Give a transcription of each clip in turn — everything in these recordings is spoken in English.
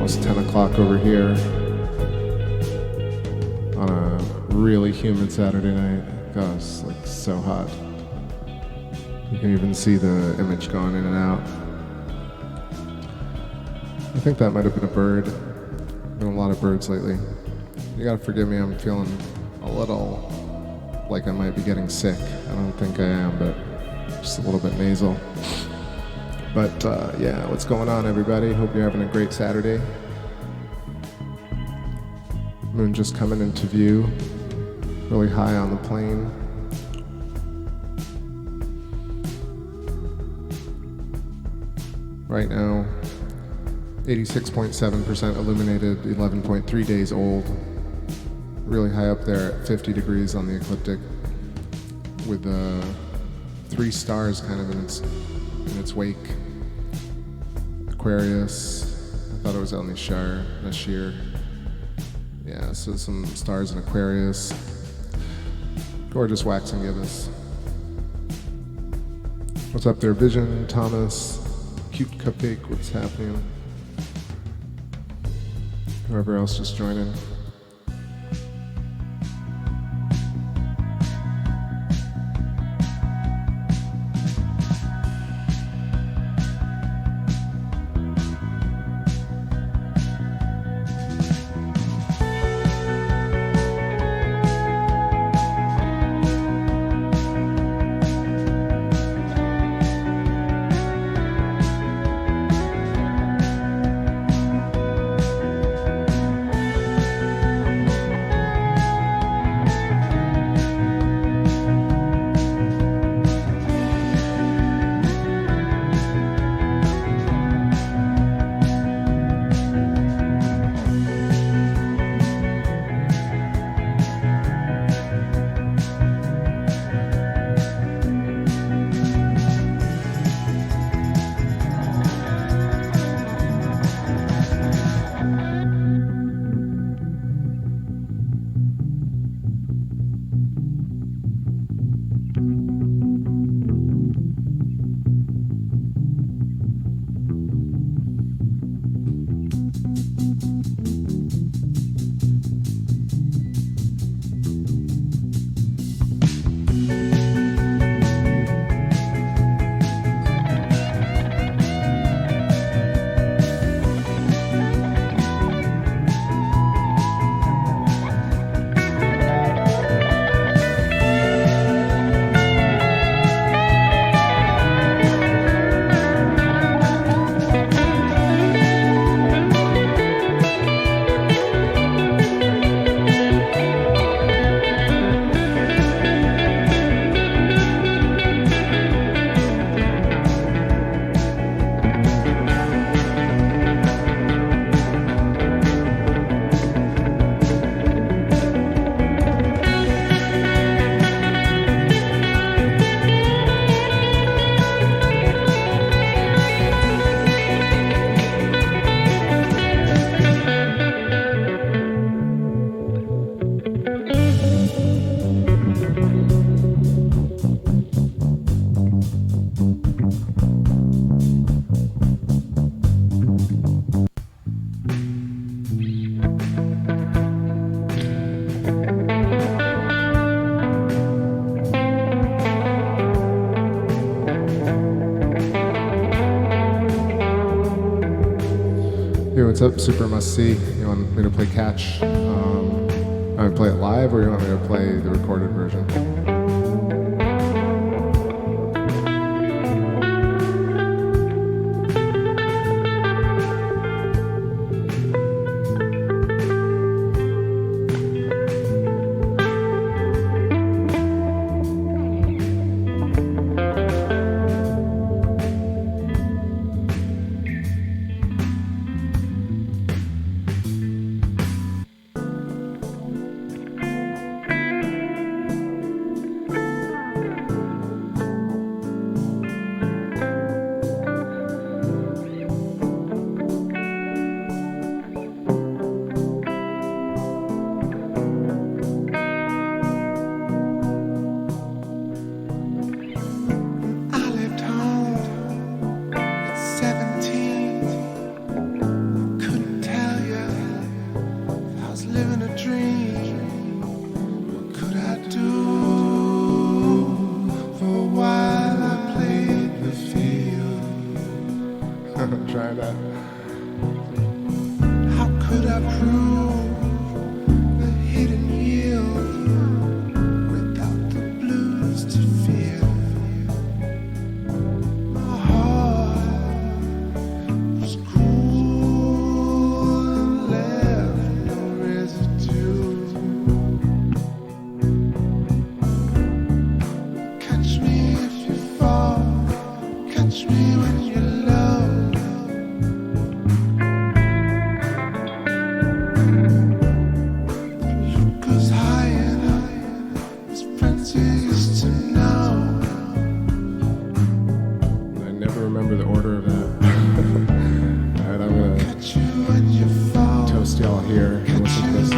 almost 10 o'clock over here on a really humid Saturday night. God, it's like so hot. You can even see the image going in and out. I think that might have been a bird. Been a lot of birds lately. You gotta forgive me, I'm feeling a little like I might be getting sick. I don't think I am, but just a little bit nasal. But yeah, what's going on, everybody? Hope you're having a great Saturday. Moon just coming into view, really high on the plane. Right now, 86.7% illuminated, 11.3 days old. Really high up there at 50 degrees on the ecliptic, with 3 stars kind of in its wake. Aquarius, I thought it was El Nashir. Yeah, so some stars in Aquarius. Gorgeous waxing gibbous. What's up there, Vision, Thomas, Cute Cupcake, what's happening? Whoever else just joining. What's up, Super Must See? You want me to play Catch? Want me to play it live, or you want me to play the recorded version? all here and listen to this.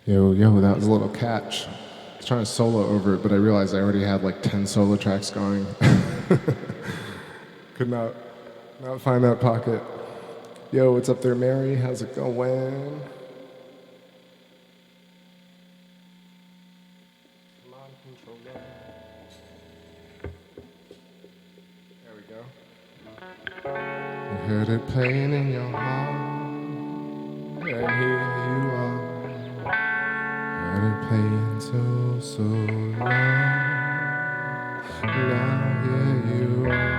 Yo, that was a little catch. I was trying to solo over it, but I realized I already had like 10 solo tracks going. Could not find that pocket. Yo, what's up there, Mary? How's it going? Come on, controller. There we go. You heard it playing in your heart, and here you are. Heard it playing so long. Now here you are.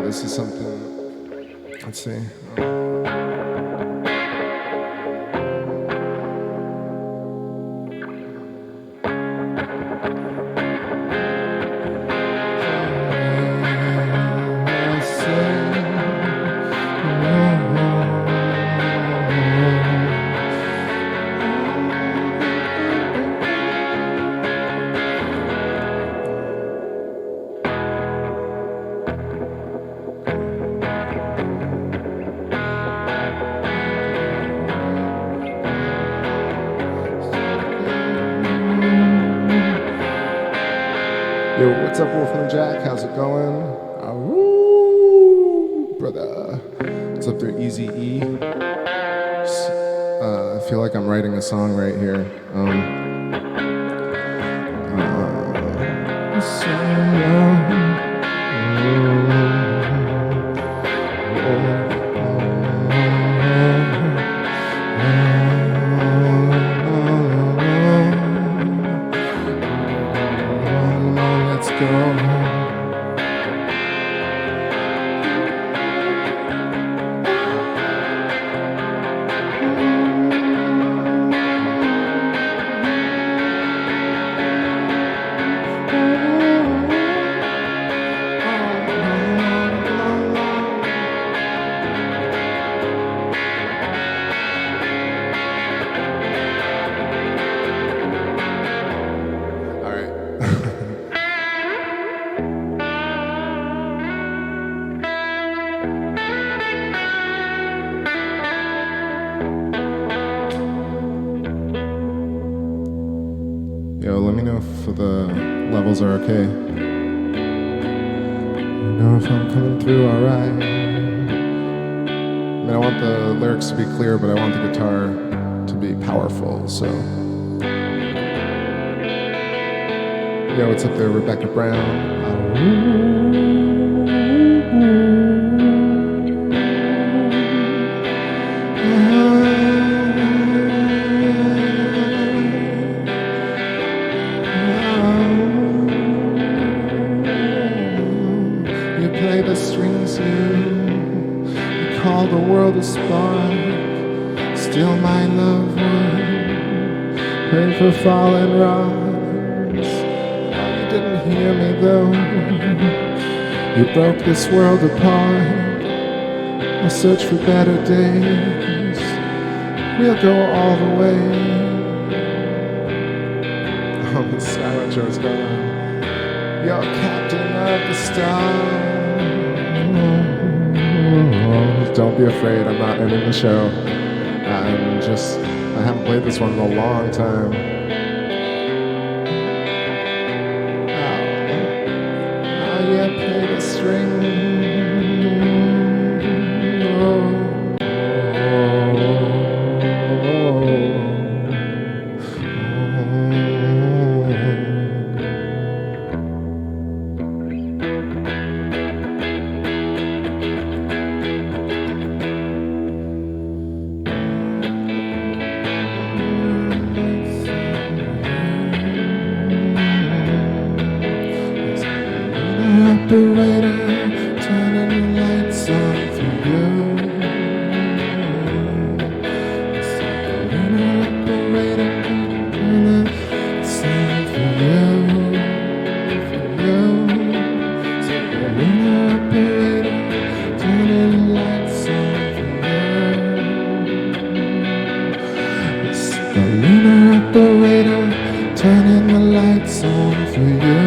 this is something, let's see. Yo, what's up, Wolfman Jack? How's it going? Woo, brother. What's up there, Easy E? I feel like I'm writing a song right here. Yo, let me know if the levels are okay. You know if I'm coming through alright. I mean, I want the lyrics to be clear, but I want the guitar to be powerful, so. Yo, what's up there, Rebecca Brown? Call the world a spark, still my loved one, pray for fallen rocks. You didn't hear me though, you broke this world apart. I'll search for better days, we'll go all the way. Oh, the silent show's going on. You're captain of the stars. Don't be afraid, I'm not ending the show. I haven't played this one in a long time. Oh yeah, play the string. Operator, turning the lights on for you. Operator, turning the lights on for you. Operator, turning the lights on for you. It's the lunar operator, turning the lights on for you.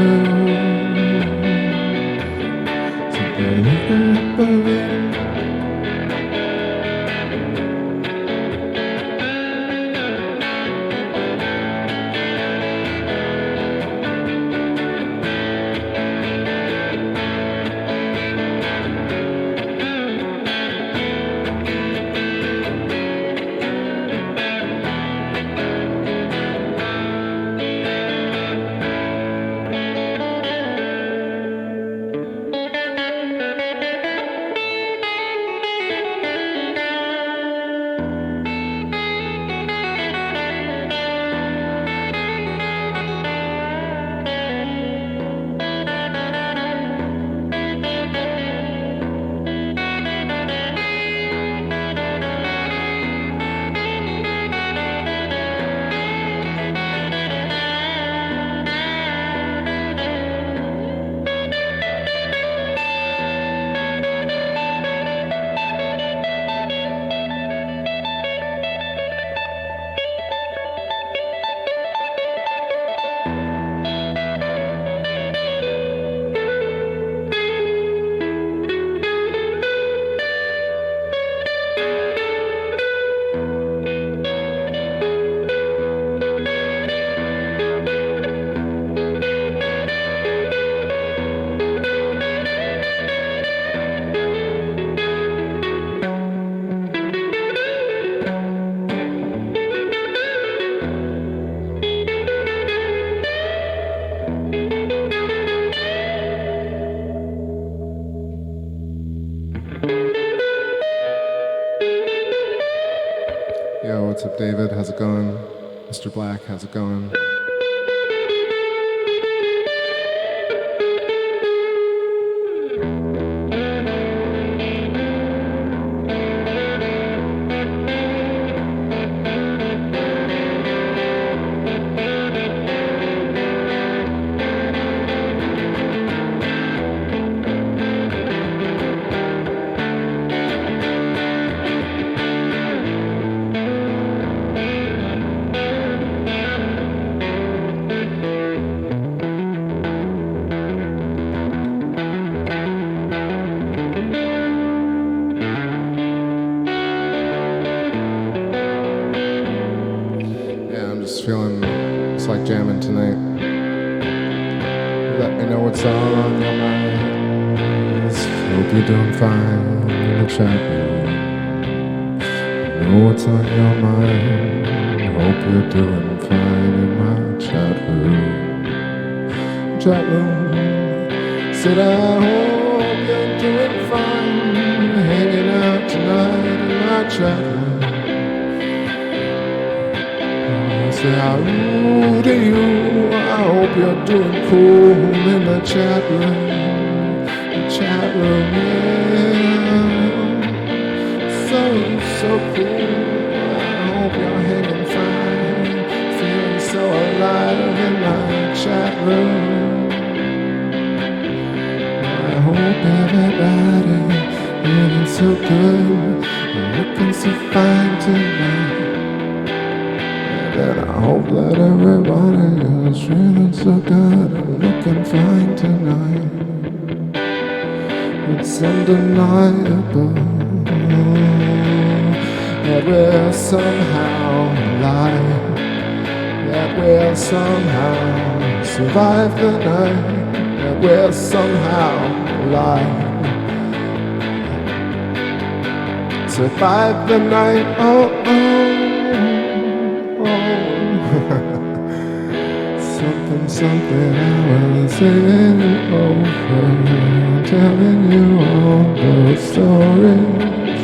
What's up, David? How's it going? Mr. Black, how's it going? Feeling it's like jamming tonight. Let me know what's all on your mind. Hope you're doing fine in the chat room. Know what's on your mind. Hope you're doing fine in my chat room. Chat room. Said I hope you're doing fine. Hanging out tonight in my chat room. Say how do you? I hope you're doing cool in the chat room. The chat room, yeah. So cool. I hope you're hanging fine. Feeling so alive in my chat room. I hope everybody feeling so good. Looking so fine tonight. And I hope that everybody is feeling so good and looking fine tonight. It's undeniable that we're somehow alive, that we'll somehow survive the night, that we're somehow alive. Survive the night, oh, oh. Something I was saying over, telling you all those stories.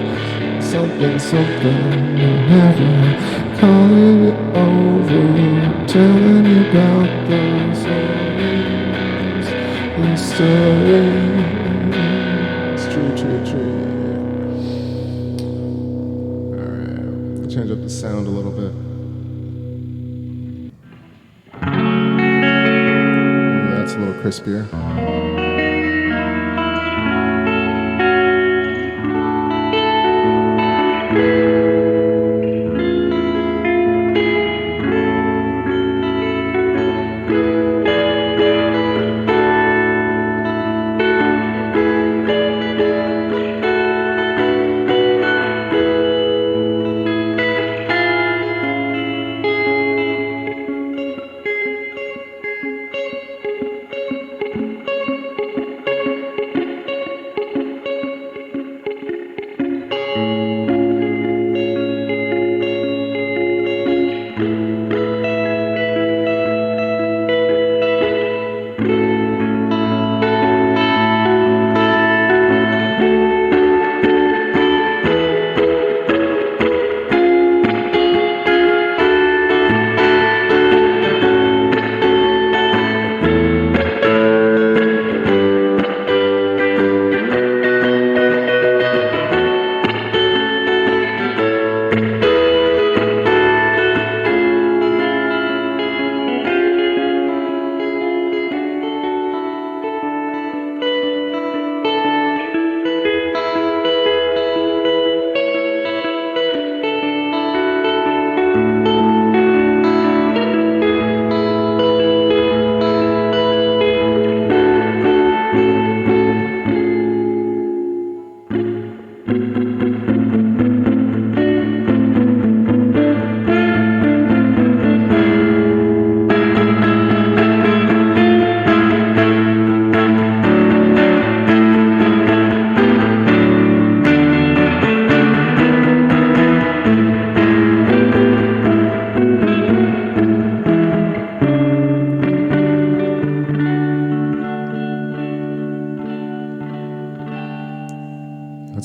Something never calling it over, telling you about those stories and stories. Tree. Alright, I'll change up the sound a little bit. A little crispier.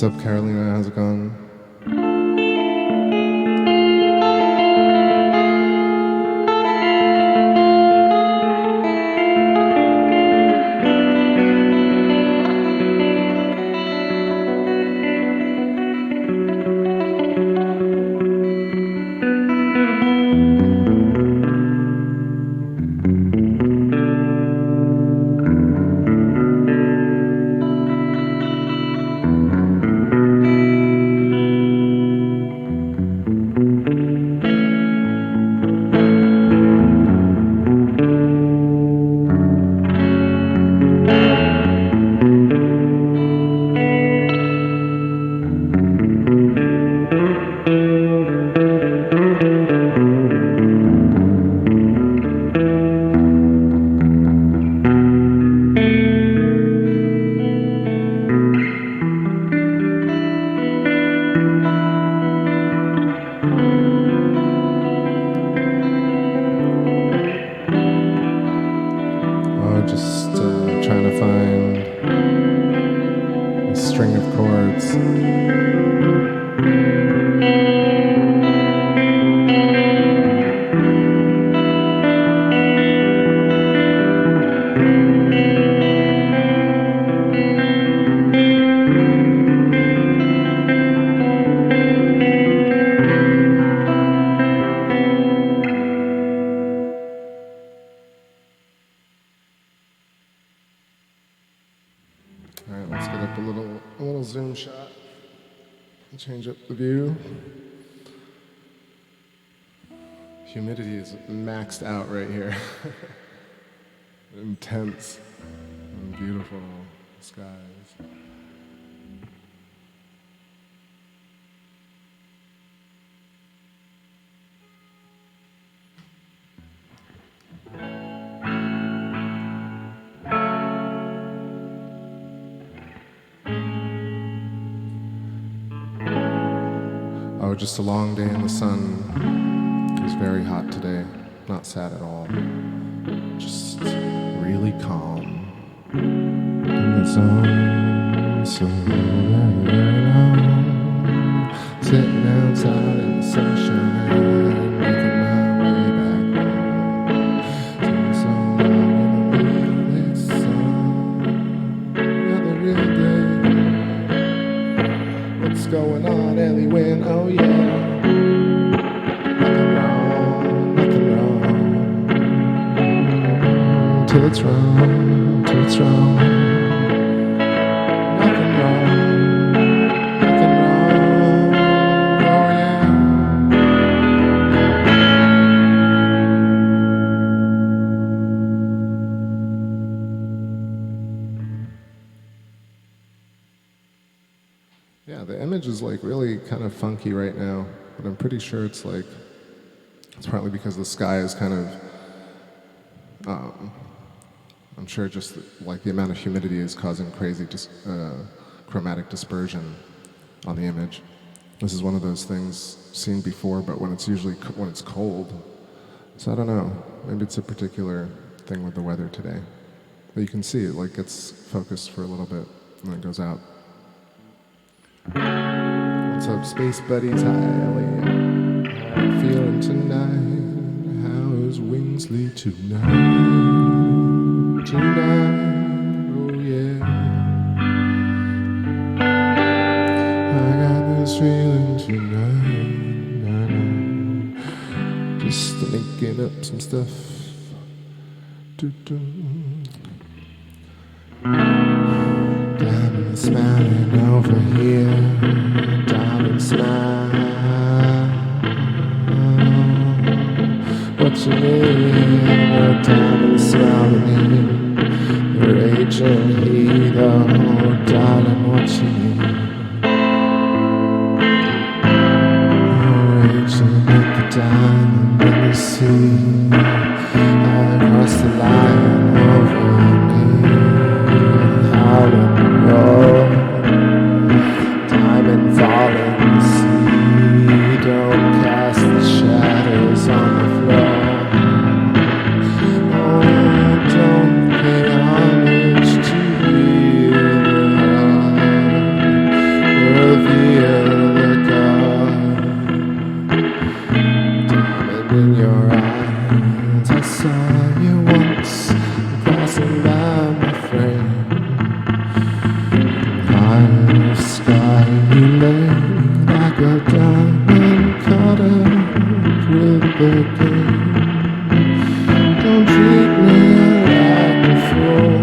What's up, Carolina? How's it going? just trying to find a string of chords. Zoom shot and change up the view. Humidity is maxed out right here. Intense and beautiful skies. Oh, just a long day in the sun. It was very hot today. Not sad at all. Just really calm. In the zone, so very long. Sitting outside in the sunshine, making my way back home. So long in the real sun, another real day. What's going on, Ellie Wynn? Oh yeah. Nothing wrong. Till it's wrong, till it's wrong. Nothing wrong. Oh yeah. Yeah, the image is like really kind of funky right now, but I'm pretty sure it's partly because the sky is kind of, I'm sure just like the amount of humidity is causing crazy chromatic dispersion on the image. This is one of those things seen before, but when it's cold. So I don't know, maybe it's a particular thing with the weather today. But you can see it like gets focused for a little bit and then it goes out. What's up, space buddies? Hi, Ellie. How you feeling tonight? How's Wingsley tonight? Tonight, oh yeah. I got this feeling tonight. Just thinking up some stuff. Diamond smiling over here. Diamond smile. What you need? No diamond smiling. Your agent heat. Oh, darling, what you need? Oh, agent at the diamond in the sea. I crossed the line over me. Out on the road, diamond falling the sea. Don't cast the shadows on the floor. Oh, don't pay homage to reveal the God. Diamond in your eyes, I saw you once passing by my friend. Sky you lay like a diamond caught up with the game. Don't treat me like a fool.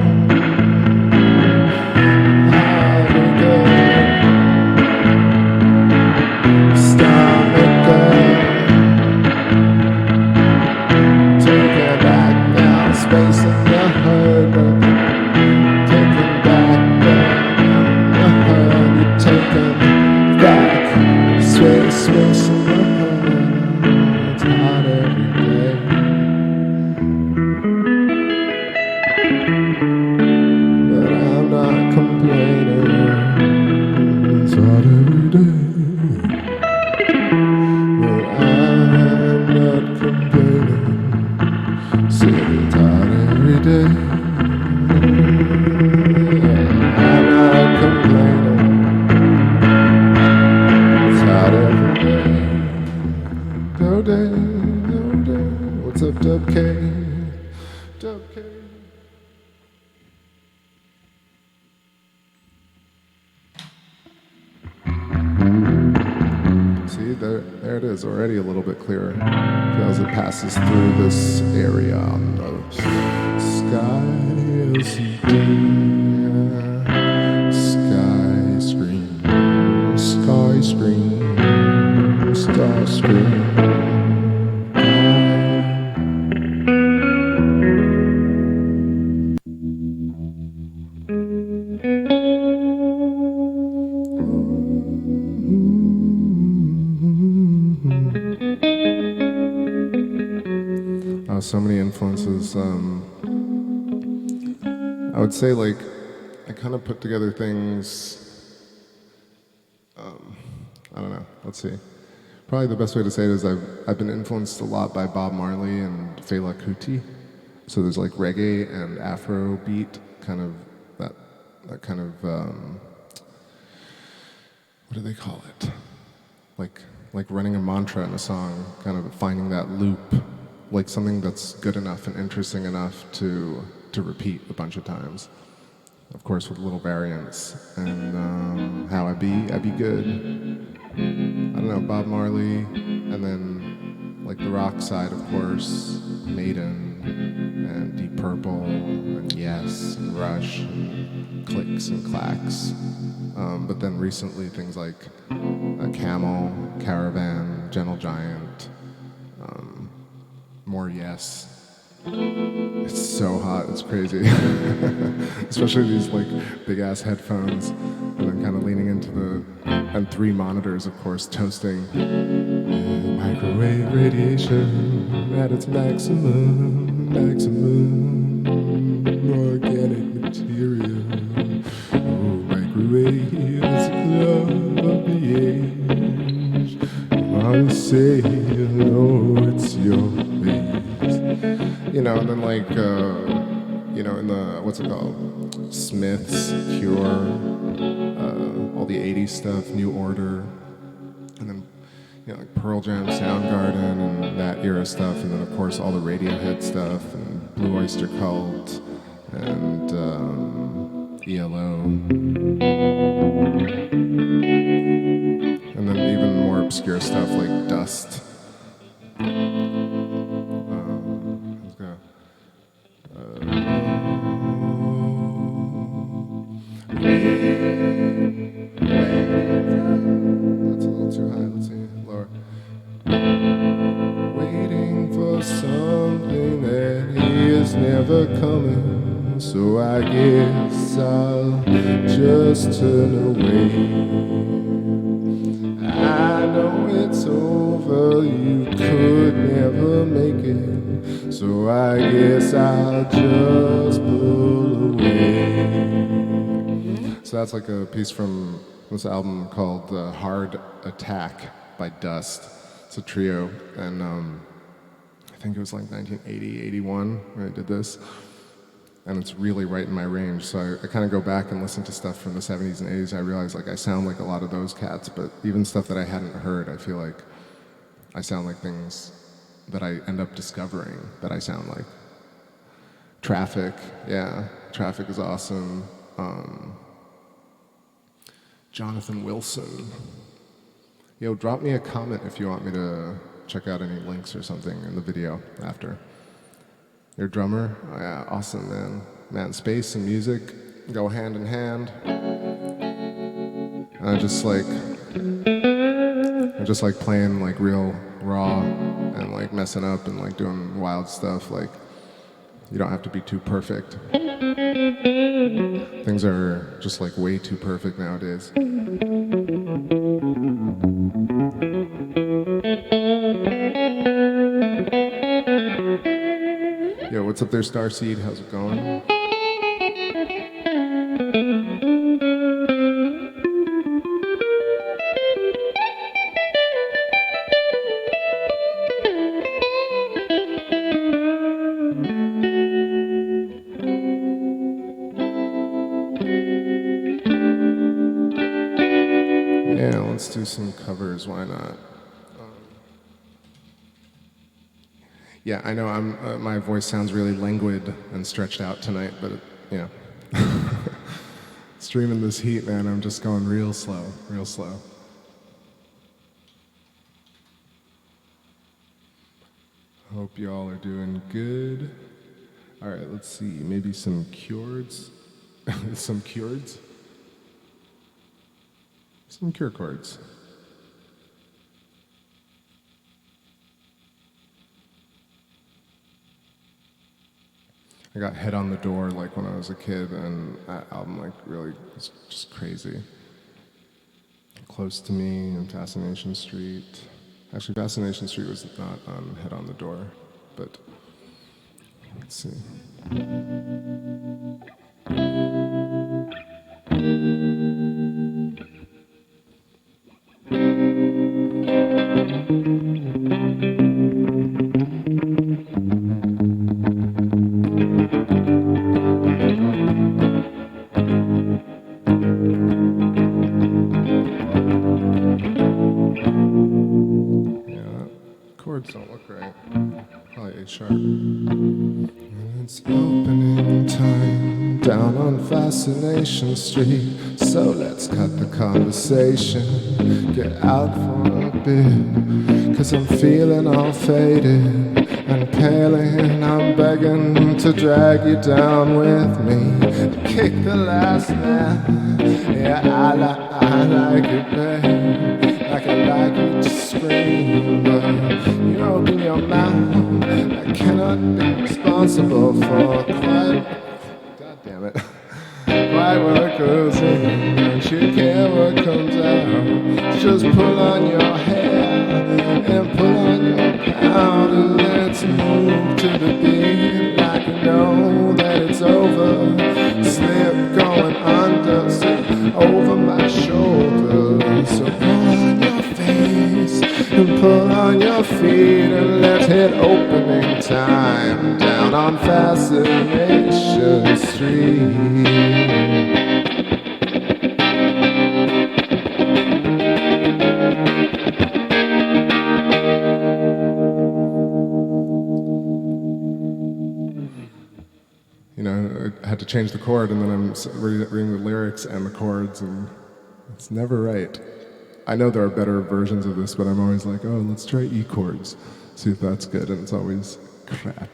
How to go? Star maker. Take it back now, space in the hood. I'm not complaining. It's hot every day. No day. What's up, Dub K? Dub K. See, there it is, already a little bit clearer as it passes through this area on the sky LCD, sky screen, star screen. So many influences. I would say, like, I kind of put together things. I don't know. Let's see. Probably the best way to say it is I've been influenced a lot by Bob Marley and Fela Kuti. So there's like reggae and Afro beat, kind of that kind of what do they call it? Like running a mantra in a song, kind of finding that loop. Like something that's good enough and interesting enough to repeat a bunch of times. Of course, with little variants. And how I be good. I don't know, Bob Marley, and then like the rock side, of course, Maiden, and Deep Purple, and Yes, and Rush, and Clicks and Clacks. But then recently things like Camel, Caravan, Gentle Giant, more Yes. It's so hot, it's crazy. Especially these like big ass headphones, and then kind of leaning into and 3 monitors, of course, toasting. Microwave radiation at its maximum, organic material. Oh, microwave is the love of the age. I wanna say, oh, it's your face. You know, and then like, you know, in the, what's it called? Smiths, Cure, all the 80s stuff, New Order, and then, you know, like Pearl Jam, Soundgarden, and that era stuff, and then of course all the Radiohead stuff, and Blue Oyster Cult, and ELO. And then even more obscure stuff like Dust. Let's go. That's a little too high. Let's see. Lower. Waiting for something that is never coming, so I guess I'll just turn away. I know it's over, you could never make it, so I guess I'll just pull away. So that's like a piece from this album called Hard Attack by Dust. It's a trio, and I think it was like 1980, 81 when I did this. And it's really right in my range. So I kind of go back and listen to stuff from the 70s and 80s. I realize like I sound like a lot of those cats, but even stuff that I hadn't heard, I feel like I sound like things that I end up discovering that I sound like. Traffic, yeah, Traffic is awesome. Jonathan Wilson. Yo, drop me a comment if you want me to check out any links or something in the video after. Your drummer? Oh yeah, awesome, man. Man, space and music go hand in hand. And I just like playing like real raw and like messing up and like doing wild stuff. Like, you don't have to be too perfect. Things are just like way too perfect nowadays. Yo, what's up there, Starseed? How's it going? Yeah, let's do some covers. Why not? Yeah, I know my voice sounds really languid and stretched out tonight, but you know, streaming this heat, man, I'm just going real slow, real slow. Hope you all are doing good. All right, let's see, maybe some chords, some chords, some cure chords. I got Head on the Door like when I was a kid, and that album like really was just crazy. Close to Me and Fascination Street. Actually, Fascination Street was not on Head on the Door, but let's see. Chords don't look right. Probably A sharp. It's opening time down on Fascination Street. So let's cut the conversation, get out for a bit. Cause I'm feeling all faded and paling. I'm begging to drag you down with me. Kick the last nap. Yeah, I like it, babe. Like I like you to scream, but you open your mouth. I cannot be responsible for quite, God damn it, quite what goes in. Don't you care what comes out? Just pull on your hair and pull on your powder. Let's move to the beat like you know that it's over. Slip going under, slip over my shoulder. So pull on your face and pull on your feet and let's hit opening time down on Fascination Street. You know, I had to change the chord, and then I'm reading the lyrics and the chords, and it's never right. I know there are better versions of this, but I'm always like, oh, let's try E chords, see if that's good, and it's always crap.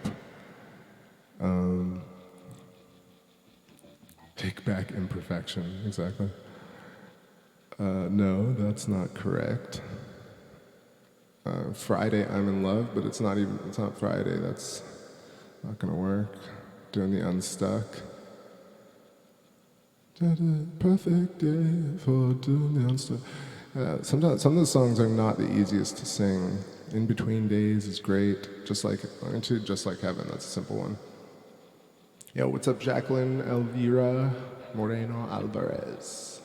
Take back imperfection, exactly. No, that's not correct. Friday, I'm in love, but it's not Friday, that's not gonna work. Doing the unstuck. Perfect day for doing the unstuck. Sometimes some of the songs are not the easiest to sing. In Between Days is great. Just like Heaven, that's a simple one. Yo, what's up, Jacqueline Elvira Moreno Alvarez?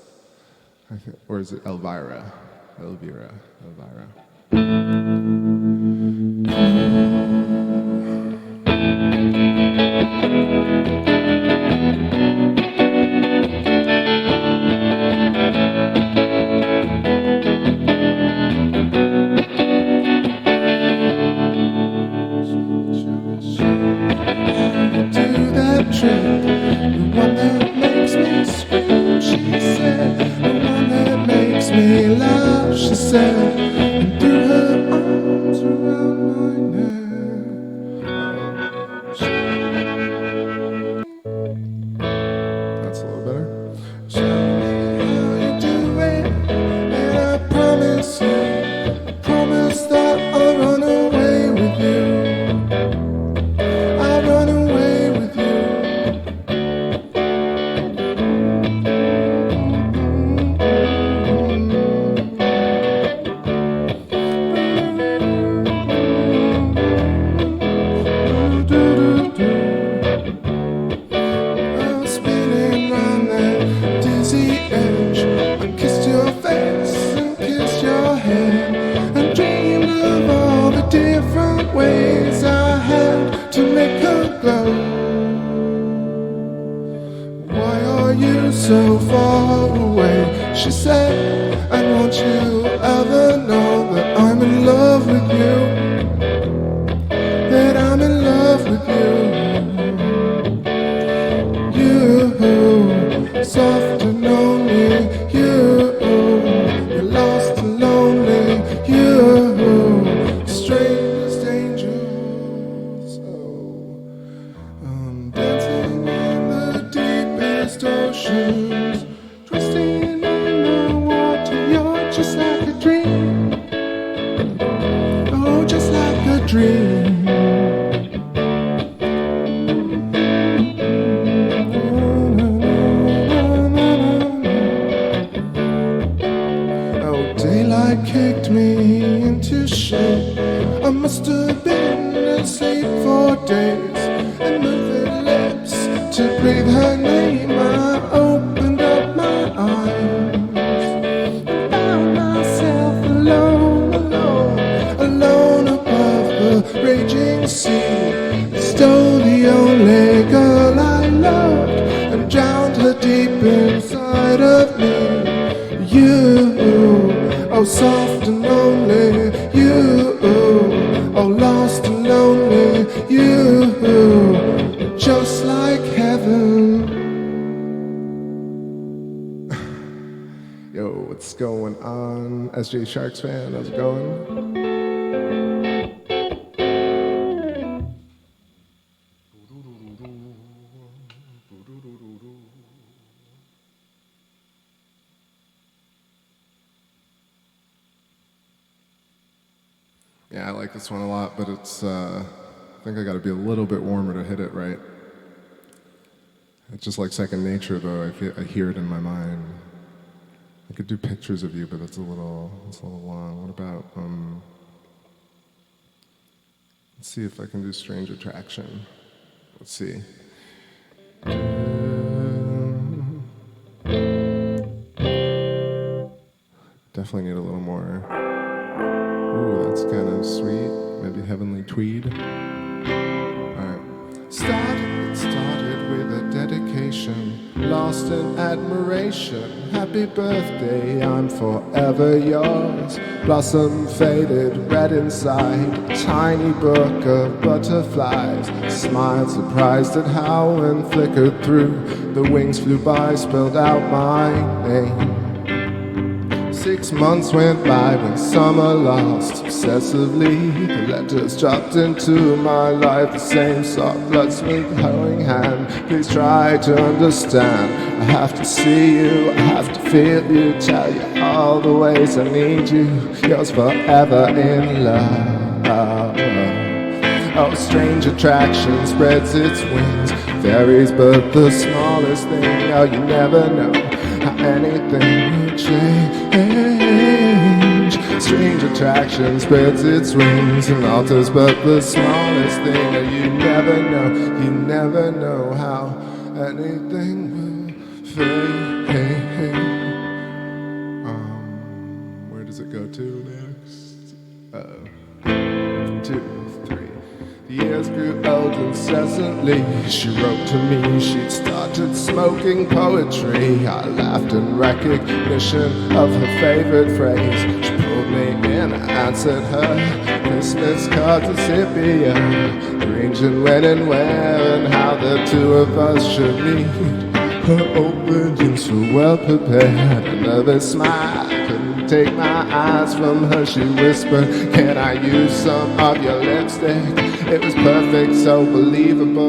Or is it Elvira? Elvira. The one that makes me scream, she said. The one that makes me laugh, she said. And threw her arms around my neck. That's a little better. Show me how you do it, and I promise that I'll run away with you. I'll run away with you. I'm spinning round that are you so far away? She said, I want you ever know that I'm in love with you, that I'm in love with you. You, soft and lonely, you're lost and lonely, you, strangest angels. I'm dancing in the deepest oceans, twisting in the water. You're just like a dream, oh, just like a dream. Kicked me into shape. I must have been asleep for days, and moving lips to breathe her name. I opened up my eyes, found myself alone, alone, alone above the raging sea. Stole the only girl I loved and drowned her deep inside of me. You, oh, soft and lonely, you, oh, lost and lonely, you, just like heaven. Yo, what's going on? SJ Sharks fan, how's it going? Yeah, I like this one a lot, but it's, I think I gotta be a little bit warmer to hit it right. It's just like second nature, though. I hear it in my mind. I could do pictures of you, but it's a little long. What about, let's see if I can do Strange Attraction. Let's see. Definitely need a little more. Ooh, that's kind of sweet. Maybe Heavenly Tweed. Alright. It started with a dedication, lost in admiration. Happy birthday, I'm forever yours. Blossom faded, red inside. Tiny book of butterflies. Smiled, surprised at how when flickered through. The wings flew by, spelled out my name. 6 months went by when summer lost obsessively. The letters dropped into my life, the same soft blood smooth glowing hand. Please try to understand. I have to see you, I have to feel you, tell you all the ways I need you. Yours forever in love. Oh, strange attraction spreads its wings, varies but the smallest thing. Oh, you never know how anything will change. Strange attraction spreads its wings and alters but the smallest thing. Oh, you never know how anything will fade. Where does it go to next? 2, 3. The years grew old incessantly. She wrote to me, she'd started smoking poetry. I laughed in recognition of her favorite phrase. She pulled me in, I answered her Christmas cards of sepia, arranging when and where and how the two of us should meet. Her opinions were well prepared, a nervous smile. Couldn't take my eyes from her. She whispered, can I use some of your lipstick? It was perfect, so believable.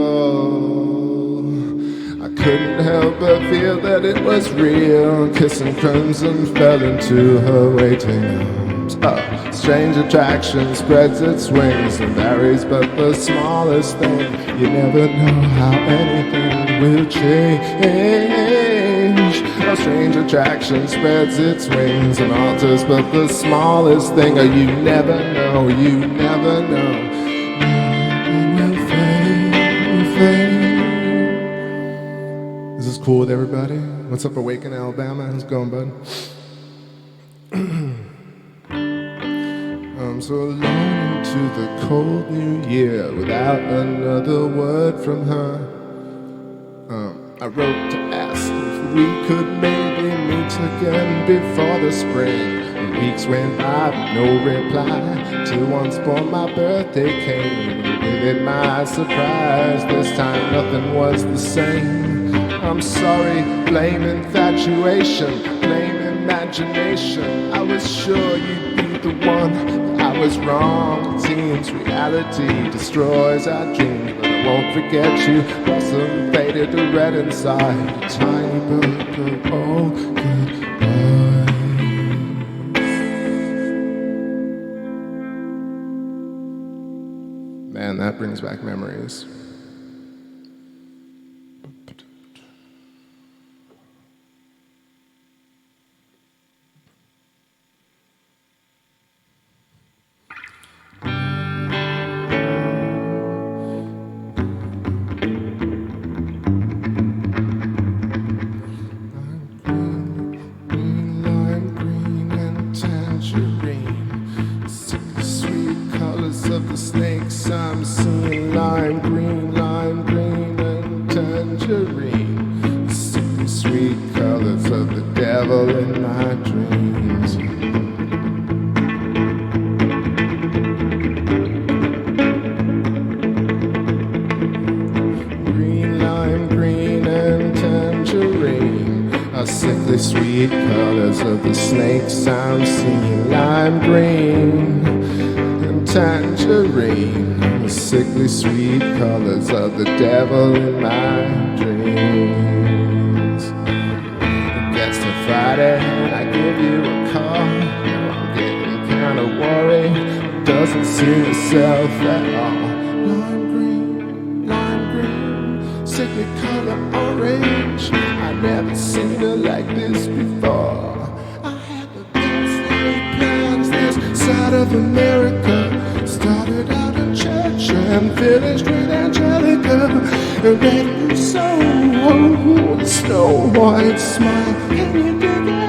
I couldn't help but feel that it was real. Kissing crimson fell into her waiting arms. Oh, strange attraction spreads its wings and varies but the smallest thing. You never know how anything will change. Oh, strange attraction spreads its wings and alters but the smallest thing. Oh, you never know, you never know. Will fade. Is this cool with everybody? What's up, Awaken, Alabama? How's it going, bud? I'm so alone into the cold new year without another word from her. I wrote to ask we could maybe meet again before the spring. The weeks went by with no reply, till once for my birthday came. With it my surprise, this time nothing was the same. I'm sorry, blame infatuation, blame imagination. I was sure you'd be the one, I was wrong. It seems reality destroys our dreams, but I won't forget you. Blossom faded to red inside, a tiny book of old goodbye. Man, that brings back memories. I'm seeing lime green and tangerine. Sickly sweet colors of the devil in my dreams. Green and tangerine are sickly sweet colors of the snakes. I'm seeing lime green and tangerine. Sickly sweet colors of the devil in my dreams. It gets to Friday and I give you a call. Now I'm getting kinda worried. Doesn't suit yourself at all. Lime green, sickly color orange. I never seen her like this before. I had the best laid plans this side of America. Started out in church and finished with Angelica. And made me so Snow White smile. Can you dig it?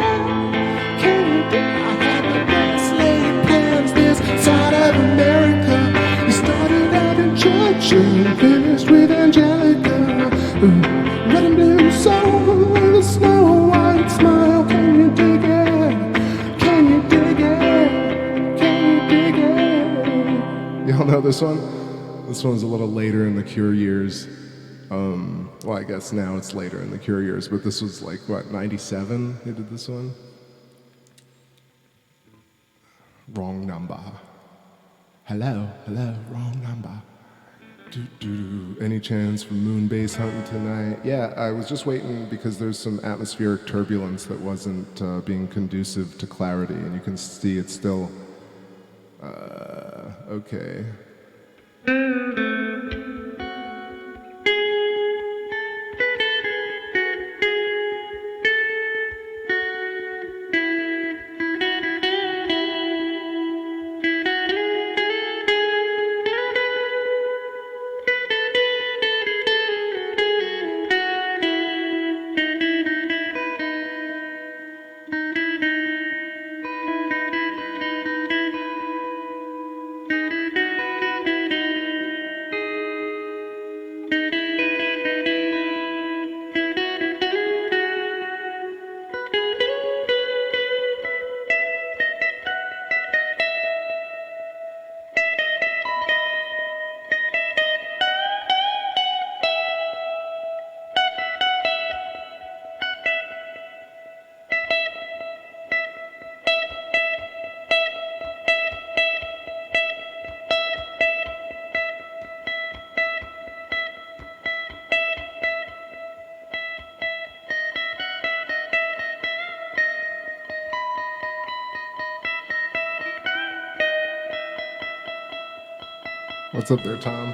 Can you dig it? I had the best laid plans this side of America. You started out in church and finished with Angelica. Red and blue soul with a Snow White smile. Can you dig it? Can you dig it? Can you dig it? Y'all know this one? This one's a little later in the Cure years. Well, I guess now it's later in the Cure years, but this was like, what, 97 they did this one? Wrong number. Hello, wrong number. Any chance for moon base hunting tonight? Yeah, I was just waiting because there's some atmospheric turbulence that wasn't being conducive to clarity, and you can see it's still... okay. What's up there, Tom?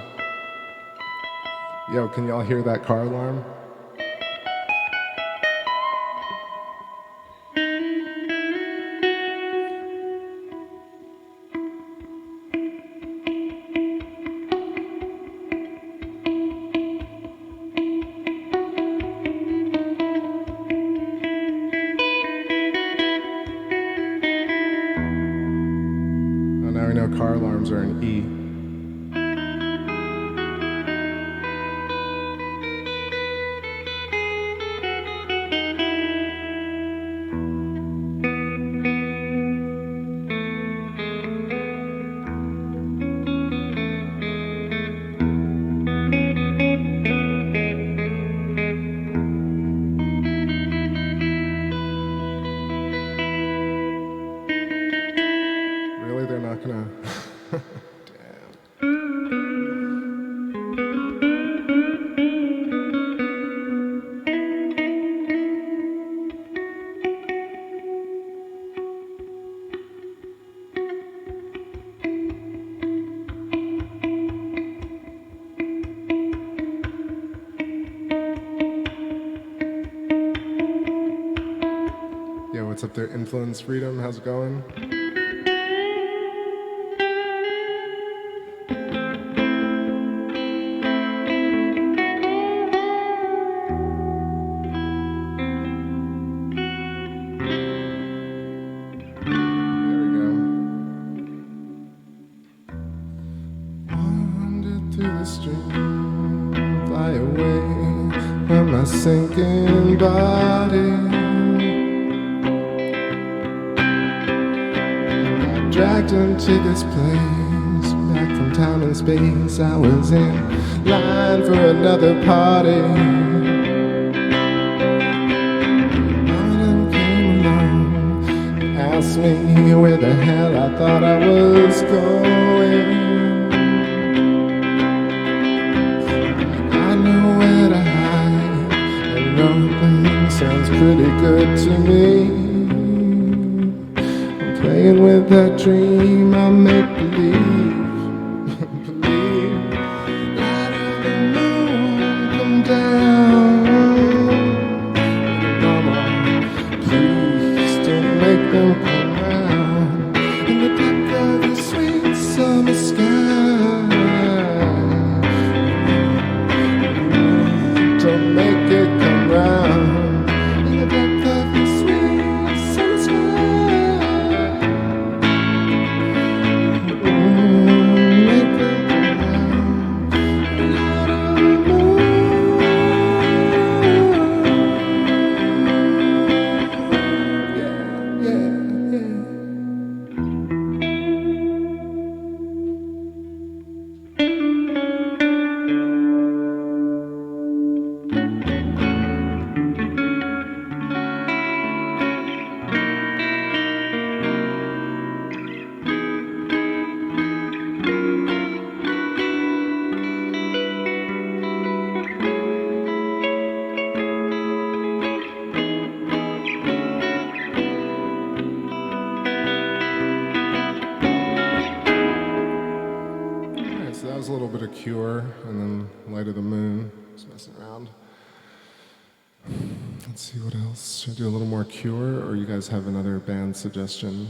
Yo, can y'all hear that car alarm? Oh, now we know car alarms are an E. what's up there? Influence Freedom, how's it going? Sinking body, I dragged into this place, back from time and space. I was in line for another party. One of them came along, asked me where the hell I thought I was going. I know where to hide. Everything sounds pretty good to me. I'm playing with that dream, I make believe. Believe. Light of the moon, come down. Mama, please don't make them come round. In the depth of your sweet summer sky. Don't make it come round in the depth of your sweet summer sky. Make it come round out of the moon. Yeah, yeah, yeah. A little bit of Cure, and then Light of the Moon. Just messing around. Let's see what else. Should I do a little more Cure, or you guys have another band suggestion?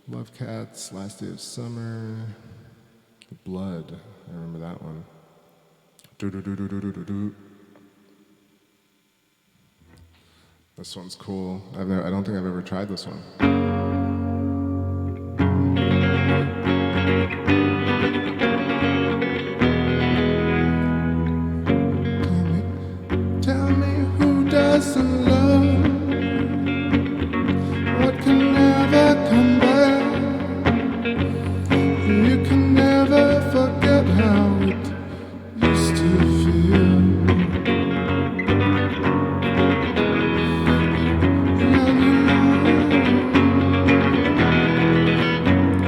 Love Cats, Last Day of Summer, Blood. I remember that one. Do. This one's cool. I don't think I've ever tried this one. Doesn't love what can never come back. You can never forget how it used to feel. And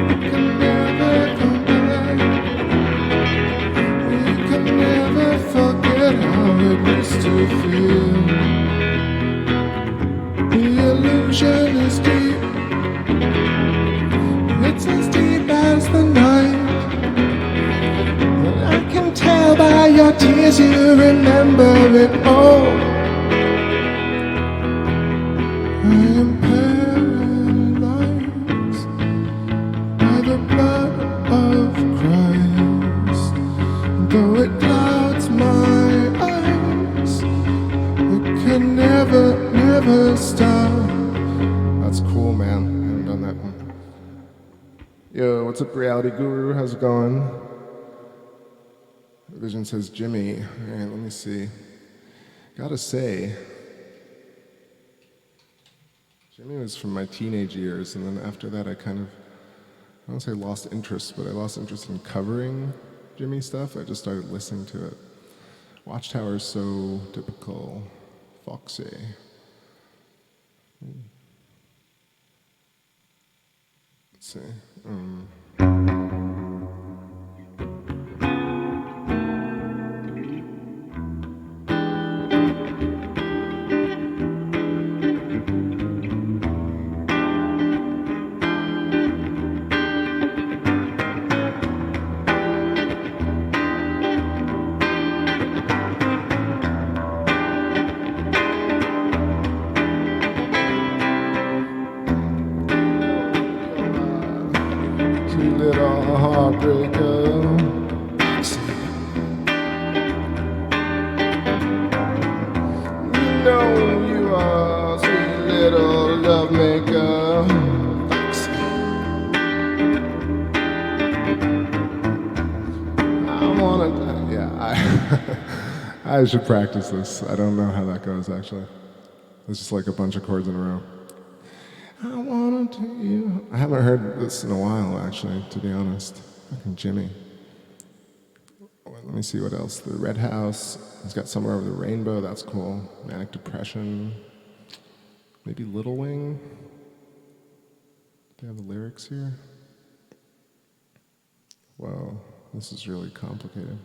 you can never come back. You can never forget how it used to feel. The illusion is deep. It's as deep as the night. And I can tell by your tears you remember it all. I am paralyzed by the blood of Christ. Though it clouds my eyes, it can never stop. That's cool, man. I haven't done that one. Yo, what's up, Reality Guru? How's it going? Vision says Jimmy. All right, let me see. Gotta say, Jimmy was from my teenage years, and then after that I kind of, I don't say lost interest, but I lost interest in covering Jimmy stuff. I just started listening to it. Watchtower is so typical. Foxy. Let's see. lawbreaker. You know you are a sweet little lovemaker. I wanna, yeah, I should practice this. I don't know how that goes actually. It's just like a bunch of chords in a row. I wanna do you. I haven't heard this in a while actually, to be honest. Fucking Jimmy. Let me see what else. The Red House. He's got Somewhere Over the Rainbow. That's cool. Manic Depression. Maybe Little Wing. Do they have the lyrics here? Whoa, this is really complicated.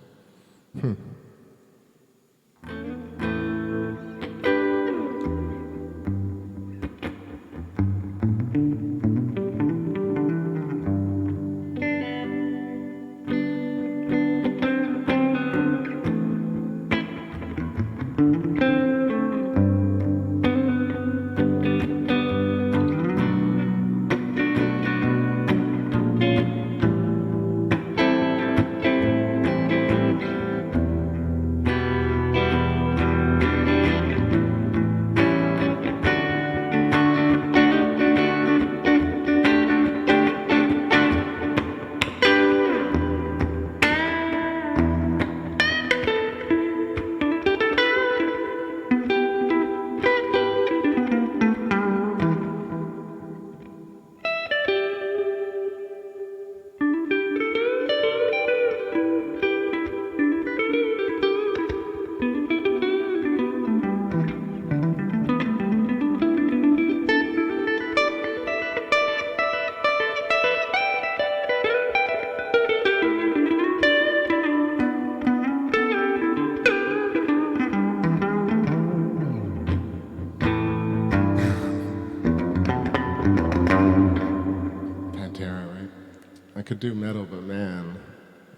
Could do metal, but man,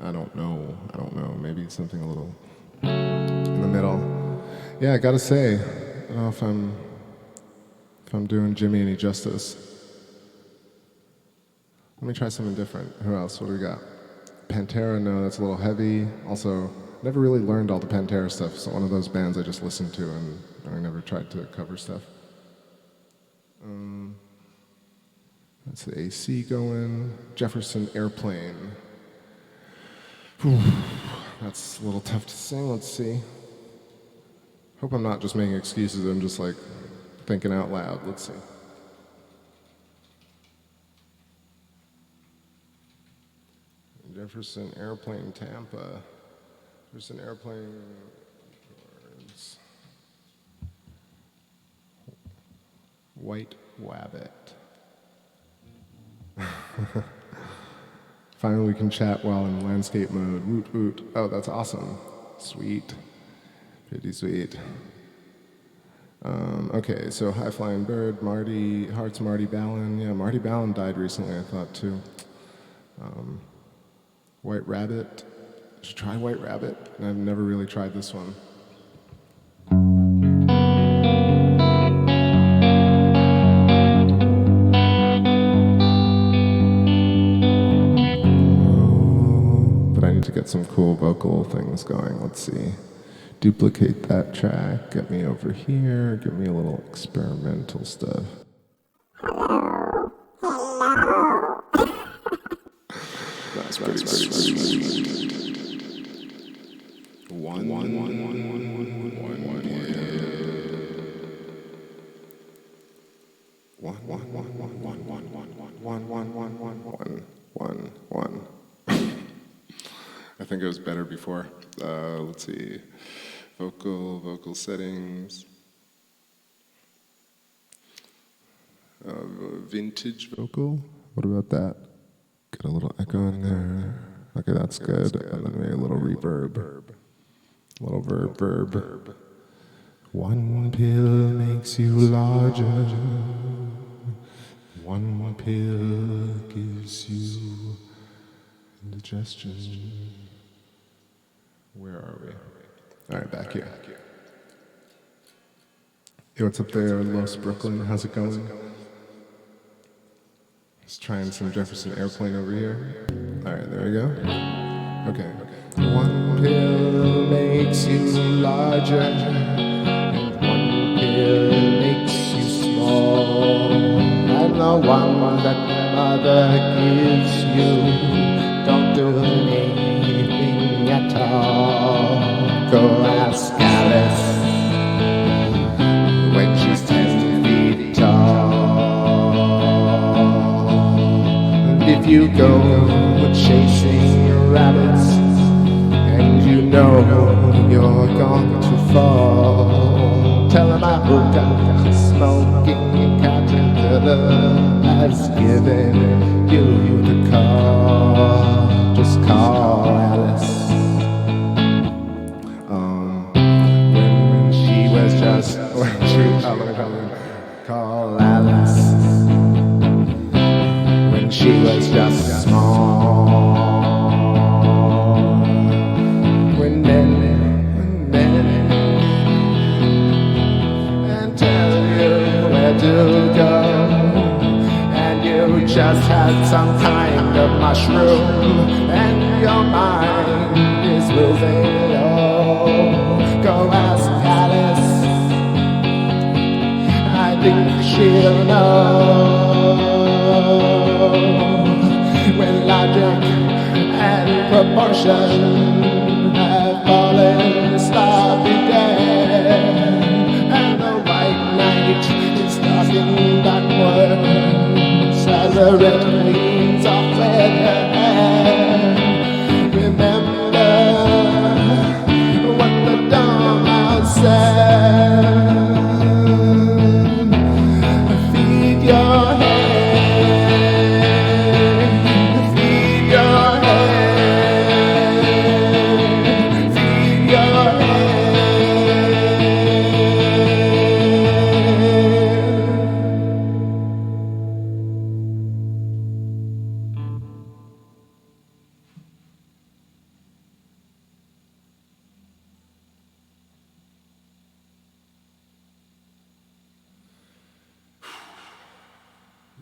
I don't know. Maybe something a little in the middle. Yeah, I gotta say, I don't know if I'm doing Jimmy any justice. Let me try something different. Who else? What do we got? Pantera, no, that's a little heavy. Also, never really learned all the Pantera stuff. So one of those bands I just listened to and I never tried to cover stuff. That's the AC going. Jefferson Airplane. Whew, that's a little tough to sing. Let's see. Hope I'm not just making excuses. I'm just like thinking out loud. Let's see. Jefferson Airplane, Tampa. Jefferson Airplane. Chords. White Wabbit. Finally, we can chat while in landscape mode. Woot woot. Oh, that's awesome. Sweet. Pretty sweet. Okay, so High Flying Bird, Marty, Hearts Marty Ballin. Yeah, Marty Ballin died recently, I thought, too. White Rabbit. I should try White Rabbit. I've never really tried this one. To get some cool vocal things going. Let's see. Duplicate that track. Get me over here. Give me a little experimental stuff. Hello. Hello. That's pretty sweet. One. I think it was better before. Let's see. Vocal settings. Vintage vocal. What about that? Get a little echo in there. Okay, that's good. And then maybe a little reverb. A little verb. One pill makes you larger. One pill gives you indigestion. Where are we? All right, back here. Hey, what's up there in Los Brooklyn? How's it going? It's trying some Jefferson Airplane over here. All right, there we go. Okay. One pill makes you larger, and one pill makes you small. And the one that mother gives you don't do anything at all. Go ask Alice when she's 10 feet tall. And if you go chasing rabbits and you know you're going to fall, tell him I hooked up smoking caterpillar has given you the call. Just call Alice. When she was just call Alice. When she was just small. When then and tell you where to go, and you just had some kind of mushroom, and your mind is losing it all. Go ask Alice. I think she'll know. When logic and proportion have fallen, sloppy dead, and the white knight is stalking backwards as the red queen's off with her hair. Remember what the dormouse said. Feed your head.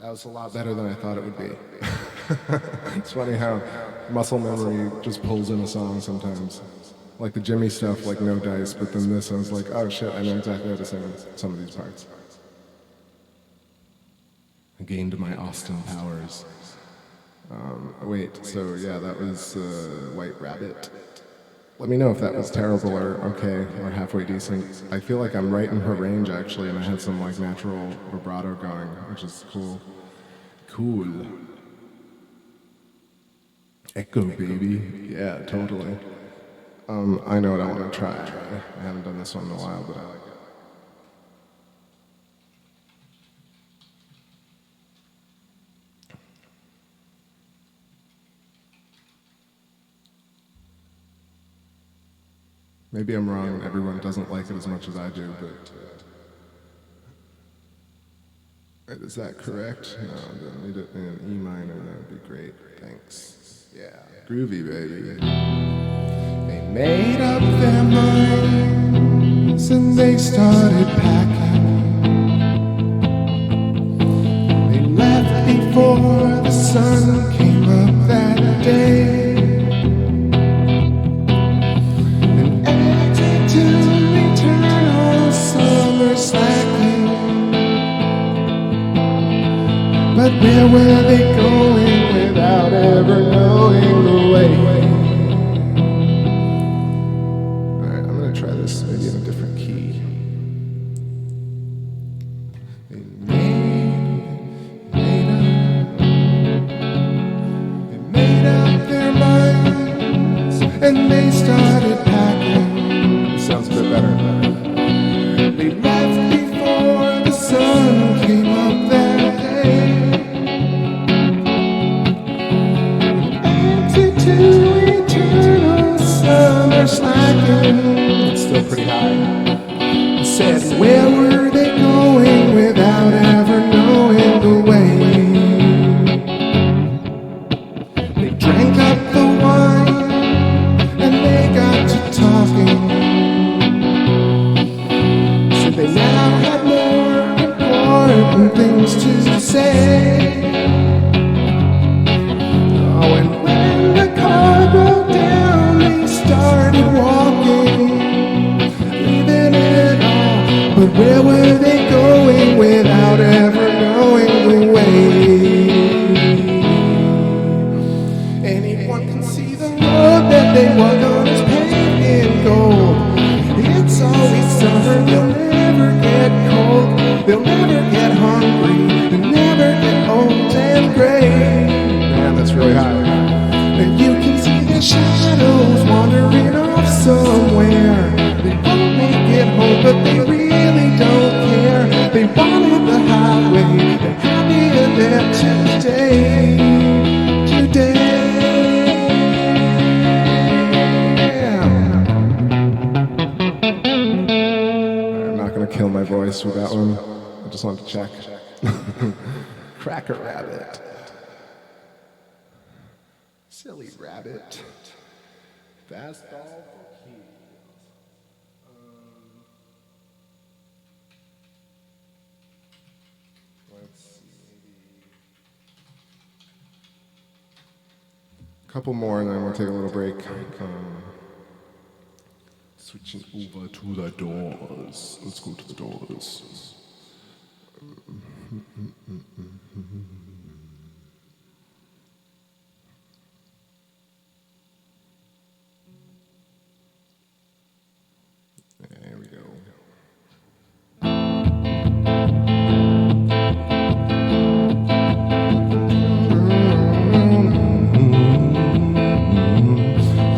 That was a lot better than I thought it would be. It's funny how muscle memory just pulls in a song sometimes. Like the Jimmy stuff, like no dice, but then this, I was like, oh shit, I know exactly how to sing some of these parts. I gained my Austin powers. Wait, so yeah, that was White Rabbit. Let me know if that was terrible or okay or halfway decent. I feel like I'm right in her range actually, and I had some like natural vibrato going, which is cool. Cool. Echo, baby. Yeah, totally. I know what I want to try. I haven't done this one in a while, but I like it. Maybe I'm wrong and everyone doesn't like it as much as I do, but is that correct? No, then need it in an E minor, that would be great. Thanks. Yeah, groovy, baby. They made up their minds and they started packing. They left before the sun came up that day. But where were they going without ever knowing the way? Alright, I'm gonna try this maybe in a different key. They made up their minds and they started packing. It sounds a bit better. They left before the sun came up that day. Eternal summer slacking. It's still pretty high. I said, where were they going without ever knowing the way? They drank up the wine and they got to talking. Said they now had more important things to say. Where were they going without ever knowing the way? Anyone can see the road that they walk on is paved in gold. It's always summer, they'll never get cold. They'll never get hungry, they'll never get old and gray. Man, that's really high. And you can see the shadows wandering off somewhere. They won't make it home, but they really don't care. They wanted the highway, they're happy in there today. I'm not gonna kill my voice with that one. I just wanted to check. Cracker rabbit. Silly rabbit. Fast ball for keys. Let's see. A couple more and then we'll take a little break. Switching over to the doors. Let's go to the doors. There we go.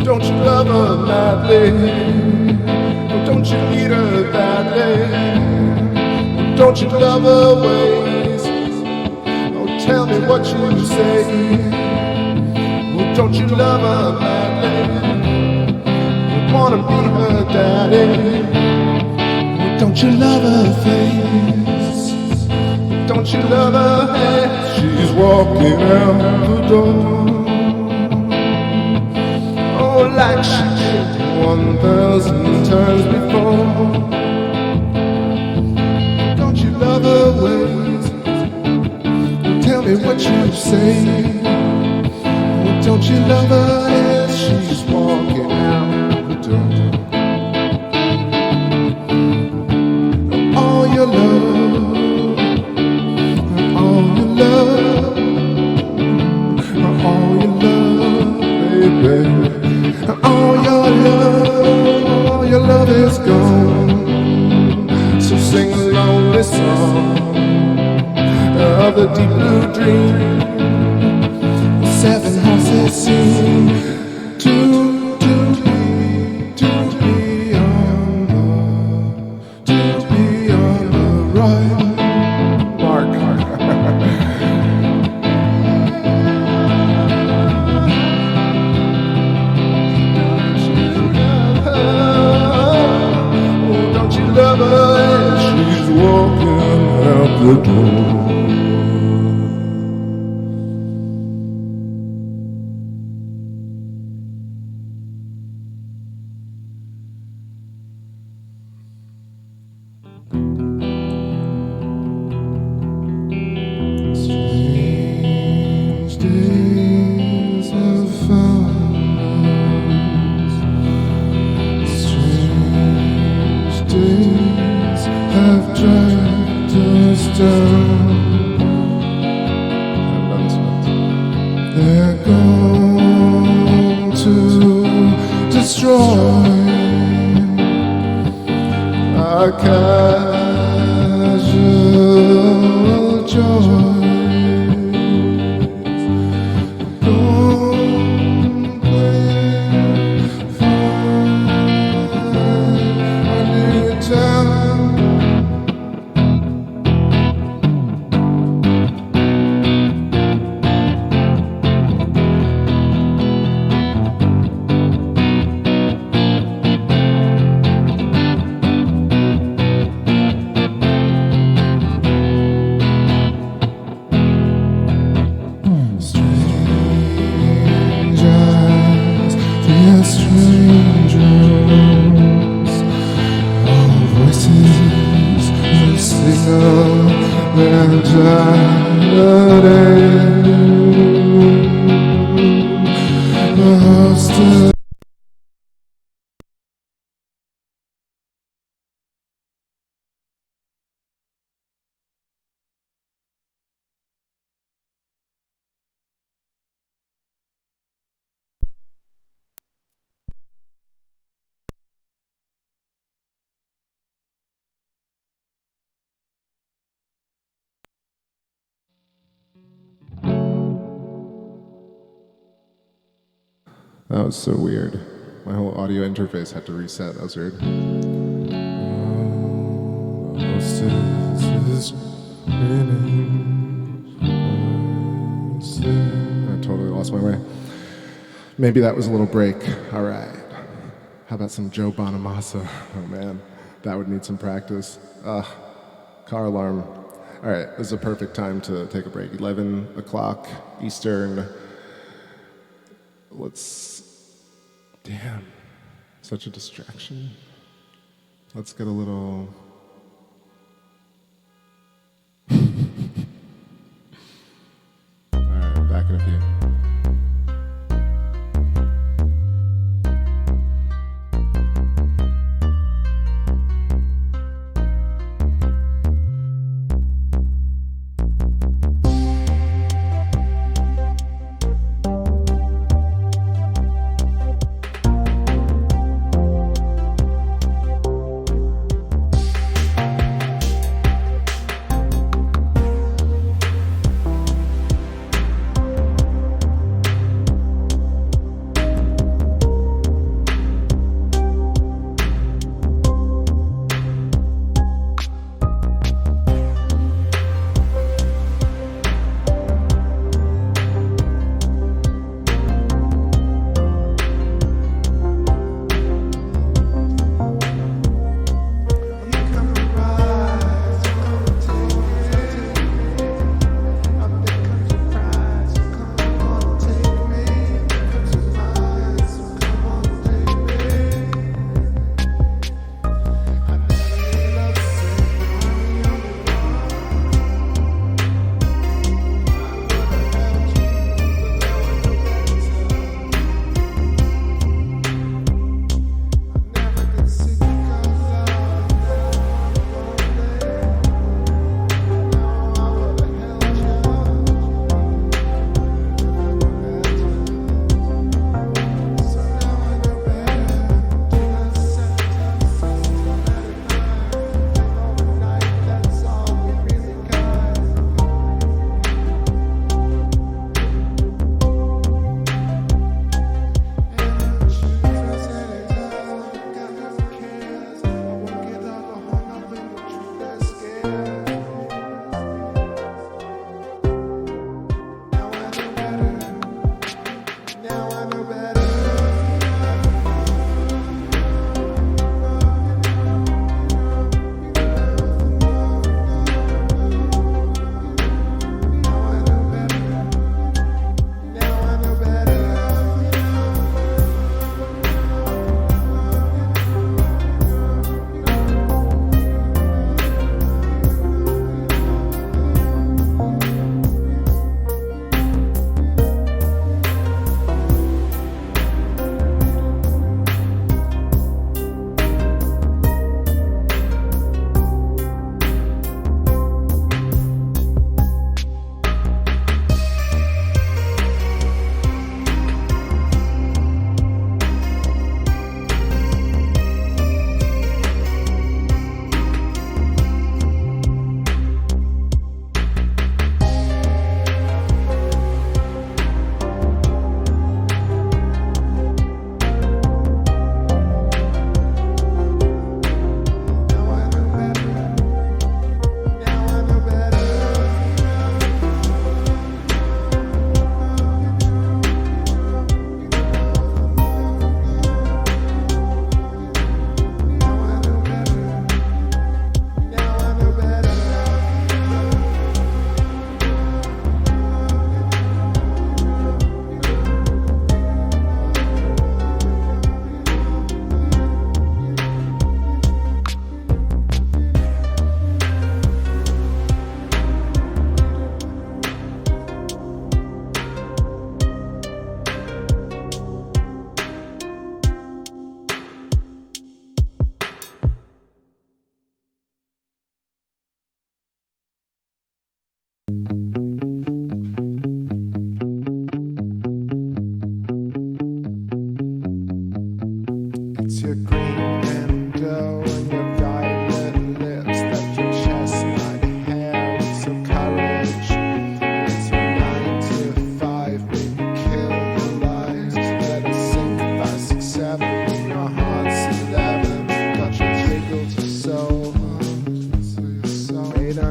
Don't you love her madly? Don't you need her badly? Don't you love her ways? Oh, tell me what you say. Well, don't you love her madly? Wanna be her daddy? Well, don't you love her face? Don't you love her hair? She's walking out the door. Oh, like she did 1,000 times before. Don't you love her ways? Well, tell me what you say. Well, don't you love her hair? She's walking out the door. All your love, all your love, all your love, baby. All your love is gone. So sing a lonely song of the deep blue dream. 7 horses sing to be on the right. Mark. Love her and she's walking out the door. Strange days have found us. Strange days have dragged us down. They're going to destroy our casual joys. Don't wait for a new time. That was so weird. My whole audio interface had to reset. That was weird. I totally lost my way. Maybe that was a little break. All right. How about some Joe Bonamassa? Oh man, that would need some practice. Car alarm. All right, this is a perfect time to take a break. 11 o'clock Eastern. Damn, such a distraction. Let's get a little... All right, back in a few.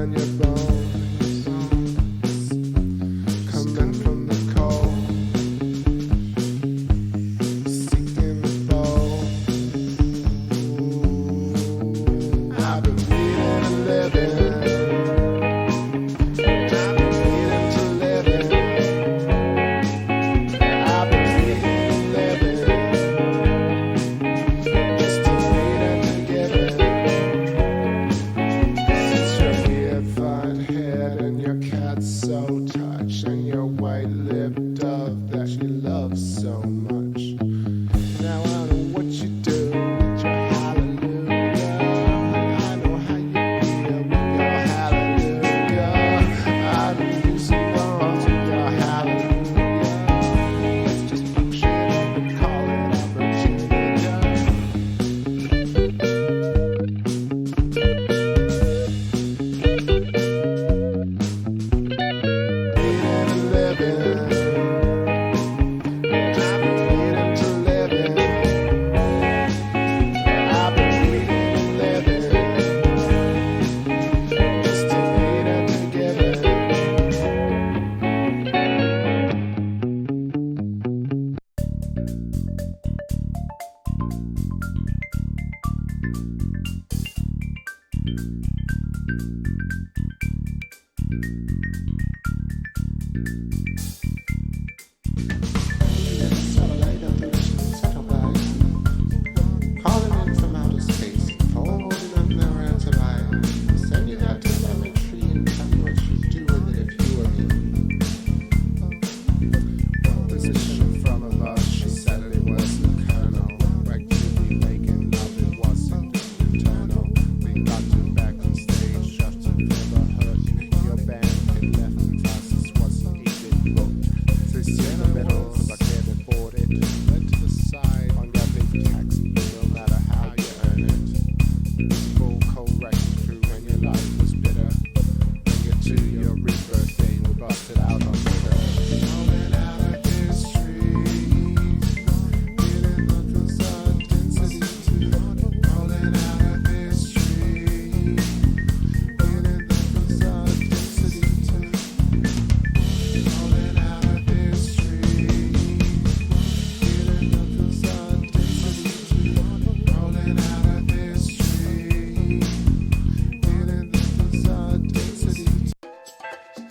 on your bones, coming from the cold, seeking the bowl. I've been reading and living. I've been reading to living. I've been reading and living. Just to read and to give it. Since your weird fine head and your cat's so touched and your white-lipped dove that you love so much. Now I know what you do with your hallelujah. I know how you feel with your hallelujah. I know you some bones with your hallelujah. Let's just fuck shit up and call it opportunity. Reading and living. I've been reading to living. I've been reading and living. Just to read and to give it. Calling in from outer space, forwarding on their antibiotics. Sending out telemetry and tell me what you do with it if you were me. One position from above, she said it was the colonel. Regularly making love, it wasn't eternal. We got you back on stage, just to never hurt. Your band had left the classes, wasn't even booked. This in the middle, cause I can't afford it. Went to the side on your big taxi, no matter how you earn it. Full correct crew when your life was bitter. Bring it to your rebirth day, we busted out on Twitter. Rolling out of history, feeling up the sun density too. Rolling out of history, feeling up the sun density too. Rolling out of history, feeling up the sun density too. Rolling out of history, feeling up the sun density too.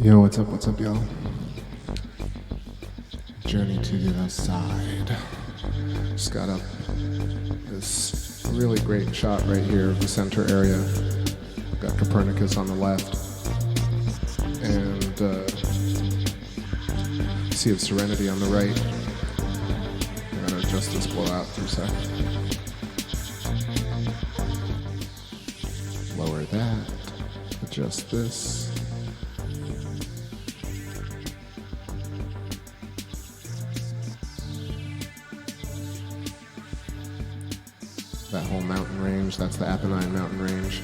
Yo, what's up, y'all? Journey to the other side. Just got up this really great shot right here of the center area. Got Copernicus on the left, and Sea of Serenity on the right. I'm gonna adjust this blowout for a sec. Lower that. Adjust this. That whole mountain range, that's the Apennine mountain range.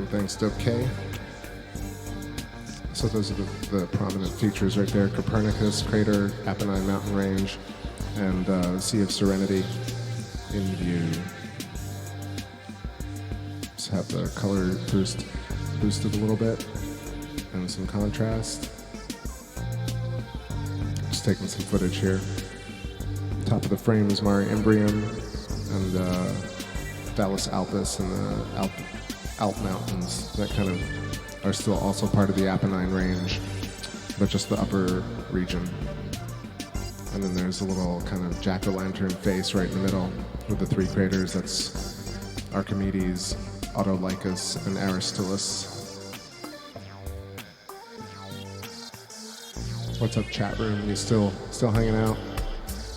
Thanks, Dope K. So those are the prominent features right there. Copernicus, Crater, Apennine Mountain Range, and Sea of Serenity in view. Just have the color boosted a little bit and some contrast. Just taking some footage here. Top of the frame is Mare Imbrium and Dallas Alpes and the Alp Mountains that kind of are still also part of the Apennine range, but just the upper region. And then there's a little kind of jack-o'-lantern face right in the middle with the three craters. That's Archimedes, Autolycus, and Aristillus. What's up, chat room? You still hanging out?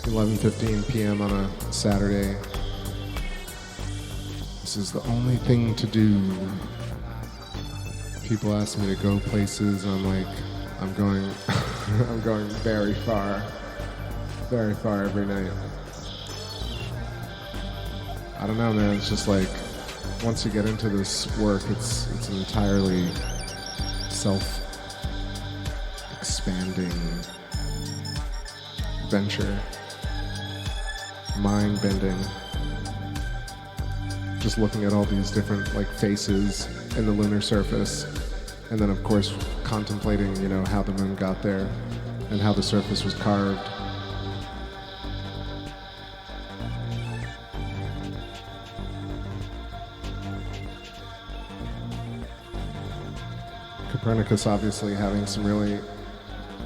11:15 p.m. on a Saturday. This is the only thing to do. People ask me to go places, and I'm like, I'm going I'm going very far every night. I don't know, man. It's just like once you get into this work, it's an entirely self-expanding venture, mind-bending. Just looking at all these different like faces in the lunar surface, and then of course contemplating, how the moon got there and how the surface was carved. Copernicus obviously having some really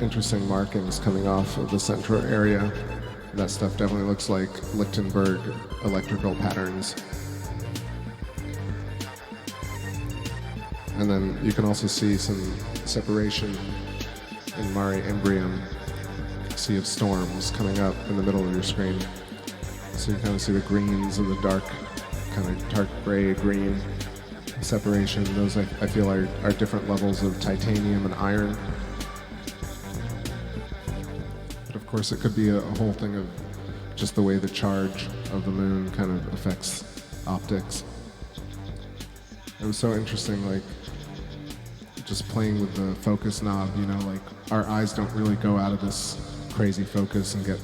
interesting markings coming off of the central area. That stuff definitely looks like Lichtenberg electrical patterns. And then you can also see some separation in Mare Imbrium, Sea of Storms coming up in the middle of your screen. So you kind of see the greens and the dark gray green separation. Those I feel are different levels of titanium and iron. But of course it could be a whole thing of just the way the charge of the moon kind of affects optics. It was so interesting, like, just playing with the focus knob, like our eyes don't really go out of this crazy focus and get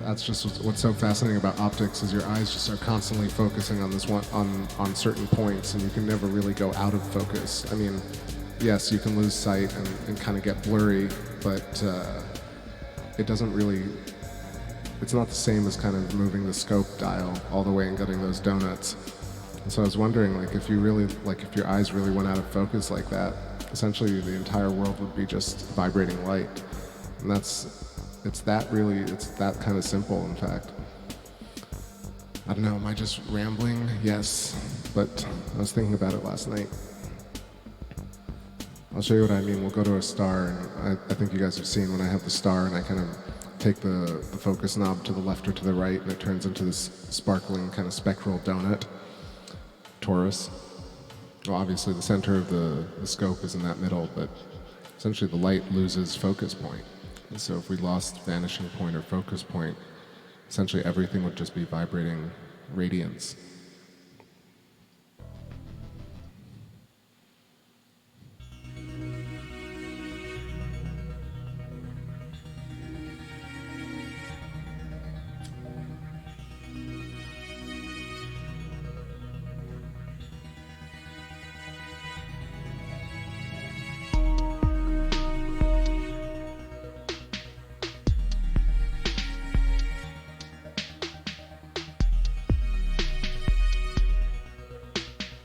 that's just what's so fascinating about optics is your eyes just are constantly focusing on this one on certain points, and you can never really go out of focus. I mean, yes, you can lose sight and kind of get blurry, but it doesn't really, it's not the same as kind of moving the scope dial all the way and getting those donuts. And so I was wondering, like, if your eyes really went out of focus like that, essentially the entire world would be just vibrating light. And it's that kind of simple, in fact. I don't know, am I just rambling? Yes, but I was thinking about it last night. I'll show you what I mean. We'll go to a star, and I think you guys have seen when I have the star and I kind of take the focus knob to the left or to the right, and it turns into this sparkling kind of spectral donut torus. Well, obviously the center of the scope is in that middle, but essentially the light loses focus point. And so if we lost vanishing point or focus point, essentially everything would just be vibrating radiance.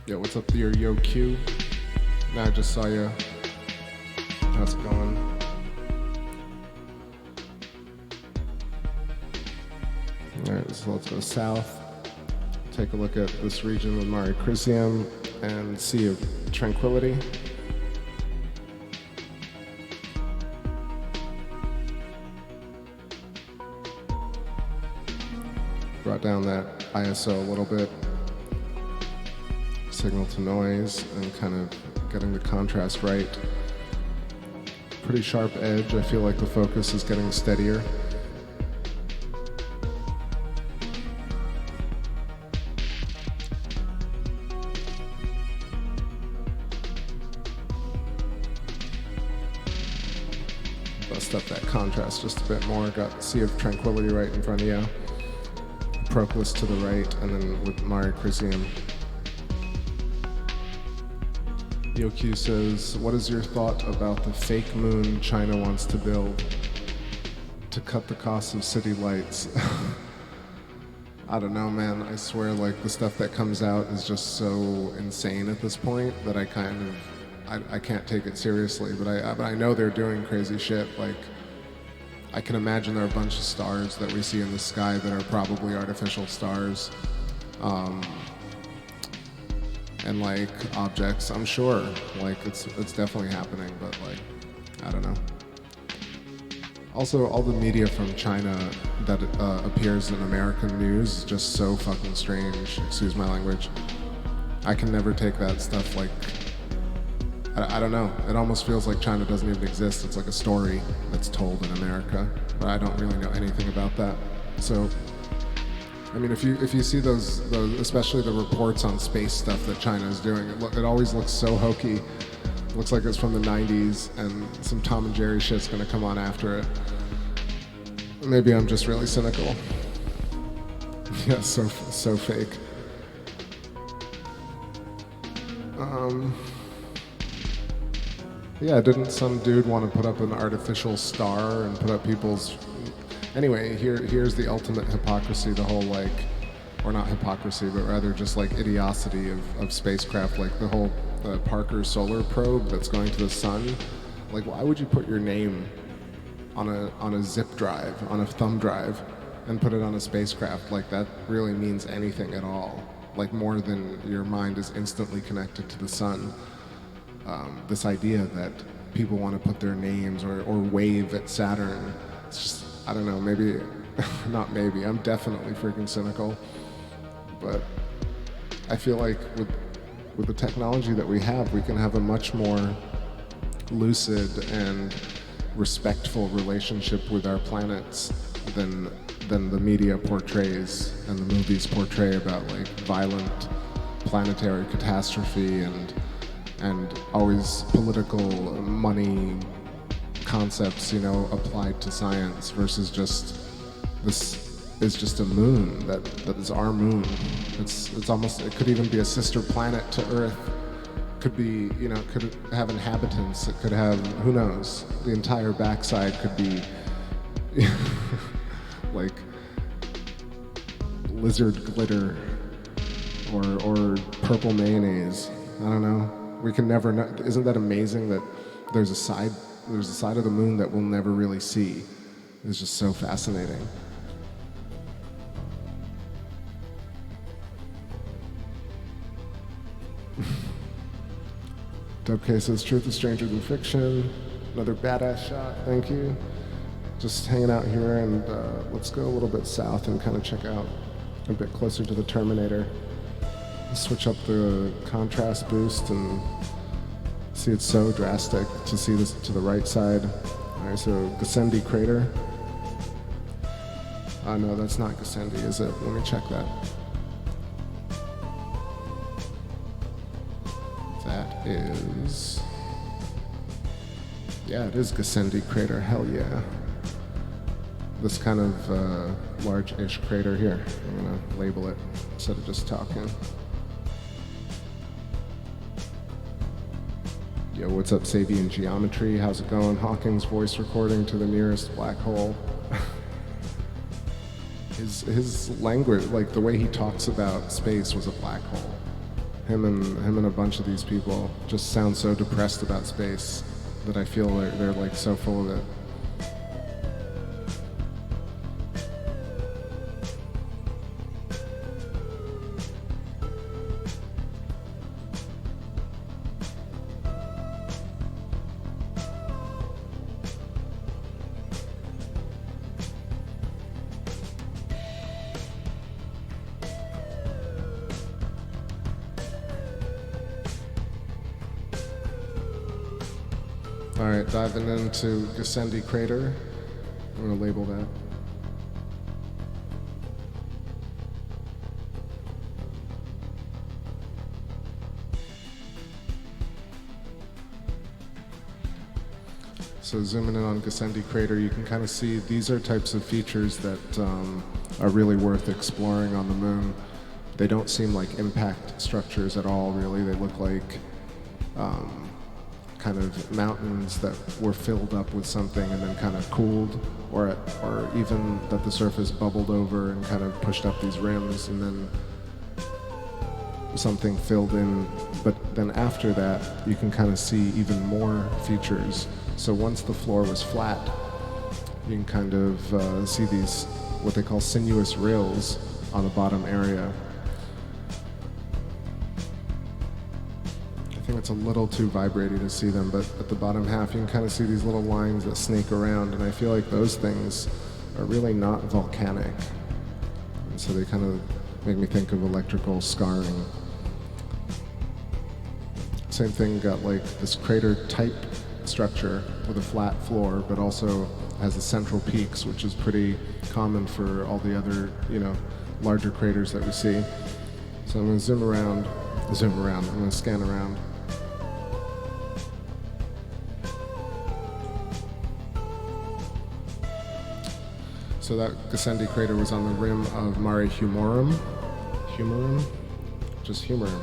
Yo, what's up there, yo Q? Nah, I just saw you. How's it going? Alright, so let's go south. Take a look at this region with Mare Crisium and Sea of Tranquility. Brought down that ISO a little bit. Signal to noise and kind of getting the contrast right. Pretty sharp edge. I feel like the focus is getting steadier. Bust up that contrast just a bit more. Got Sea of Tranquility right in front of you. Proclus to the right, and then with Mare Crisium. YoQ says, what is your thought about the fake moon China wants to build to cut the cost of city lights? I don't know, man. I swear, like, the stuff that comes out is just so insane at this point that I can't take it seriously. But I know they're doing crazy shit. Like, I can imagine there are a bunch of stars that we see in the sky that are probably artificial stars. And like objects, I'm sure, like it's definitely happening, but like, I don't know. Also, all the media from China that appears in American news is just so fucking strange, excuse my language. I can never take that stuff like, I don't know, it almost feels like China doesn't even exist. It's like a story that's told in America, but I don't really know anything about that. So, I mean, if you see those, especially the reports on space stuff that China is doing, it always looks so hokey. It looks like it's from the 90s, and some Tom and Jerry shit's gonna come on after it. Maybe I'm just really cynical. Yeah, so fake. Yeah, didn't some dude want to put up an artificial star and put up people's... Anyway, here's the ultimate hypocrisy, the whole like, or not hypocrisy, but rather just like idiocy of spacecraft, like the whole Parker solar probe that's going to the sun. Like, why would you put your name on a zip drive, on a thumb drive, and put it on a spacecraft? Like, that really means anything at all. Like, more than your mind is instantly connected to the sun. This idea that people want to put their names or wave at Saturn, it's just, I don't know, maybe, not maybe, I'm definitely freaking cynical, but I feel like with the technology that we have, we can have a much more lucid and respectful relationship with our planets than the media portrays and the movies portray about like violent planetary catastrophe and always political money concepts, you know, applied to science versus just this is just a moon that is our moon. It's almost, it could even be a sister planet to Earth. Could be, you know, could have inhabitants. It could have, who knows, the entire backside could be like lizard glitter or purple mayonnaise. I don't know. We can never know. Isn't that amazing that there's a side of the moon that we'll never really see? It's just so fascinating. Dubcase says, truth is stranger than fiction. Another badass shot, thank you. just hanging out here, and let's go a little bit south and kind of check out a bit closer to the Terminator. Switch up the contrast boost and see it's so drastic to see this to the right side. All right, so Gassendi crater. No, that's not Gassendi, is it? Let me check that. That is... Yeah, it is Gassendi crater, hell yeah. This kind of large-ish crater here. I'm gonna label it instead of just talking. Yo, what's up, Sabian Geometry? How's it going? Hawking's voice recording to the nearest black hole. His language, like the way he talks about space, was a black hole. Him and a bunch of these people just sound so depressed about space that I feel they're like so full of it. All right, diving into Gassendi crater. I'm gonna label that. So zooming in on Gassendi crater, you can kind of see these are types of features that are really worth exploring on the moon. They don't seem like impact structures at all, really. They look like kind of mountains that were filled up with something and then kind of cooled, or even that the surface bubbled over and kind of pushed up these rims and then something filled in. But then after that, you can kind of see even more features. So once the floor was flat, you can kind of see these, what they call sinuous rills on the bottom area. I think it's a little too vibrating to see them, but at the bottom half you can kind of see these little lines that snake around, and I feel like those things are really not volcanic. And so they kind of make me think of electrical scarring. Same thing, got like this crater type structure with a flat floor, but also has the central peaks, which is pretty common for all the other, larger craters that we see. So I'm gonna zoom around, I'm gonna scan around. So that Gassendi crater was on the rim of Mare Humorum. Just Humorum.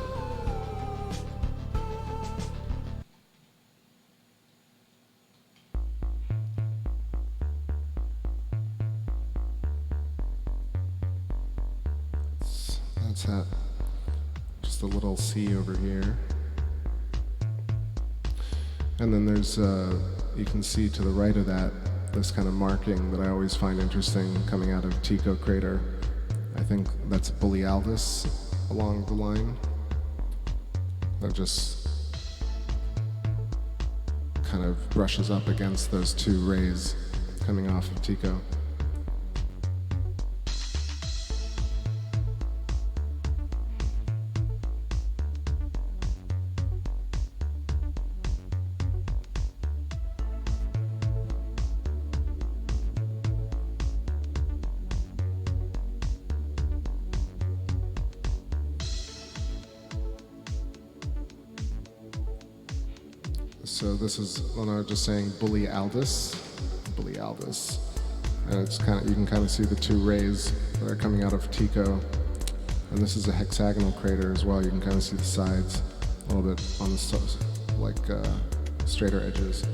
That's that. Just a little sea over here. And then there's, you can see to the right of that, this kind of marking that I always find interesting coming out of Tycho crater. I think that's Borealis along the line. That just kind of brushes up against those two rays coming off of Tycho. So this is, well, no, just saying Borealis, and it's kind of, you can kind of see the two rays that are coming out of Tycho, and this is a hexagonal crater as well. You can kind of see the sides a little bit on the straighter edges.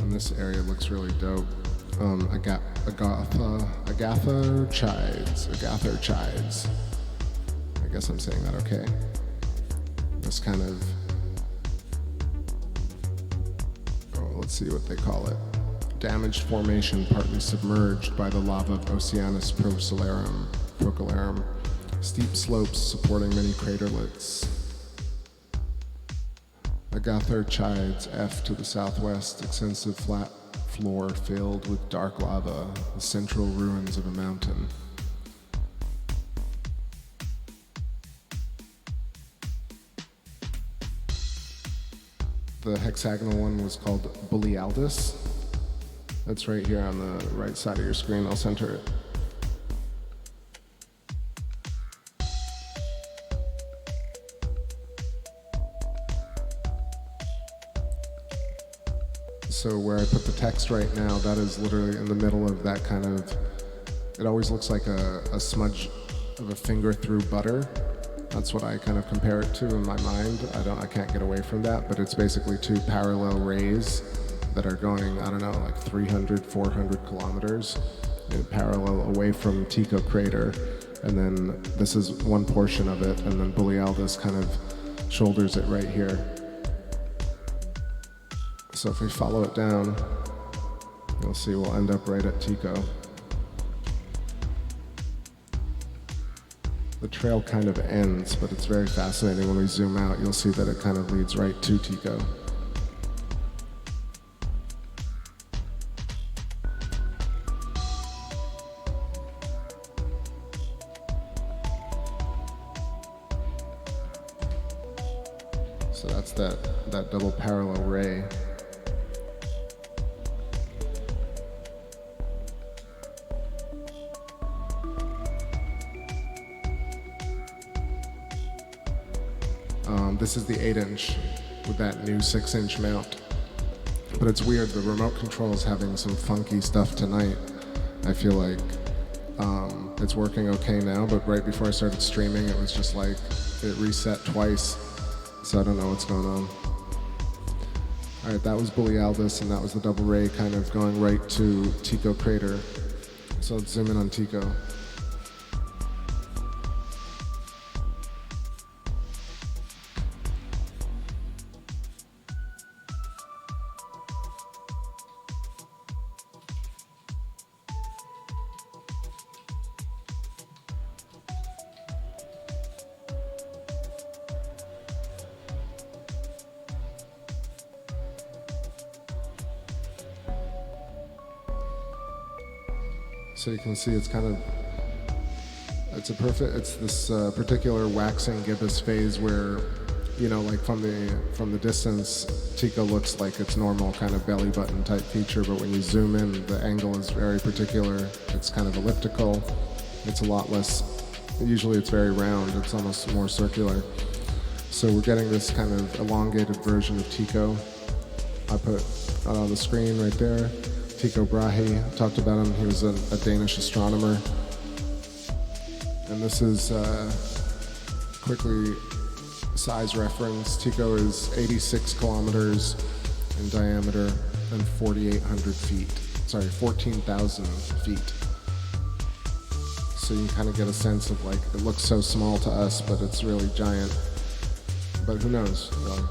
And this area looks really dope. Agatharchides. I guess I'm saying that okay. This kind of, let's see what they call it. Damaged formation partly submerged by the lava of Oceanus Procellarum. Steep slopes supporting many craterlets. Agatharchides F to the southwest, extensive flat floor filled with dark lava, the central ruins of a mountain. The hexagonal one was called Borealis. That's right here on the right side of your screen. I'll center it. So where I put the text right now, that is literally in the middle of that kind of, it always looks like a smudge of a finger through butter. That's what I kind of compare it to in my mind. I can't get away from that, but it's basically two parallel rays that are going, I don't know, like 300, 400 kilometers in parallel away from Tycho crater. And then this is one portion of it, and then Borealis kind of shoulders it right here. So if we follow it down, you'll see we'll end up right at Tycho. The trail kind of ends, but it's very fascinating. When we zoom out, you'll see that it kind of leads right to Tycho. So that's that double parallel ray. This is the 8-inch with that new 6-inch mount. But it's weird, the remote control is having some funky stuff tonight. I feel like it's working okay now, but right before I started streaming, it was just like, it reset twice. So I don't know what's going on. All right, that was Borealis, and that was the double ray kind of going right to Tycho crater. So let's zoom in on Tycho. So you can see it's kind of, it's this particular waxing gibbous phase where, you know, like from the distance, Tycho looks like its normal kind of belly button type feature, but when you zoom in, the angle is very particular. It's kind of elliptical. It's a lot less, usually it's very round. It's almost more circular. So we're getting this kind of elongated version of Tycho. I put on the screen right there. Tycho Brahe, talked about him. He was a Danish astronomer. And this is quickly size reference. Tycho is 86 kilometers in diameter and 4,800 feet. Sorry, 14,000 feet. So you can kind of get a sense of like, it looks so small to us, but it's really giant. But who knows, really.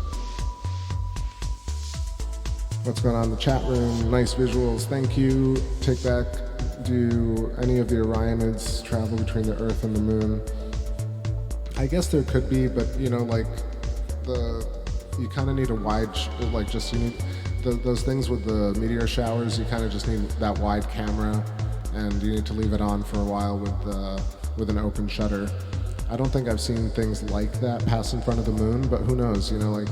What's going on in the chat room? Nice visuals, thank you. Take back. Do any of the Orionids travel between the Earth and the Moon? I guess there could be, but you know, like you kind of need a wide, like just you need those things with the meteor showers. You kind of just need that wide camera, and you need to leave it on for a while with an open shutter. I don't think I've seen things like that pass in front of the moon, but who knows? You know, like.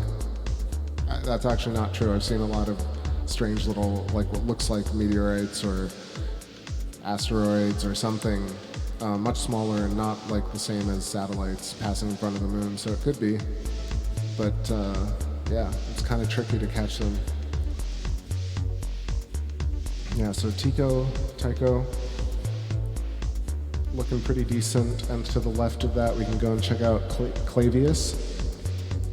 That's actually not true. I've seen a lot of strange little, like what looks like meteorites or asteroids or something much smaller and not like the same as satellites passing in front of the moon. So it could be, but yeah, it's kind of tricky to catch them. Yeah, so Tycho, looking pretty decent. And to the left of that, we can go and check out Clavius,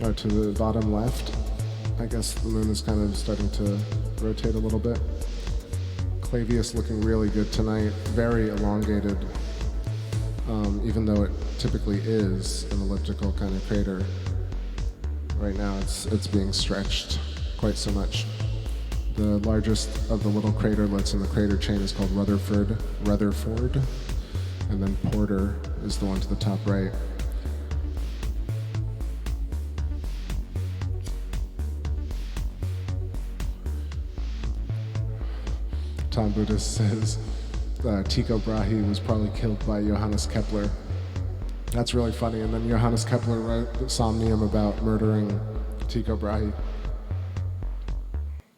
or to the bottom left. I guess the moon is kind of starting to rotate a little bit. Clavius looking really good tonight, very elongated, even though it typically is an elliptical kind of crater. Right now it's being stretched quite so much. The largest of the little craterlets in the crater chain is called Rutherford, and then Porter is the one to the top right. Tom Buddhist says Tycho Brahe was probably killed by Johannes Kepler. That's really funny. And then Johannes Kepler wrote Somnium about murdering Tycho Brahe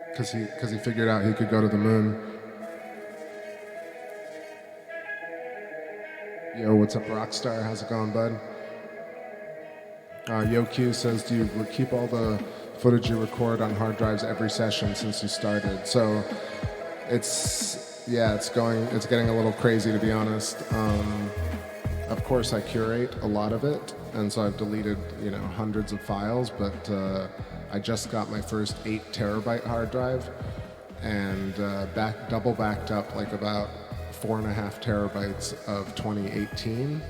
because he figured out he could go to the moon. Yo, what's up, Rockstar? How's it going, bud? YoQ says, do you keep all the footage you record on hard drives every session since you started? So it's getting a little crazy, to be honest. Of course, I curate a lot of it, and so I've deleted, hundreds of files, but I just got my first 8 terabyte hard drive, and double backed up like about 4.5 terabytes of 2018.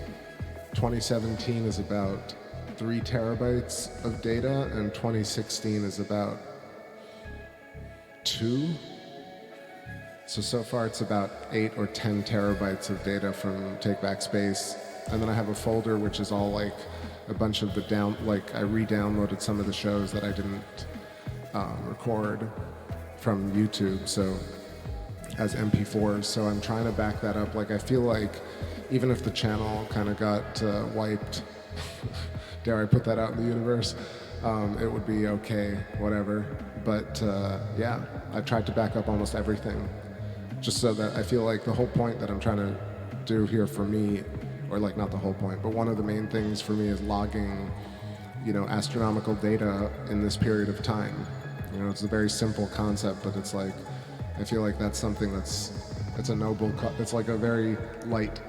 2017 is about 3 terabytes of data, and 2016 is about 2. So far it's about 8 or 10 terabytes of data from TakeBackSpace. And then I have a folder which is all like a bunch of the I re-downloaded some of the shows that I didn't record from YouTube, so as MP4s. So I'm trying to back that up. Like, I feel like even if the channel kind of got wiped, dare I put that out in the universe, it would be okay, whatever. But yeah, I've tried to back up almost everything, just so that I feel like the whole point that I'm trying to do here for me, or like not the whole point, but one of the main things for me is logging, astronomical data in this period of time. It's a very simple concept, but it's like, I feel like that's something it's a noble, it's like a very light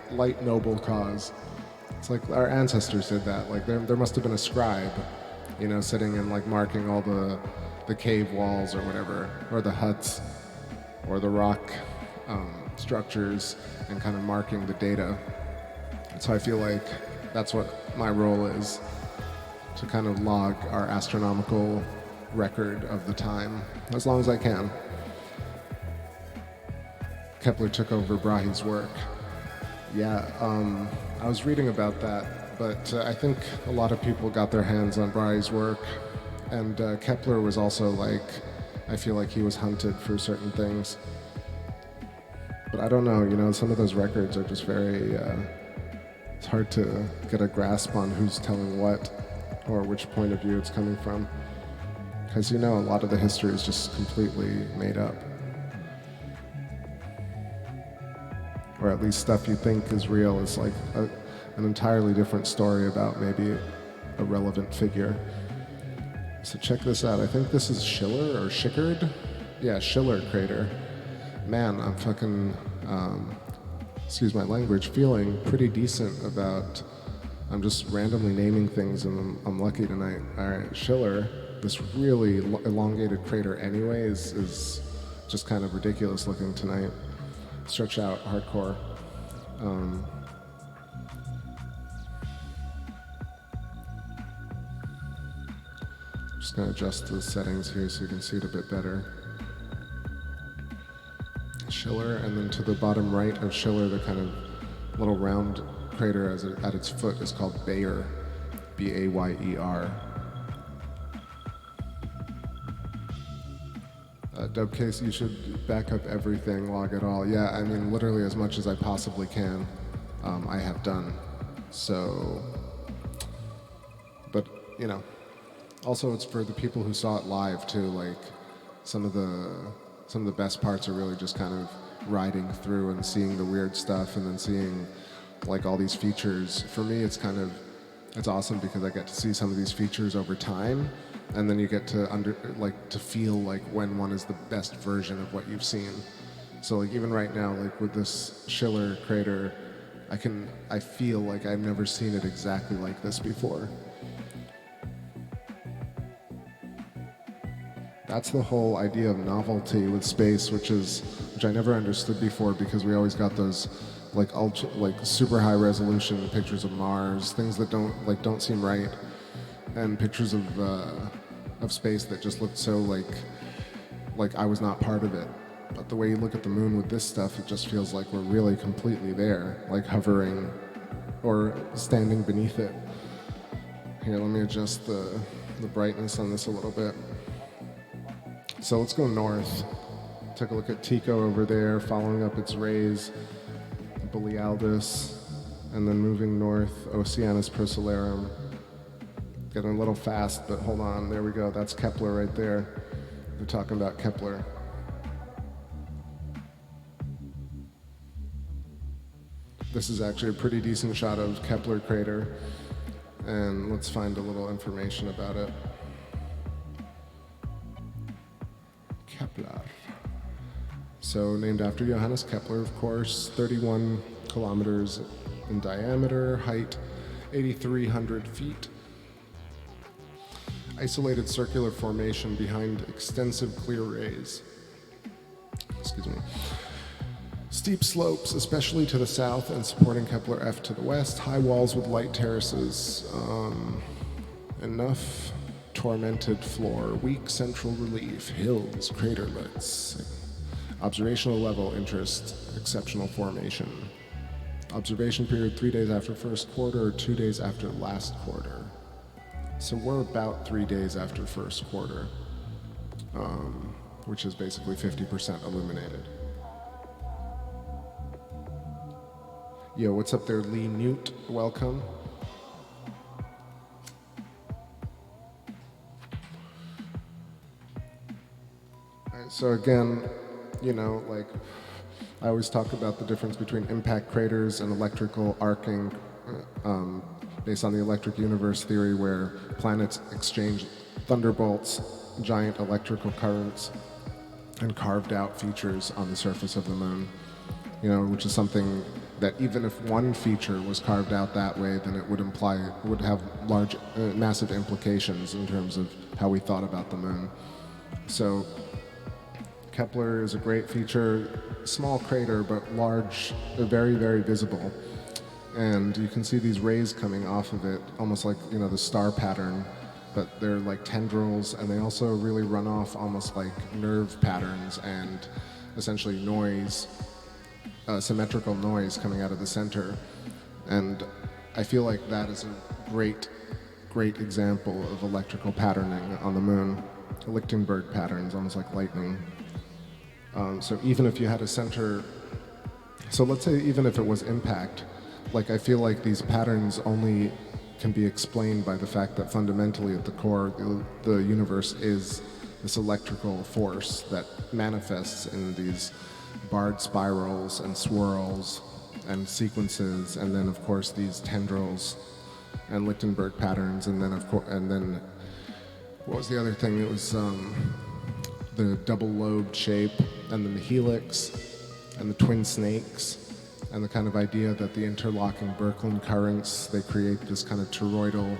noble cause. It's like our ancestors did that. Like there must have been a scribe, sitting and like marking all the cave walls or whatever, or the huts, or the rock structures, and kind of marking the data. So I feel like that's what my role is, to kind of log our astronomical record of the time, as long as I can. Kepler took over Brahe's work. Yeah, I was reading about that, but I think a lot of people got their hands on Brahe's work, and Kepler was also I feel like he was hunted for certain things. But I don't know, some of those records are just very, it's hard to get a grasp on who's telling what, or which point of view it's coming from. Because a lot of the history is just completely made up. Or at least stuff you think is real is like an entirely different story about maybe a relevant figure. So check this out. I think this is Schiller or Schickard? Yeah, Schiller crater. Man, I'm fucking, excuse my language, feeling pretty decent about, I'm just randomly naming things and I'm lucky tonight. All right, Schiller, this really elongated crater anyway is just kind of ridiculous looking tonight. Stretch out hardcore. Just gonna adjust the settings here so you can see it a bit better. Schiller, and then to the bottom right of Schiller, the kind of little round crater at its foot is called Bayer, B-A-Y-E-R. Dubcase, you should back up everything, log it all. Yeah, I mean, literally as much as I possibly can, I have done. So, but, also it's for the people who saw it live too. Like, some of the best parts are really just kind of riding through and seeing the weird stuff, and then seeing like all these features. For me, it's awesome because I get to see some of these features over time, and then you get to to feel like when one is the best version of what you've seen. So like even right now, like with this Schiller crater, I feel like I've never seen it exactly like this before. That's the whole idea of novelty with space, which I never understood before, because we always got those like super high resolution pictures of Mars, things that don't seem right, and pictures of space that just looked so like I was not part of it. But the way you look at the moon with this stuff, it just feels like we're really completely there, like hovering or standing beneath it. Here, let me adjust the brightness on this a little bit. So let's go north. Take a look at Tycho over there, following up its rays, Borealis, and then moving north, Oceanus Procellarum. Getting a little fast, but hold on, there we go. That's Kepler right there. We're talking about Kepler. This is actually a pretty decent shot of Kepler crater, and let's find a little information about it. Kepler. So named after Johannes Kepler, of course, 31 kilometers in diameter, height 8,300 feet. Isolated circular formation behind extensive clear rays. Excuse me. Steep slopes, especially to the south and supporting Kepler F to the west. High walls with light terraces. Enough tormented floor. Weak central relief. Hills, craterlets. Observational level interest. Exceptional formation. Observation period 3 days after first quarter or 2 days after last quarter. So we're about 3 days after first quarter, which is basically 50% illuminated. Yo, what's up there, Lee Newt? Welcome. All right, so again, you know, like I always talk about the difference between impact craters and electrical arcing, based on the electric universe theory, where planets exchange thunderbolts, giant electrical currents, and carved out features on the surface of the moon. You know, which is something that even if one feature was carved out that way, then it would have large, massive implications in terms of how we thought about the moon. So Kepler is a great feature, small crater, but large, very, very visible. And you can see these rays coming off of it, almost like, you know, the star pattern, but they're like tendrils, and they also really run off almost like nerve patterns and essentially noise, symmetrical noise coming out of the center. And I feel like that is a great example of electrical patterning on the moon. Lichtenberg patterns, almost like lightning. So even if you had a center, so let's say even if it was impact, like I feel like these patterns only can be explained by the fact that fundamentally at the core, the universe is this electrical force that manifests in these barred spirals and swirls and sequences, and then of course these tendrils and Lichtenberg patterns, and then what was the other thing? It was the double-lobed shape, and then the helix, and the twin snakes, and the kind of idea that the interlocking Birkeland currents, they create this kind of toroidal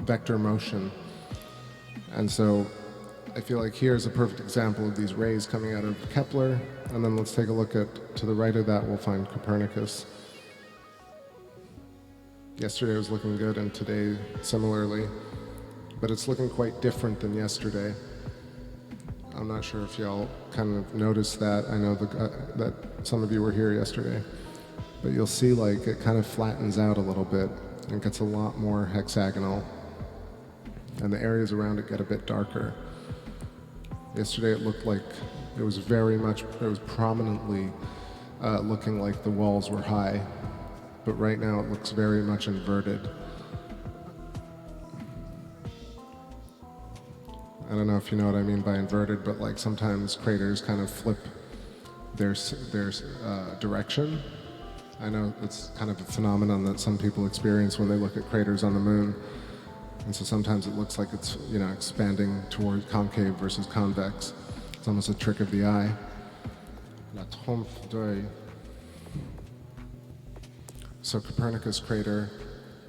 vector motion. And so I feel like here's a perfect example of these rays coming out of Kepler, and then let's take a look at, to the right of that, we'll find Copernicus. Yesterday was looking good, and today similarly, but it's looking quite different than yesterday. I'm not sure if y'all kind of noticed that. I know that some of you were here yesterday, but you'll see like it kind of flattens out a little bit and gets a lot more hexagonal, and the areas around it get a bit darker. Yesterday it looked like it was prominently looking like the walls were high, but right now it looks very much inverted. I don't know if you know what I mean by inverted, but like sometimes craters kind of flip their direction. I know it's kind of a phenomenon that some people experience when they look at craters on the moon. And so sometimes it looks like it's, you know, expanding towards concave versus convex. It's almost a trick of the eye. La trompe d'oeil. So Copernicus crater,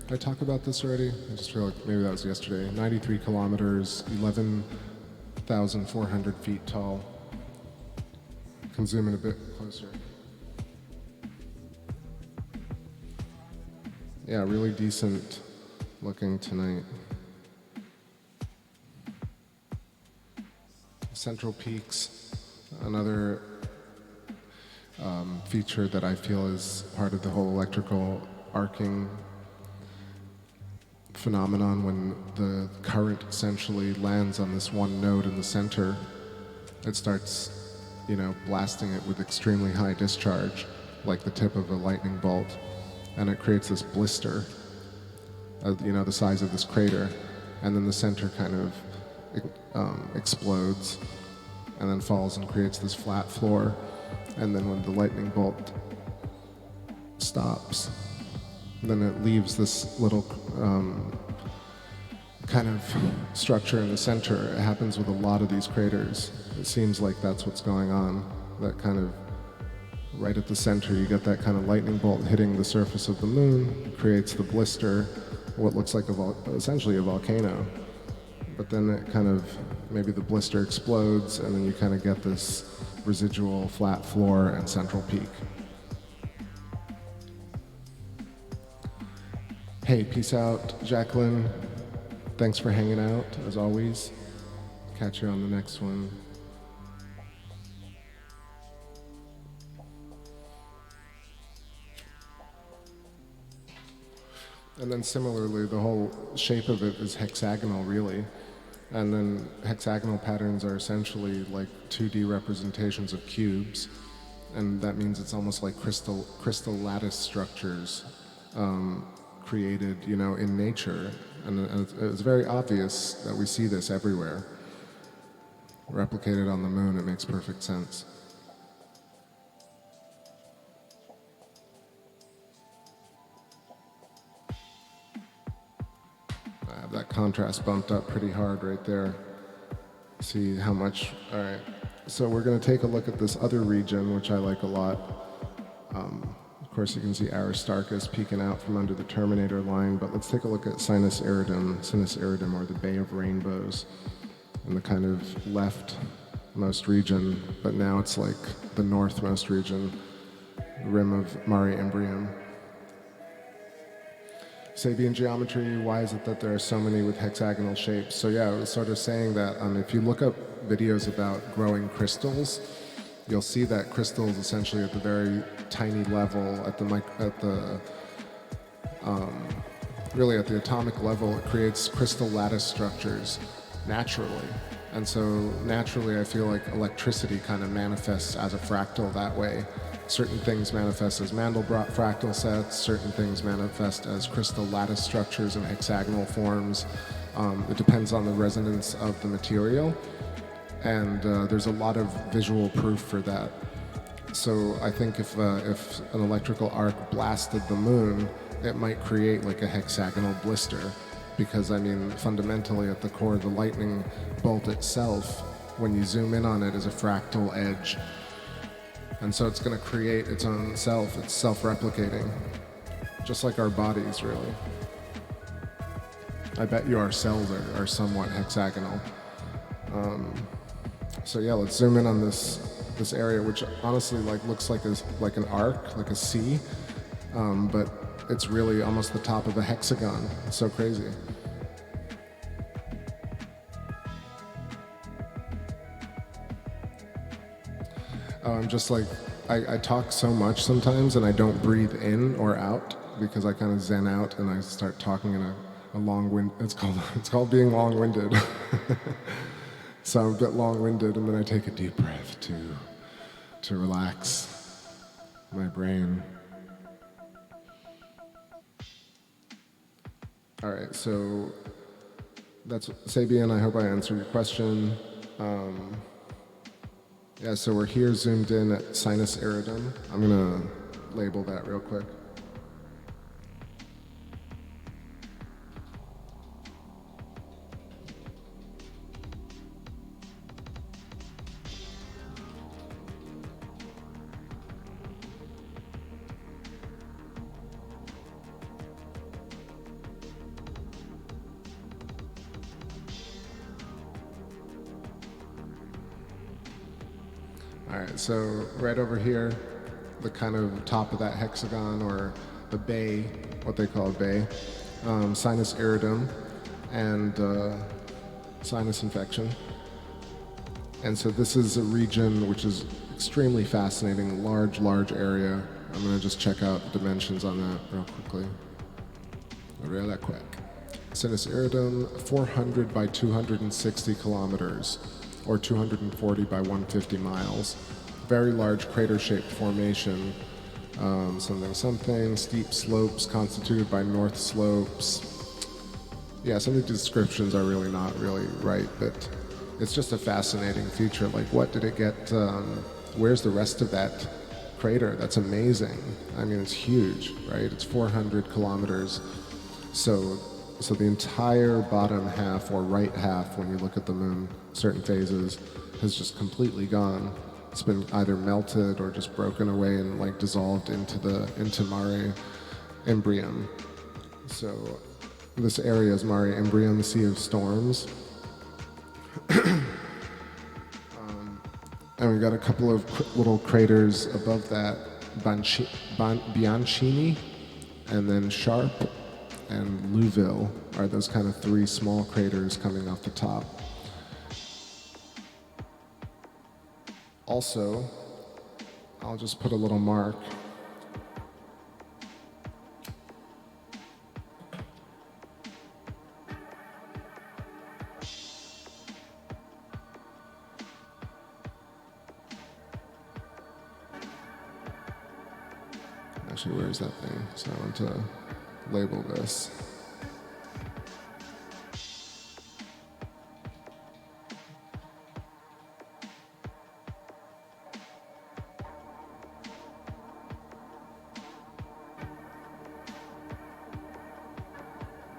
I talk about this already? I just feel like maybe that was yesterday. 93 kilometers, 11,400 feet tall. Can zoom in a bit closer. Yeah, really decent looking tonight. Central peaks, another feature that I feel is part of the whole electrical arcing phenomenon. When the current essentially lands on this one node in the center, it starts, blasting it with extremely high discharge, like the tip of a lightning bolt, and it creates this blister, the size of this crater, and then the center kind of explodes and then falls and creates this flat floor. And then when the lightning bolt stops, then it leaves this little kind of structure in the center. It happens with a lot of these craters. It seems like that's what's going on. That kind of right at the center, you get that kind of lightning bolt hitting the surface of the moon, creates the blister, what looks like essentially a volcano. But then it kind of, maybe the blister explodes, and then you kind of get this residual flat floor and central peak. Hey, peace out, Jacqueline. Thanks for hanging out, as always. Catch you on the next one. And then similarly, the whole shape of it is hexagonal, really. And then hexagonal patterns are essentially like 2D representations of cubes. And that means it's almost like crystal lattice structures created, in nature. And it's very obvious that we see this everywhere. Replicated on the moon, it makes perfect sense. I have that contrast bumped up pretty hard right there. See how much, all right. So we're gonna take a look at this other region, which I like a lot. Of course, you can see Aristarchus peeking out from under the Terminator line, but let's take a look at Sinus Iridum, or the Bay of Rainbows, in the kind of leftmost region, but now it's like the northmost region, rim of Mare Imbrium. Sabian geometry, why is it that there are so many with hexagonal shapes? So yeah, I was sort of saying that if you look up videos about growing crystals, you'll see that crystals essentially at the very tiny level, really at the atomic level, it creates crystal lattice structures naturally. And so naturally I feel like electricity kind of manifests as a fractal that way. Certain things manifest as Mandelbrot fractal sets, certain things manifest as crystal lattice structures in hexagonal forms. It depends on the resonance of the material, and there's a lot of visual proof for that. So I think if an electrical arc blasted the moon, it might create like a hexagonal blister, because fundamentally at the core, the lightning bolt itself, when you zoom in on it, is a fractal edge. And so it's going to create its own self. It's self-replicating, just like our bodies, really. I bet you our cells are somewhat hexagonal. So yeah, let's zoom in on this area, which honestly looks like an arc, like a C, but it's really almost the top of a hexagon. It's so crazy. I talk so much sometimes, and I don't breathe in or out because I kind of zen out and I start talking in a long-wind. It's called being long-winded. So I'm a bit long-winded, and then I take a deep breath to relax my brain. All right, so that's Sabian. I hope I answered your question. Yeah, so we're here zoomed in at Sinus Iridum. I'm gonna label that real quick. All right, so right over here, the kind of top of that hexagon, or the bay, what they call a bay, sinus iridum and sinus infection. And so this is a region which is extremely fascinating, large area. I'm gonna just check out the dimensions on that real quickly. Real quick. Sinus iridum, 400 by 260 kilometers, or 240 by 150 miles. Very large crater-shaped formation. Something, steep slopes constituted by north slopes. Yeah, some of the descriptions are really not really right, but it's just a fascinating feature. Like, what did it get, where's the rest of that crater? That's amazing. I mean, it's huge, right? It's 400 kilometers. So the entire bottom half, or right half, when you look at the moon, certain phases, has just completely gone. It's been either melted or just broken away and like dissolved into Mare Imbrium. So this area is Mare Imbrium, Sea of Storms. And we've got a couple of little craters above that, Bianchini, and then Sharp and Louville are those kind of three small craters coming off the top. Also, I'll just put a little mark. Actually, where's that thing? So I want to label this.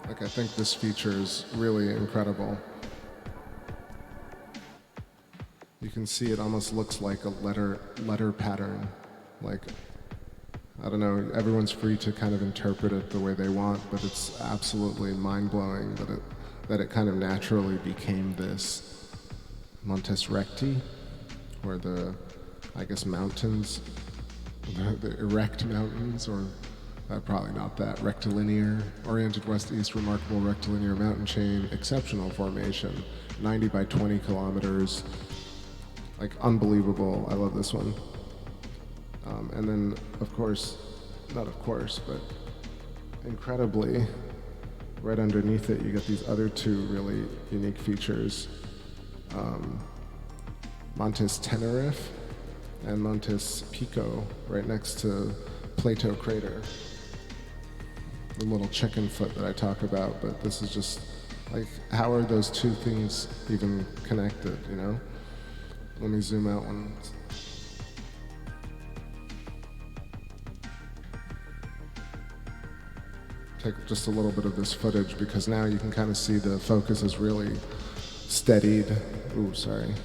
Like, I think this feature is really incredible. You can see it almost looks like a letter pattern. Like, I don't know, everyone's free to kind of interpret it the way they want, but it's absolutely mind-blowing that it kind of naturally became this Montes Recti, or the, I guess, mountains, the erect mountains, or probably not that, rectilinear, oriented west-east, remarkable rectilinear mountain chain, exceptional formation, 90 by 20 kilometers, like unbelievable. I love this one. And then, of course, not of course, but incredibly, right underneath it, you get these other two really unique features. Montes Tenerife and Montes Pico, right next to Plato Crater. The little chicken foot that I talk about, but this is just, like, how are those two things even connected, you know? Let me zoom out one. Take just a little bit of this footage, because now you can kind of see the focus is really steadied. Ooh, sorry.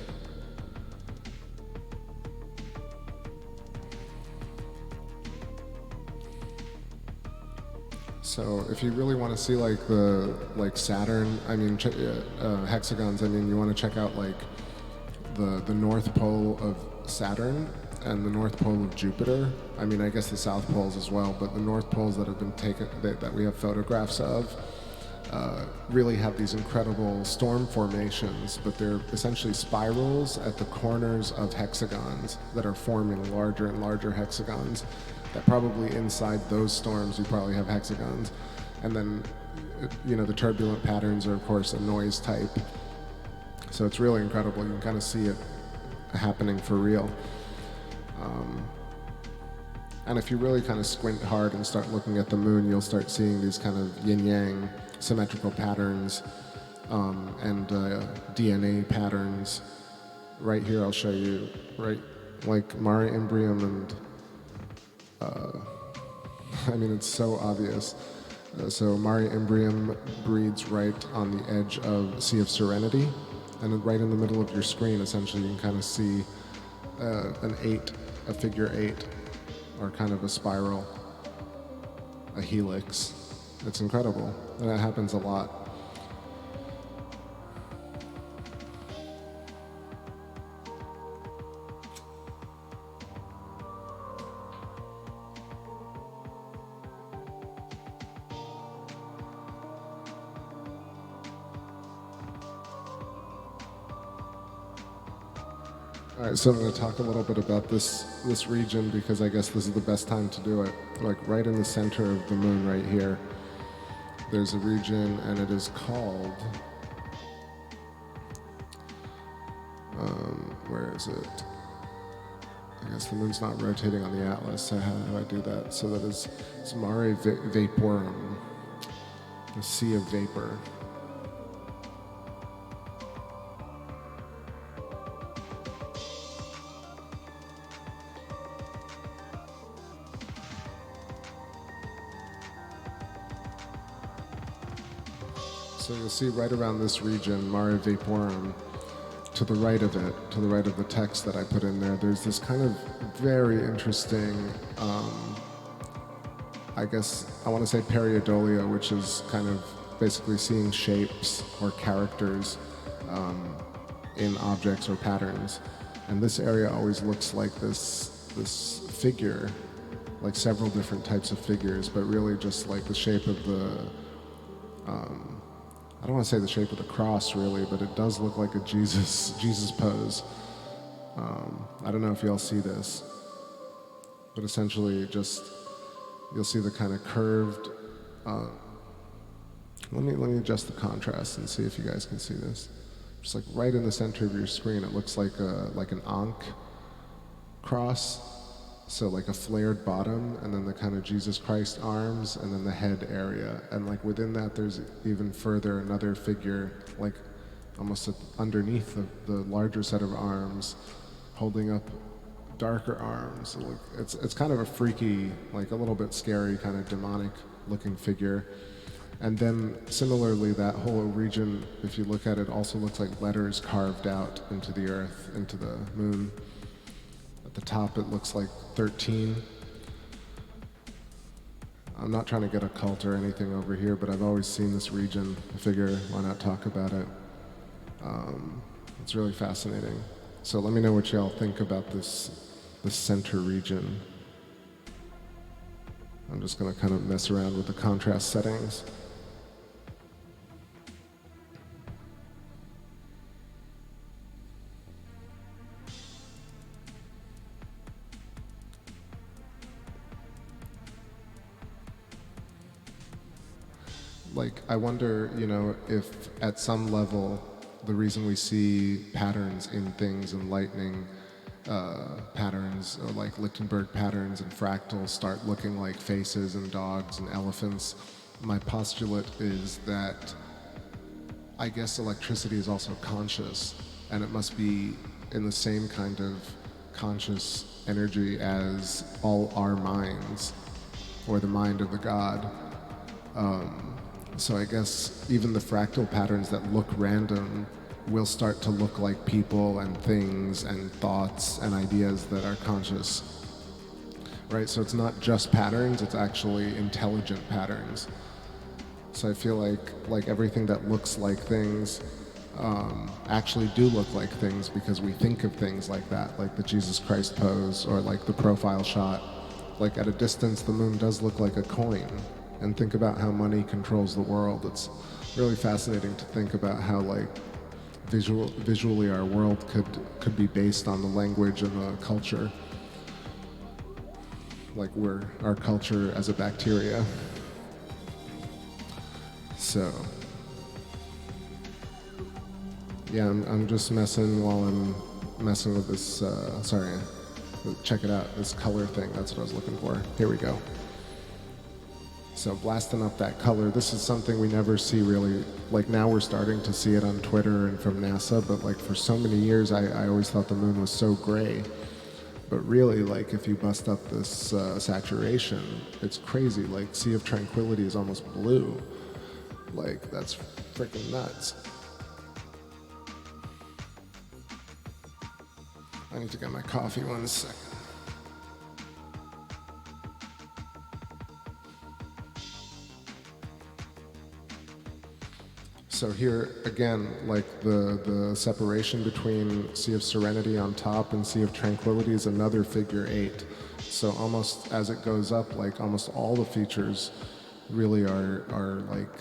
So if you really want to see like Saturn, I mean hexagons, I mean, you want to check out like the North Pole of Saturn and the North Pole of Jupiter. I mean, I guess the South Poles as well, but the North Poles that have been taken, that we have photographs of, really have these incredible storm formations, but they're essentially spirals at the corners of hexagons that are forming larger and larger hexagons, that probably inside those storms you probably have hexagons. And then, you know, the turbulent patterns are of course a noise type. So it's really incredible. You can kind of see it happening for real. And if you really kind of squint hard and start looking at the moon, you'll start seeing these kind of yin-yang symmetrical patterns and DNA patterns. Right here, I'll show you, right, like Mare Imbrium and, I mean, it's so obvious. So Mare Imbrium breeds right on the edge of Sea of Serenity, and right in the middle of your screen, essentially, you can kind of see a figure 8, or kind of a spiral, a helix. It's incredible, and that happens a lot. All right, so I'm going to talk a little bit about this region because I guess this is the best time to do it. Like right in the center of the moon right here, there's a region and it is called, where is it? I guess the moon's not rotating on the atlas, so how do I do that? So that is, it's Mare Vaporum, the sea of vapor. So you'll see right around this region, Mare Vaporum, to the right of it, to the right of the text that I put in there, there's this kind of very interesting, I guess I want to say pareidolia, which is kind of basically seeing shapes or characters in objects or patterns. And this area always looks like this figure, like several different types of figures, but really just like the shape of the, I don't want to say the shape of the cross really, but it does look like a Jesus pose. I don't know if y'all see this, but essentially just, you'll see the kind of curved, let me adjust the contrast and see if you guys can see this. Just like right in the center of your screen, it looks like an Ankh cross. So like a flared bottom, and then the kind of Jesus Christ arms, and then the head area. And like within that, there's even further another figure, like almost underneath the larger set of arms, holding up darker arms. So like it's kind of a freaky, like a little bit scary, kind of demonic looking figure. And then similarly, that whole region, if you look at it, also looks like letters carved out into the earth, into the moon. At the top, it looks like 13. I'm not trying to get a cult or anything over here, but I've always seen this region. I figure, why not talk about it? It's really fascinating. So let me know what y'all think about this center region. I'm just going to kind of mess around with the contrast settings. Like, I wonder, you know, if at some level, the reason we see patterns in things and lightning patterns, or like Lichtenberg patterns and fractals start looking like faces and dogs and elephants, my postulate is that I guess electricity is also conscious, and it must be in the same kind of conscious energy as all our minds, or the mind of the God. So I guess even the fractal patterns that look random will start to look like people and things and thoughts and ideas that are conscious, right? So it's not just patterns, it's actually intelligent patterns. So I feel like everything that looks like things actually do look like things because we think of things like that, like the Jesus Christ pose or like the profile shot. Like at a distance, the moon does look like a coin. And think about how money controls the world. It's really fascinating to think about how like visually our world could be based on the language and the culture. Like our culture as a bacteria. So yeah, I'm just messing while I'm messing with this, sorry, check it out, this color thing, that's what I was looking for. Here we go. So blasting up that color, this is something we never see really, like now we're starting to see it on Twitter and from NASA, but like for so many years I always thought the moon was so gray. But really, like if you bust up this saturation, it's crazy, like Sea of Tranquility is almost blue. Like that's freaking nuts. I need to get my coffee 1 second. So here, again, like the separation between Sea of Serenity on top and Sea of Tranquility is another figure 8. So almost as it goes up, like almost all the features really are like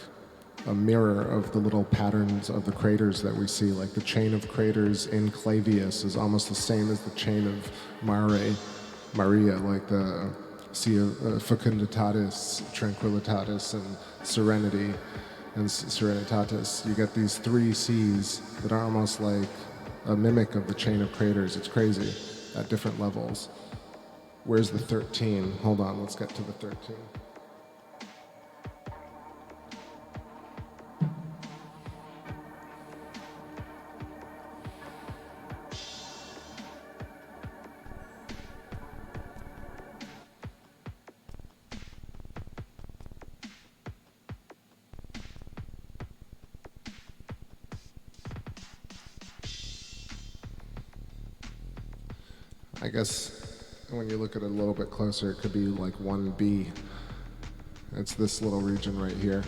a mirror of the little patterns of the craters that we see. Like the chain of craters in Clavius is almost the same as the chain of Maria, like the Sea of Fecunditatis, Tranquillitatis, and Serenity, and Serenitatis. You get these three seas that are almost like a mimic of the chain of craters. It's crazy at different levels. Where's the 13? Hold on, let's get to the 13. I guess when you look at it a little bit closer, it could be like 1B. It's this little region right here.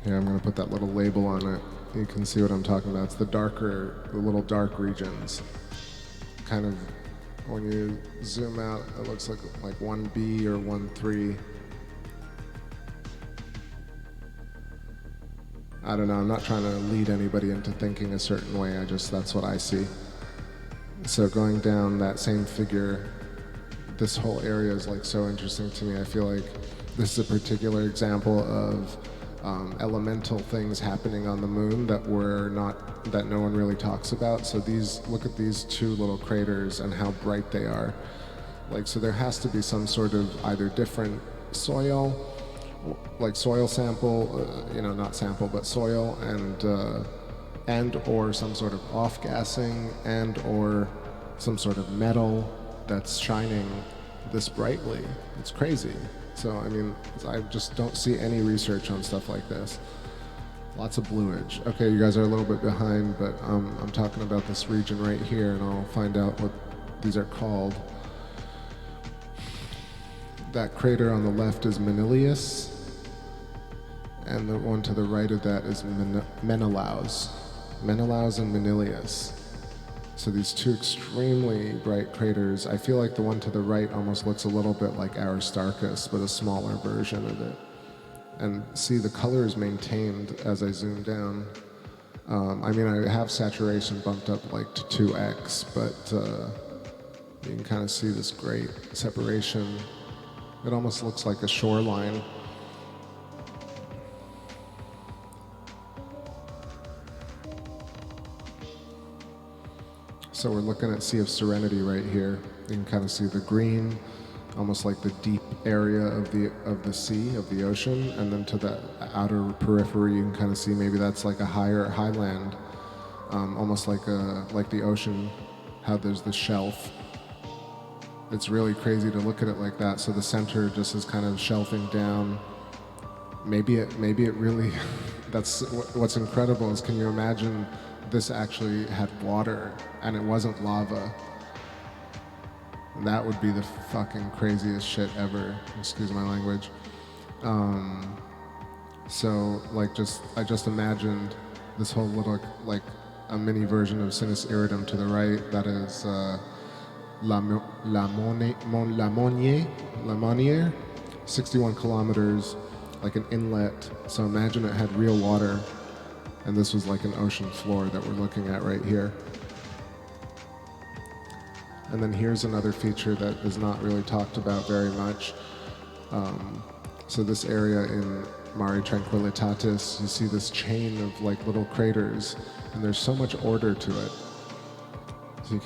Here, I'm going to put that little label on it. You can see what I'm talking about. It's the little dark regions. Kind of, when you zoom out, it looks like 1B or 1.3. I don't know, I'm not trying to lead anybody into thinking a certain way, that's what I see. So going down that same figure, this whole area is like so interesting to me. I feel like this is a particular example of elemental things happening on the moon that no one really talks about. So look at these two little craters and how bright they are. Like, so there has to be some sort of either different soil, like soil sample, not sample, but soil, and or some sort of off-gassing, and or some sort of metal that's shining this brightly. It's crazy. So, I mean, I just don't see any research on stuff like this. Lots of bluage. Okay, you guys are a little bit behind, but I'm talking about this region right here, and I'll find out what these are called. That crater on the left is Menelaus, and the one to the right of that is Menelaus. Menelaus and Menelaus. So these two extremely bright craters. I feel like the one to the right almost looks a little bit like Aristarchus, but a smaller version of it. And see, the color is maintained as I zoom down. I mean, I have saturation bumped up like to 2x, but you can kind of see this great separation. It almost looks like a shoreline. So we're looking at Sea of Serenity right here. You can kind of see the green, almost like the deep area of the sea, of the ocean, and then to the outer periphery, you can kind of see maybe that's like a highland, almost like the ocean, how there's the shelf. It's really crazy to look at it like that. So the center just is kind of shelving down. Maybe it really. That's what's incredible is, can you imagine? This actually had water and it wasn't lava. That would be the fucking craziest shit ever. Excuse my language. So I just imagined this whole little, like a mini version of Sinus Iridum to the right. That is La Monnier, 61 kilometers, like an inlet. So imagine it had real water. And this was like an ocean floor that we're looking at right here. And then here's another feature that is not really talked about very much. So this area in Mare Tranquillitatis, you see this chain of like little craters, and there's so much order to it. So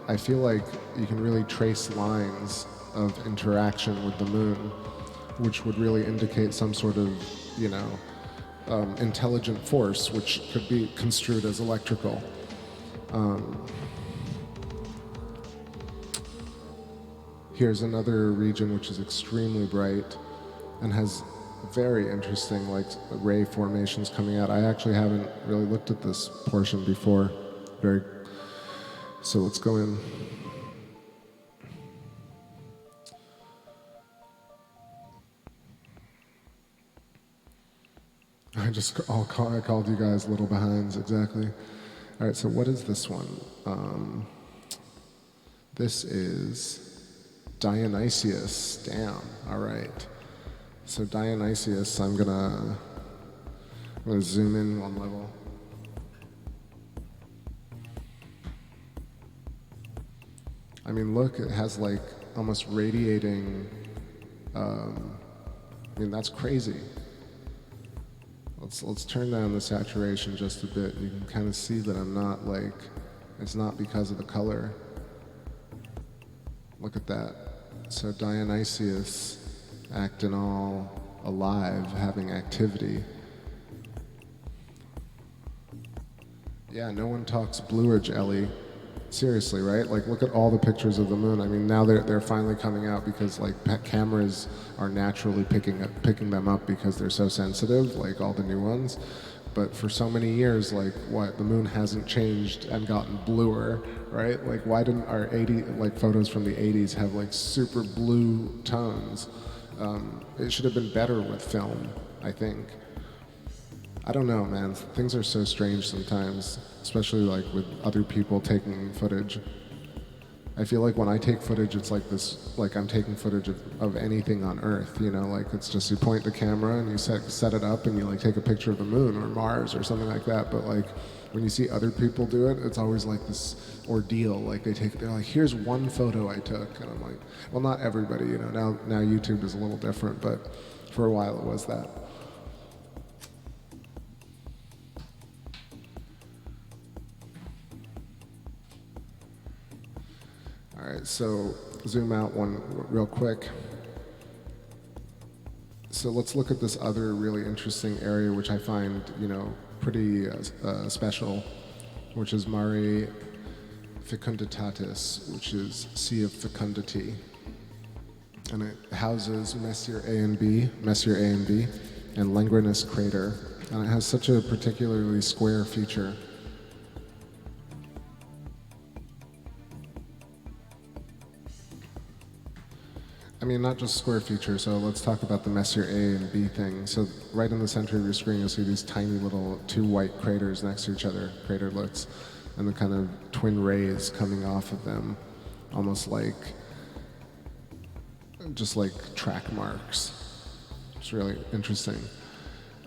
I feel like you can really trace lines of interaction with the moon, which would really indicate some sort of, intelligent force, which could be construed as electrical. Here's another region which is extremely bright and has very interesting ray formations coming out. I actually haven't really looked at this portion before. very. So let's go in. I called you guys little behinds, exactly. All right, so what is this one? This is Dionysius. Damn, all right. So Dionysius, I'm gonna zoom in one level. I mean, look, it has like almost radiating, I mean, that's crazy. Let's turn down the saturation just a bit. You can kind of see that I'm not like, it's not because of the color. Look at that. So Dionysius acting all alive, having activity. Yeah, no one talks bluage, Ellie. Seriously, right? Like, look at all the pictures of the moon. I mean, now they're finally coming out because like cameras are naturally picking them up because they're so sensitive, like all the new ones. But for so many years, like the moon hasn't changed and gotten bluer, right? Like, why didn't our photos from the 80s have like super blue tones? It should have been better with film, I think. I don't know, man. Things are so strange sometimes, especially like with other people taking footage. I feel like when I take footage, it's like this, like I'm taking footage of anything on Earth, you know, like it's just you point the camera and you set it up and you like take a picture of the moon or Mars or something like that. But like when you see other people do it, it's always like this ordeal. Like they're like, here's one photo I took. And I'm like, well, not everybody, you know, now YouTube is a little different, but for a while it was that. All right, so zoom out one real quick. So let's look at this other really interesting area, which I find, you know, pretty special, which is Mare Fecunditatis, which is Sea of Fecundity. And it houses Messier A and B, and Langrenus crater. And it has such a particularly square feature. I mean, not just square feature, so let's talk about the Messier A and B thing. So right in the center of your screen, you'll see these tiny little two white craters next to each other, craterlets, and the kind of twin rays coming off of them, almost like, just like track marks. It's really interesting.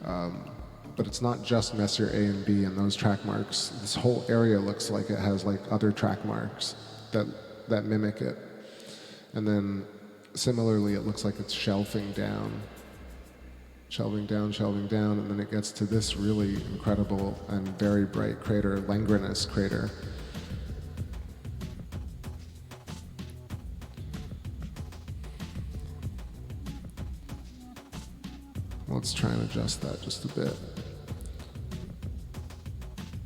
But it's not just Messier A and B and those track marks. This whole area looks like it has like other track marks that mimic it. And then similarly, it looks like it's shelving down, and then it gets to this really incredible and very bright crater, Langrenus crater. Let's try and adjust that just a bit.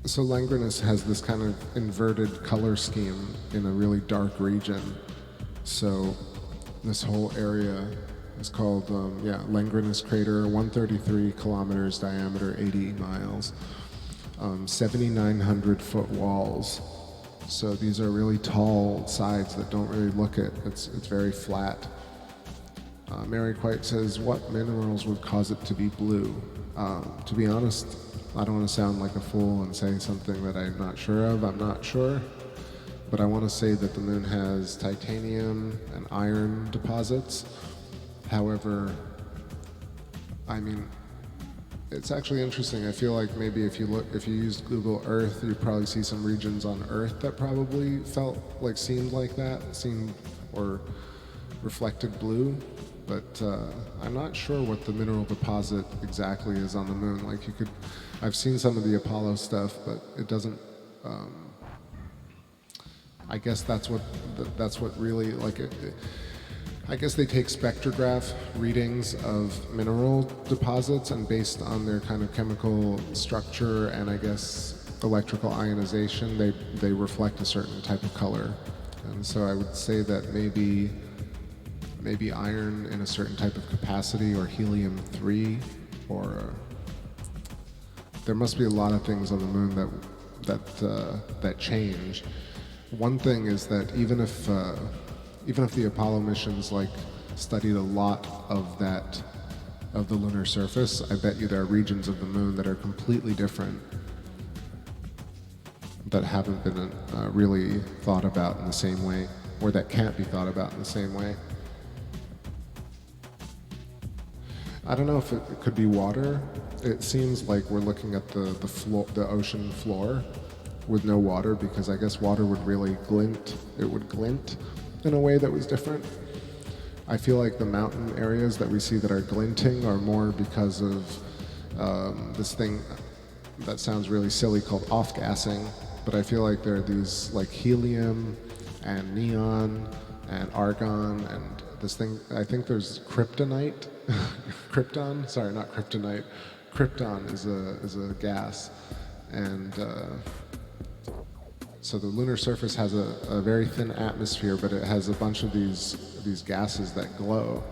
So Langrenus has this kind of inverted color scheme in a really dark region. So this whole area is called, Langrenus crater, 133 kilometers diameter, 80 miles, 7,900 foot walls. So these are really tall sides that don't really look it. It's very flat. Mary Quite says, what minerals would cause it to be blue? To be honest, I don't want to sound like a fool and say something that I'm not sure of. I'm not sure. But I want to say that the moon has titanium and iron deposits. However, I mean, it's actually interesting. I feel like maybe if you used Google Earth, you'd probably see some regions on Earth that probably seemed like that, or reflected blue. But I'm not sure what the mineral deposit exactly is on the moon. Like I've seen some of the Apollo stuff, but it doesn't. I guess that's what really I guess they take spectrograph readings of mineral deposits, and based on their kind of chemical structure and I guess electrical ionization, they reflect a certain type of color. And so I would say that maybe iron in a certain type of capacity, or helium-3, or there must be a lot of things on the moon that change. One thing is that even if the Apollo missions like studied a lot of the lunar surface, I bet you there are regions of the moon that are completely different, that haven't been really thought about in the same way, or that can't be thought about in the same way. I don't know if it could be water. It seems like we're looking at the ocean floor with no water, because I guess water would really glint. It would glint in a way that was different. I feel like the mountain areas that we see that are glinting are more because of this thing that sounds really silly called off-gassing, but I feel like there are these like helium and neon and argon and this thing, I think there's kryptonite. Krypton? Sorry, not kryptonite. Krypton is a gas. And so the lunar surface has a very thin atmosphere, but it has a bunch of these gases that glow.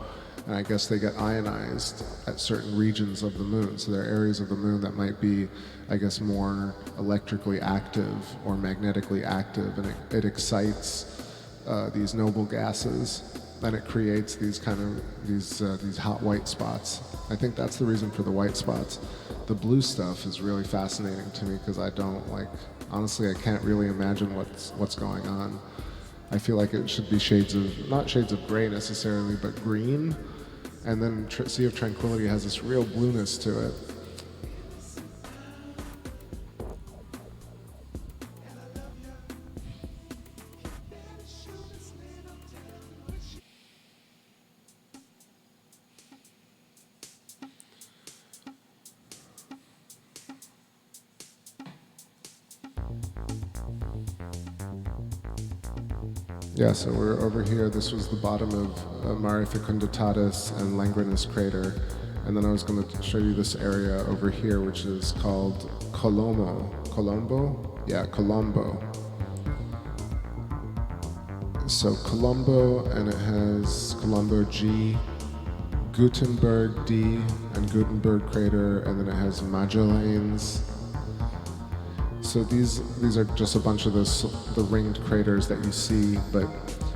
And I guess they get ionized at certain regions of the moon. So there are areas of the moon that might be, I guess, more electrically active or magnetically active, and it excites these noble gases, and it creates these kind of these hot white spots. I think that's the reason for the white spots. The blue stuff is really fascinating to me because I don't like. Honestly, I can't really imagine what's going on. I feel like it should be not shades of gray necessarily, but green. And then Sea of Tranquility has this real blueness to it. Yeah, so we're over here. This was the bottom of Mare Fecunditatis and Langrenus crater. And then I was going to show you this area over here, which is called Colombo. Colombo? Yeah, Colombo. So Colombo, and it has Colombo G, Gutenberg D, and Gutenberg crater, and then it has Magellanes. So these are just a bunch of the ringed craters that you see, but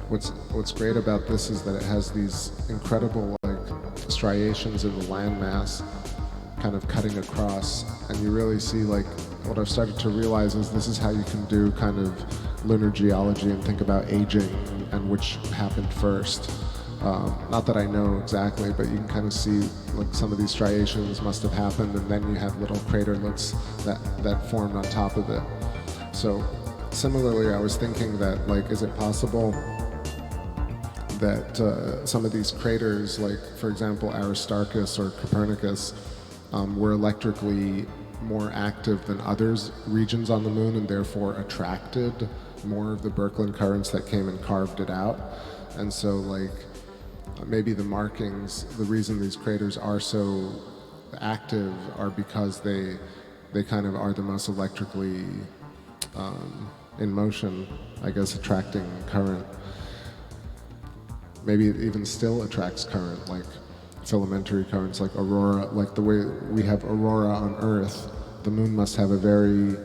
what's great about this is that it has these incredible like striations in the landmass kind of cutting across, and you really see like what I've started to realize is this is how you can do kind of lunar geology and think about aging and which happened first. Not that I know exactly, but you can kind of see like some of these striations must have happened, and then you have little craterlets that formed on top of it. So similarly, I was thinking that like, is it possible that some of these craters, like for example Aristarchus or Copernicus, were electrically more active than others regions on the moon, and therefore attracted more of the Birkeland currents that came and carved it out? And so like, maybe the markings, the reason these craters are so active are because they kind of are the most electrically in motion, I guess, attracting current. Maybe it even still attracts current, like filamentary currents, like aurora, like the way we have aurora on Earth. The moon must have a very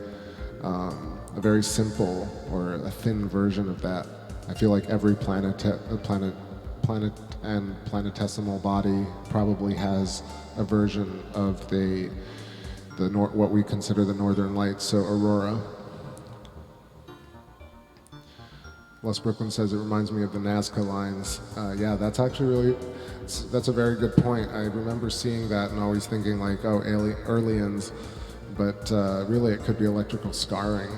simple or a thin version of that. I feel like every planet and planetesimal body probably has a version of what we consider the northern lights, so aurora. Les Brooklyn says it reminds me of the Nazca lines. Yeah, that's actually that's a very good point. I remember seeing that and always thinking like, oh, aliens, but really it could be electrical scarring.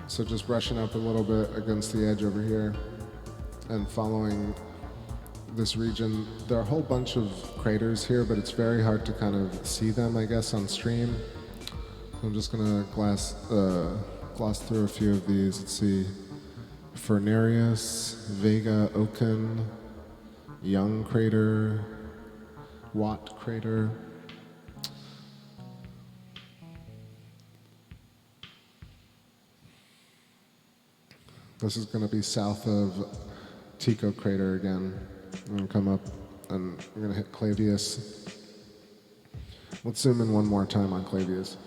So just brushing up a little bit against the edge over here and following this region. There are a whole bunch of craters here, but it's very hard to kind of see them, I guess, on stream. So I'm just gonna gloss through a few of these. Let's see. Furnarius, Vega Oken, Young crater, Watt crater. This is going to be south of Tycho crater again. I'm going to come up and we're gonna hit Clavius. Let's zoom in one more time on Clavius.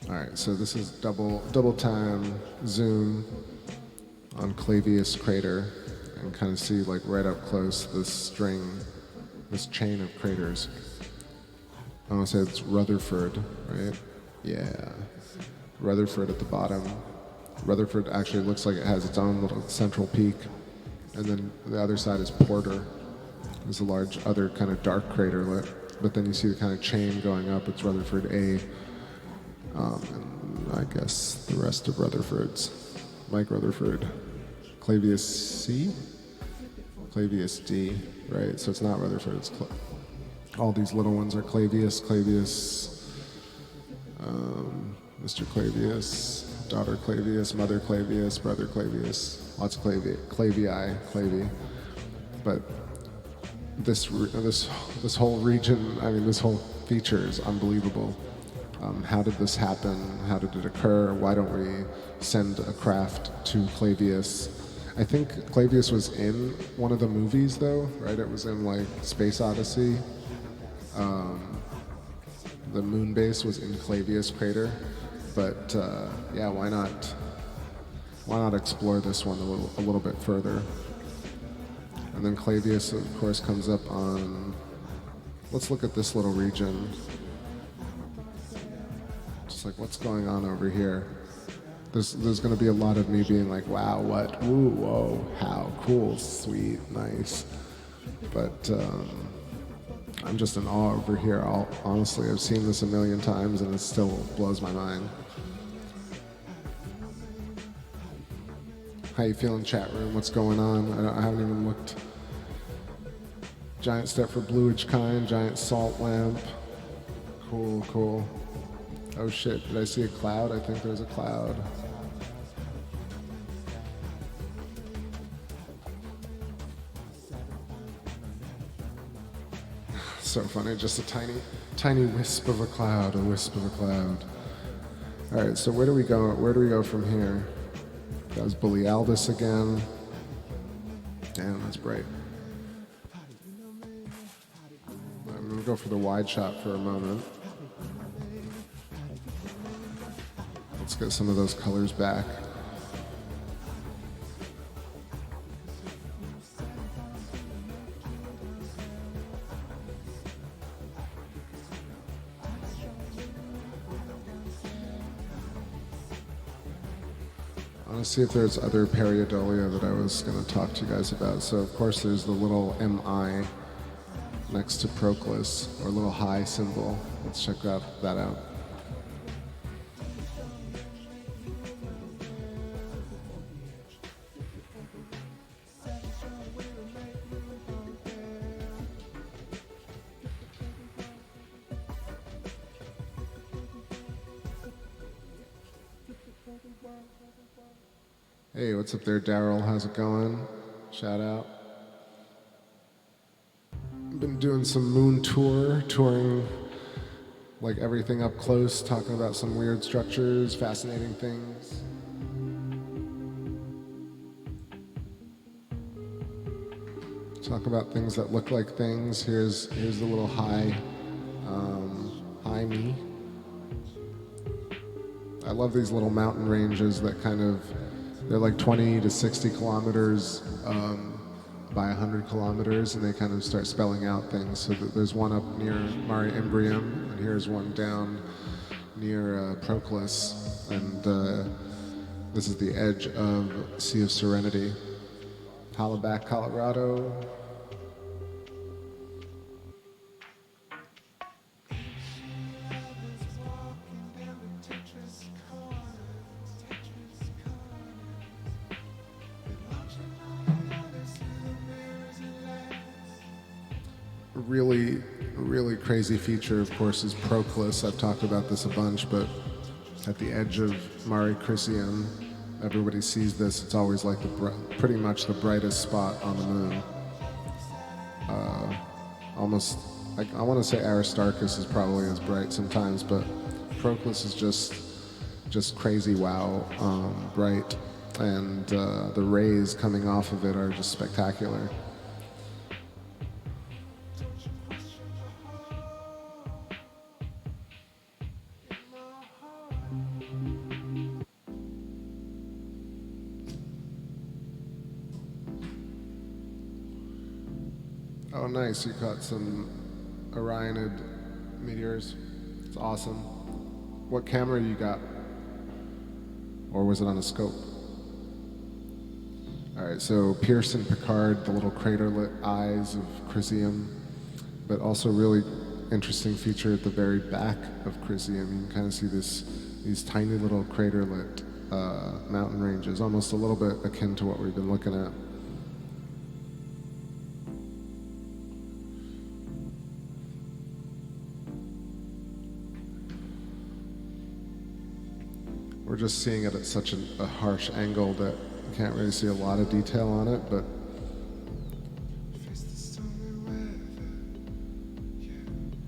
All right, so this is double time zoom on Clavius crater, and kind of see like right up close this string, this chain of craters. I want to say it's Rutherford, right? Yeah, Rutherford at the bottom. Rutherford actually looks like it has its own little central peak, and then the other side is Porter. There's a large other kind of dark craterlet, but then you see the kind of chain going up. It's Rutherford A. And I guess the rest of Rutherford's, Mike Rutherford, Clavius C, Clavius D, right? So it's not Rutherford. It's all these little ones are Clavius, Mr. Clavius, daughter Clavius, mother Clavius, brother Clavius, lots of clavii. But this whole region, I mean, this whole feature is unbelievable. How did this happen? How did it occur? Why don't we send a craft to Clavius? I think Clavius was in one of the movies though, right? It was in like Space Odyssey. The moon base was in Clavius crater, but yeah, why not explore this one a little bit further? And then Clavius, of course, comes up on. Let's look at this little region. Just like what's going on over here. There's going to be a lot of me being like, wow, what, woo, whoa, how, cool, sweet, nice. But I'm just in awe over here. Honestly, I've seen this a million times and it still blows my mind. How you feeling, chat room? What's going on? I haven't even looked. Giant step for bluish kind, giant salt lamp. Cool, cool. Oh shit, did I see a cloud? I think there's a cloud. So funny, just a tiny wisp of a cloud, All right, so where do we go from here? That was Bully Aldous again. Damn, that's bright. I'm gonna go for the wide shot for a moment. Let's get some of those colors back. I want to see if there's other periodolia that I was going to talk to you guys about. So of course there's the little MI next to Proclus, or little high symbol. Let's check that out. Hey, what's up there, Daryl? How's it going? Shout out. Been doing some moon touring like everything up close, talking about some weird structures, fascinating things. Talk about things that look like things. Here's the little high me. I love these little mountain ranges that they're like 20 to 60 kilometers by 100 kilometers, and they kind of start spelling out things. So there's one up near Mare Imbrium, and here's one down near Proclus, and this is the edge of Sea of Serenity. Hollaback, Colorado. Really crazy feature, of course, is Proclus. I've talked about this a bunch, but at the edge of Mare Crisium, everybody sees this. It's always like pretty much the brightest spot on the moon. almost, like, I want to say Aristarchus is probably as bright sometimes, but Proclus is just crazy wow bright, and the rays coming off of it are just spectacular. Oh, nice, you caught some Orionid meteors. It's awesome. What camera you got? Or was it on a scope? All right, so Pierce and Picard, the little craterlet eyes of Chrysium, but also really interesting feature at the very back of Chrysium. You can kind of see these tiny little craterlet mountain ranges, almost a little bit akin to what we've been looking at. We're just seeing it at such a harsh angle that you can't really see a lot of detail on it, but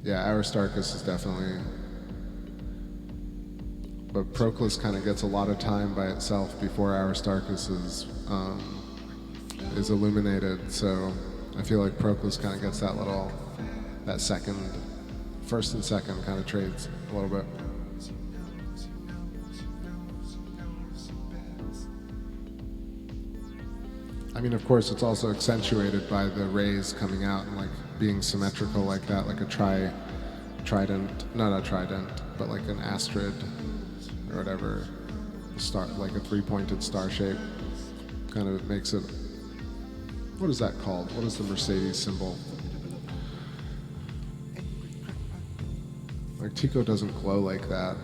yeah, Aristarchus is definitely, but Proclus kind of gets a lot of time by itself before Aristarchus is illuminated, so I feel like Proclus kind of gets that second, first and second kind of trades a little bit. I mean, of course, it's also accentuated by the rays coming out and like being symmetrical like that, like a trident, not a trident, but like an astrid or whatever, star, like a three-pointed star shape. Kind of makes it, what is that called? What is the Mercedes symbol? Like Tycho doesn't glow like that.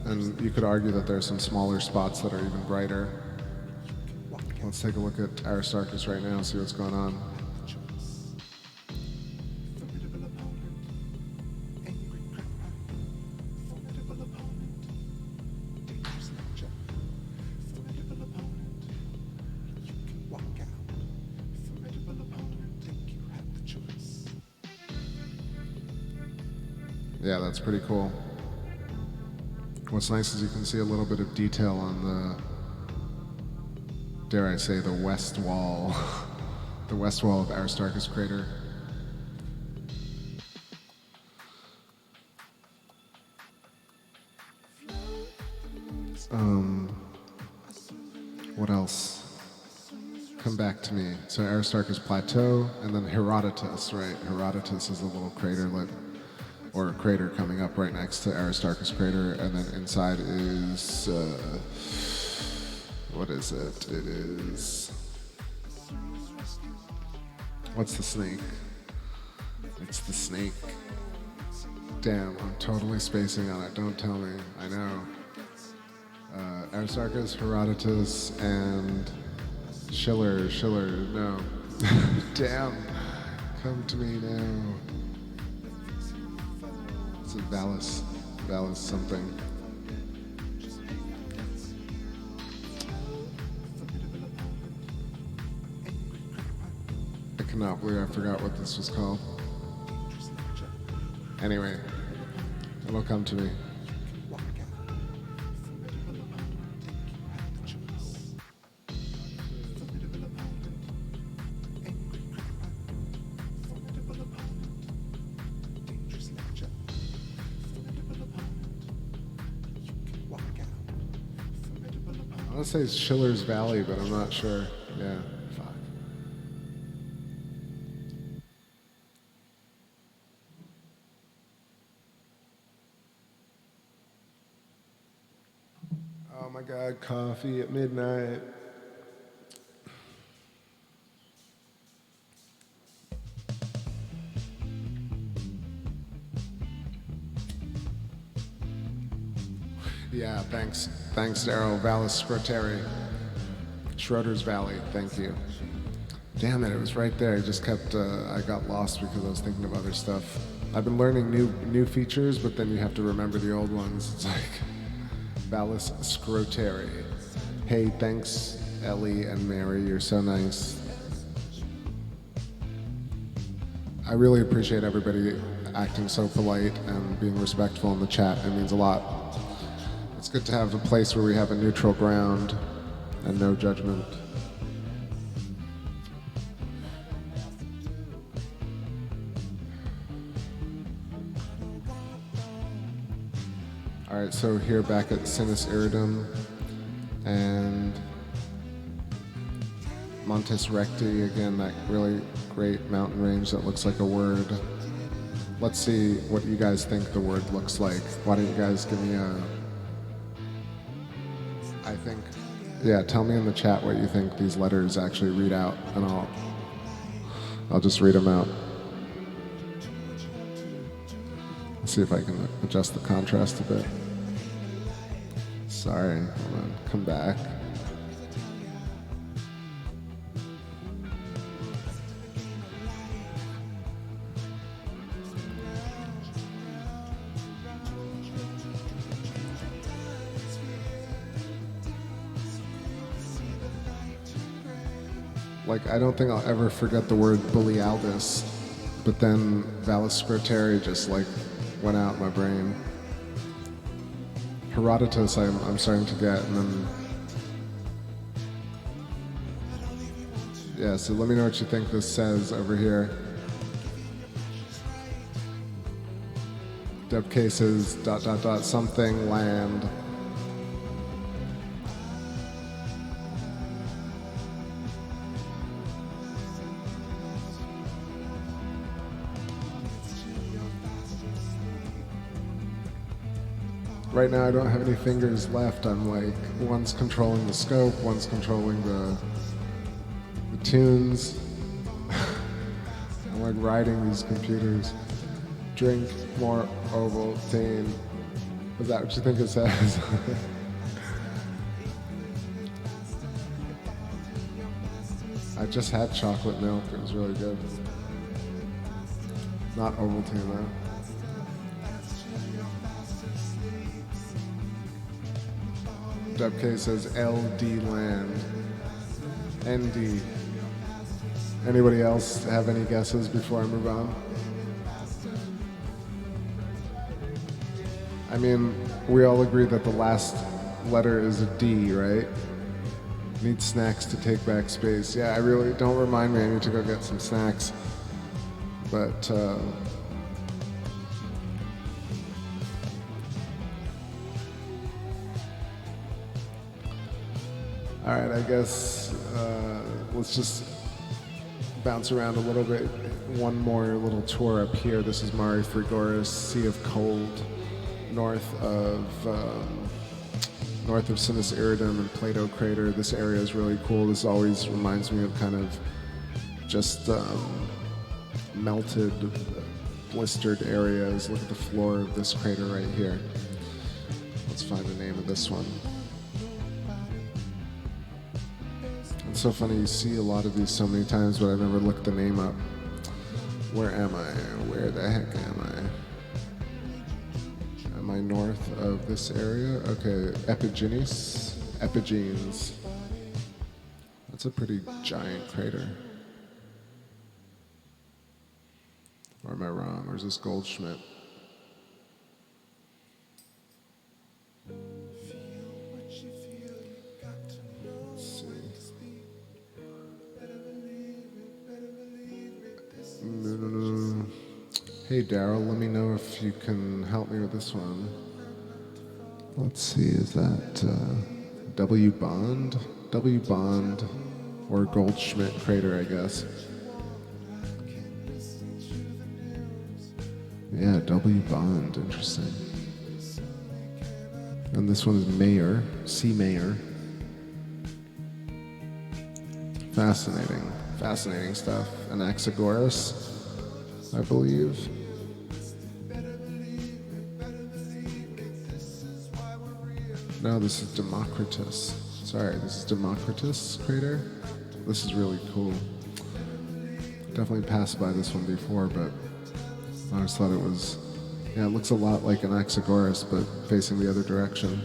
And you could argue that there's some smaller spots that are even brighter. Let's take a look at Aristarchus right now and see what's going on. Yeah, that's pretty cool. What's nice is you can see a little bit of detail on the, dare I say, the west wall, the west wall of Aristarchus crater. What else? Come back to me. So Aristarchus Plateau, and then Herodotus, right? Herodotus is a little craterlet, or a crater coming up right next to Aristarchus crater, and then inside is, what is it? It is, what's the snake? It's the snake. Damn, I'm totally spacing on it, don't tell me, I know. Aristarchus, Herodotus, and Schiller, no. Damn, come to me now. It's a Valus something. I cannot believe I forgot what this was called. Anyway, it'll come to me. I want to say it's Schiller's Valley, but I'm not sure. Yeah, fuck. Oh my God, coffee at midnight. Yeah, thanks, Daryl. Vallis Scroteri. Schroeder's Valley, thank you. Damn it was right there. I just kept, I got lost because I was thinking of other stuff. I've been learning new features, but then you have to remember the old ones. It's like, Vallis Scroteri. Hey, thanks, Ellie and Mary, you're so nice. I really appreciate everybody acting so polite and being respectful in the chat. It means a lot. It's good to have a place where we have a neutral ground and no judgment. All right, so here back at Sinus Iridum and Montes Recti, again, that really great mountain range that looks like a word. Let's see what you guys think the word looks like. Why don't you guys give me tell me in the chat what you think these letters actually read out, and I'll just read them out. Let's see if I can adjust the contrast a bit. Sorry, hold on, come back. Like, I don't think I'll ever forget the word Bullialdus, but then Valles Scroteri just like went out my brain. Herodotus I'm starting to get, and then yeah, so let me know what you think this says over here. Deb cases ... something land. Right now I don't have any fingers left. I'm like, one's controlling the scope, one's controlling the tunes. I'm like riding these computers. Drink more Ovaltine. Is that what you think it says? I just had chocolate milk, it was really good. Not Ovaltine though. Dubk says LD land. ND. Anybody else have any guesses before I move on? I mean, we all agree that the last letter is a D, right? Need snacks to take back space. Yeah, I really, don't remind me, I need to go get some snacks. But, all right, I guess let's just bounce around a little bit. One more little tour up here. This is Mare Frigoris, Sea of Cold, north of Sinus Iridum and Plato Crater. This area is really cool. This always reminds me of kind of just melted, blistered areas. Look at the floor of this crater right here. Let's find the name of this one. It's so funny, you see a lot of these so many times, but I never looked the name up. Where am I? Where the heck am I? Am I north of this area? Okay, Epigenes. That's a pretty giant crater. Or am I wrong? Or is this Goldschmidt? Hey Daryl, let me know if you can help me with this one. Let's see, is that W Bond? W Bond or Goldschmidt crater, I guess. Yeah, W Bond, interesting. And this one is Mayer, C. Mayer. Fascinating, fascinating stuff. Anaxagoras, I believe. No, this is Democritus. Sorry, this is Democritus crater. This is really cool. Definitely passed by this one before, but I always thought it was, yeah, it looks a lot like Anaxagoras, but facing the other direction.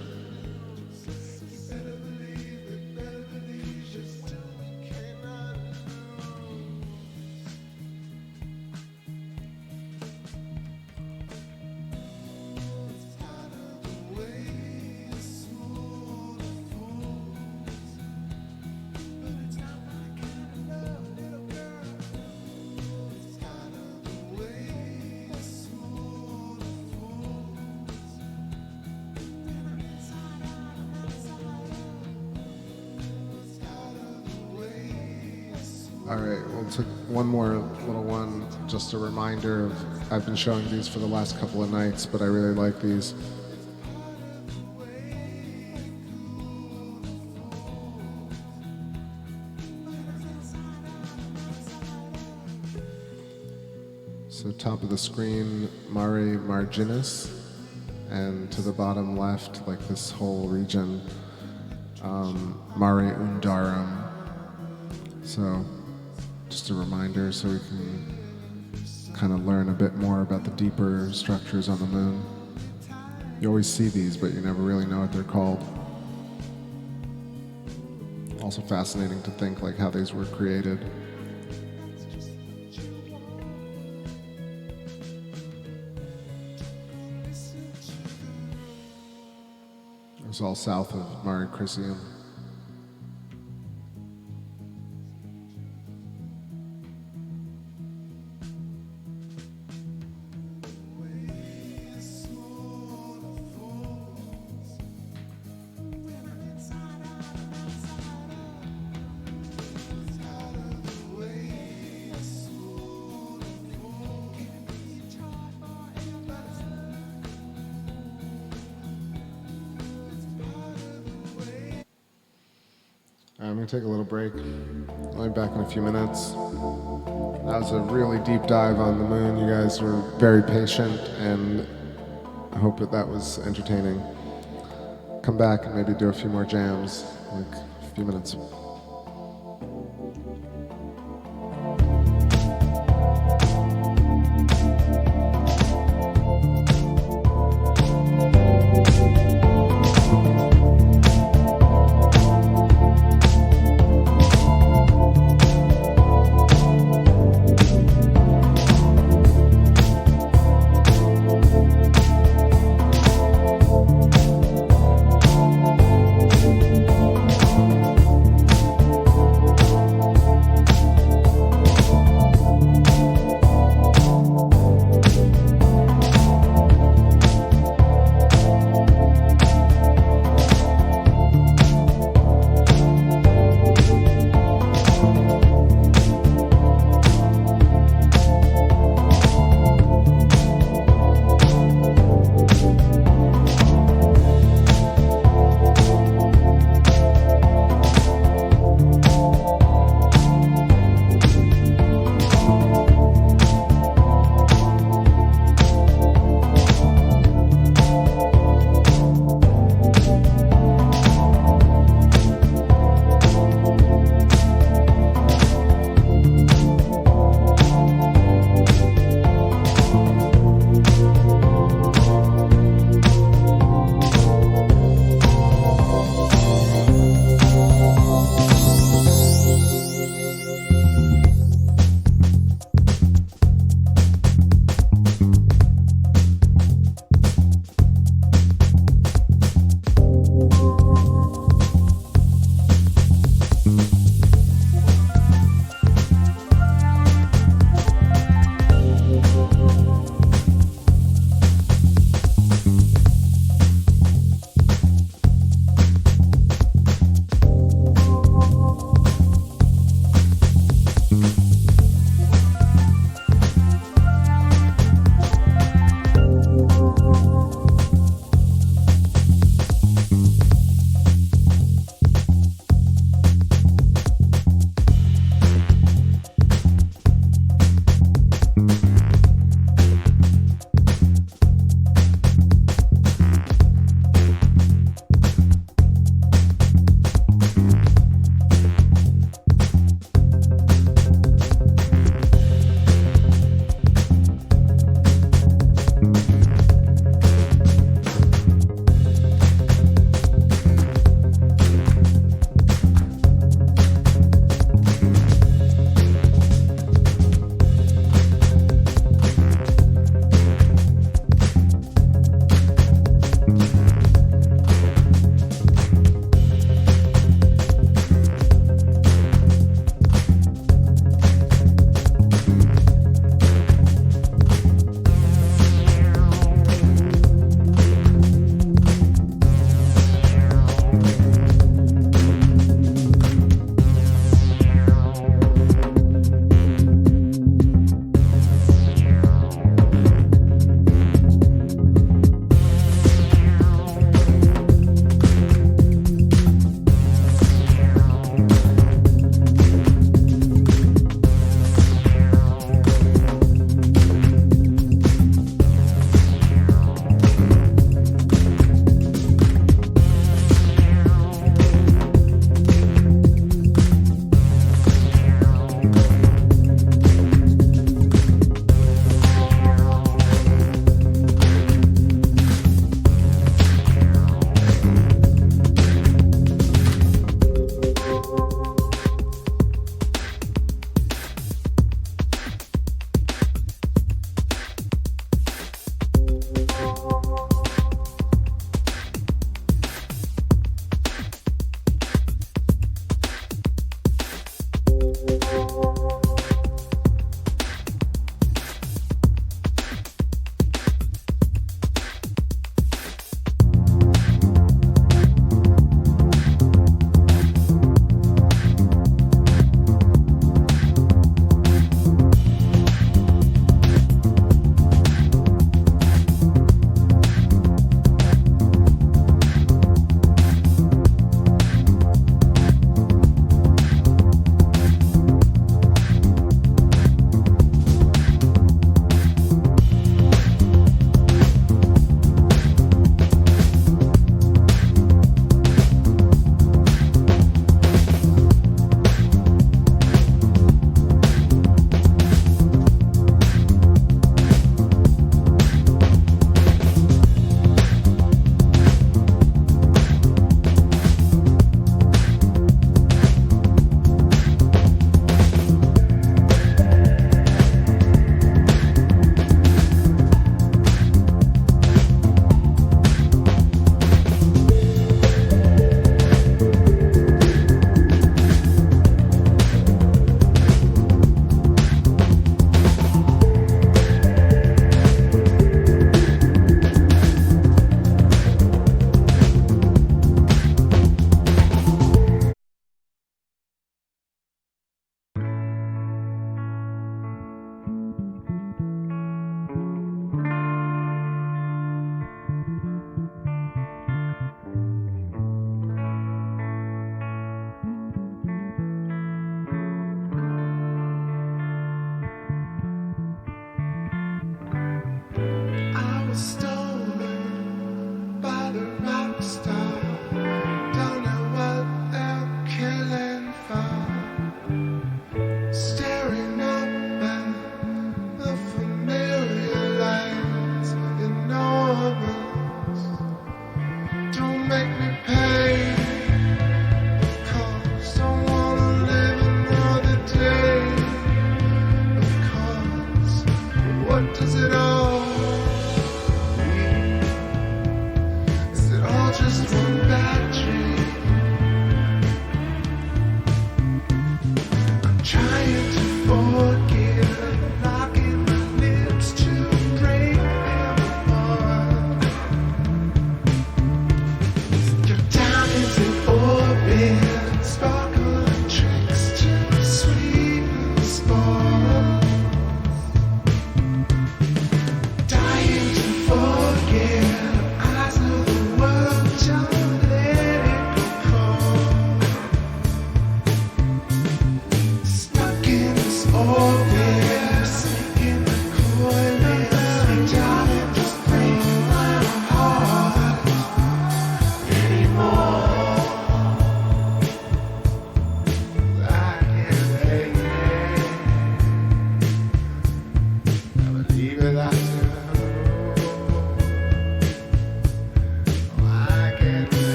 All right, we'll take one more little one. Just a reminder of, I've been showing these for the last couple of nights, but I really like these. So top of the screen, Mare Marginis, and to the bottom left, like this whole region, Mare Undarum. So just a reminder so we can kind of learn a bit more about the deeper structures on the moon. You always see these, but you never really know what they're called. Also fascinating to think like how these were created. It was all south of Mare Crisium. I'm going to take a little break. I'll be back in a few minutes. That was a really deep dive on the moon. You guys were very patient, and I hope that was entertaining. Come back and maybe do a few more jams, like a few minutes.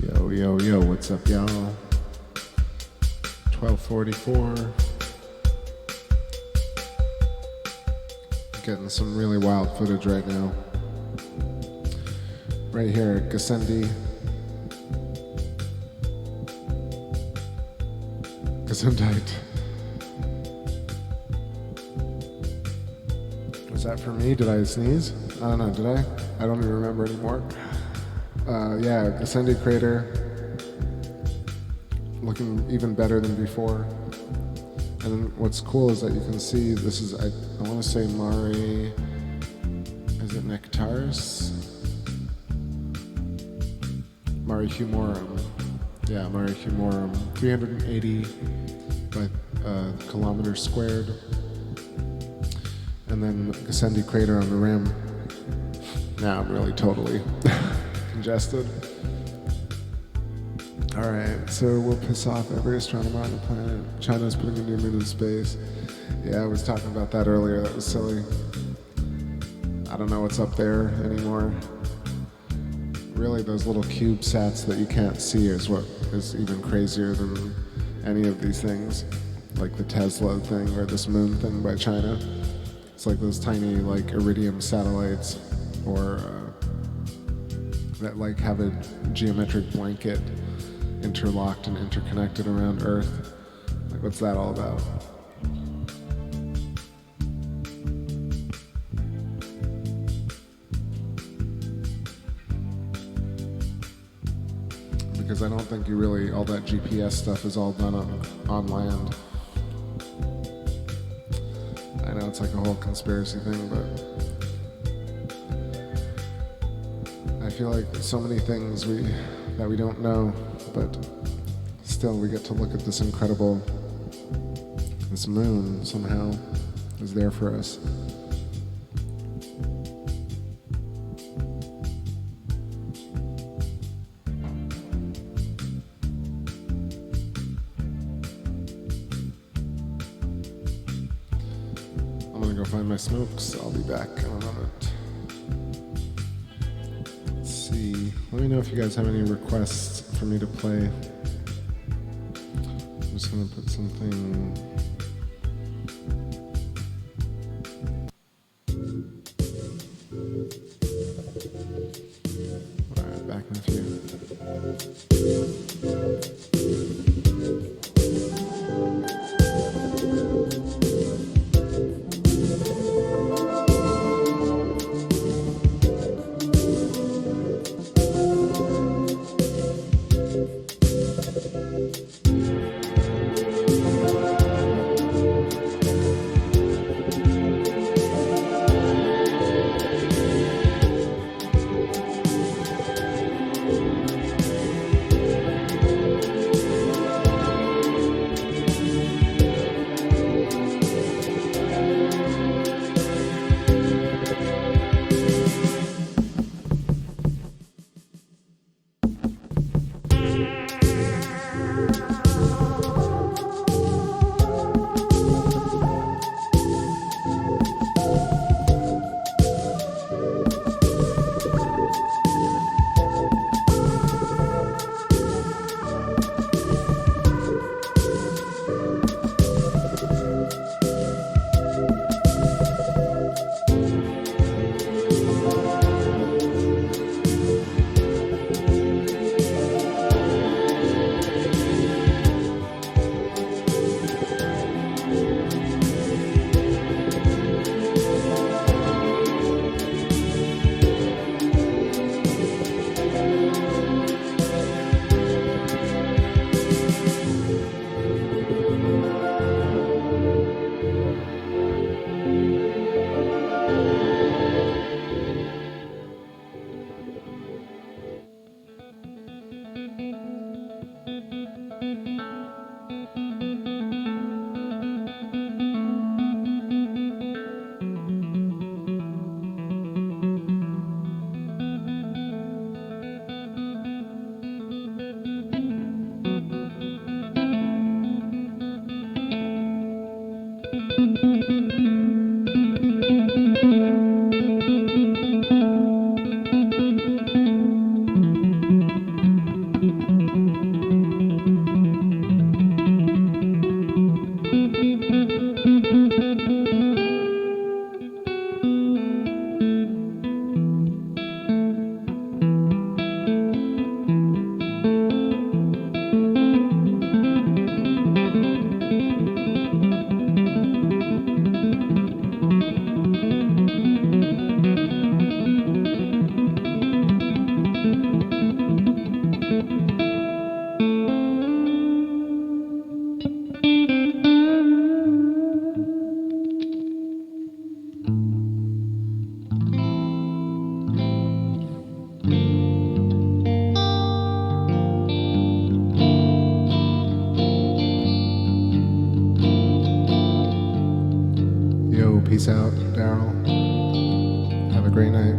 Yo, yo, yo, what's up, y'all? 12:44. Getting some really wild footage right now. Right here at Gesundite. Was that for me? Did I sneeze? I don't know, did I? I don't even remember anymore. Yeah, Gesundite crater. Looking even better than before. And what's cool is that you can see this is, I want to say Mare, is it Nectaris? Mare Humorum. Yeah, Mare Humorum. 380 by kilometers squared. And then Gesundite crater on the rim. Now I'm really totally congested. Alright, so we'll piss off every astronomer on the planet. China's putting a new moon in space. Yeah, I was talking about that earlier. That was silly. I don't know what's up there anymore. Really, those little CubeSats that you can't see is what is even crazier than any of these things. Like the Tesla thing or this moon thing by China. It's like those tiny, like, iridium satellites or that, like, have a geometric blanket interlocked and interconnected around Earth. Like, what's that all about? Because I don't think you really, all that GPS stuff is all done on land. I know it's like a whole conspiracy thing, but I feel like so many things that we don't know, but still we get to look at this incredible, this moon somehow is there for us. I'm gonna go find my smokes. I'll be back in a moment. Let's see. Let me know if you guys have any requests for me to play. I'm just gonna put something. Alright, back in a few. peace out, Daryl. Have a great night.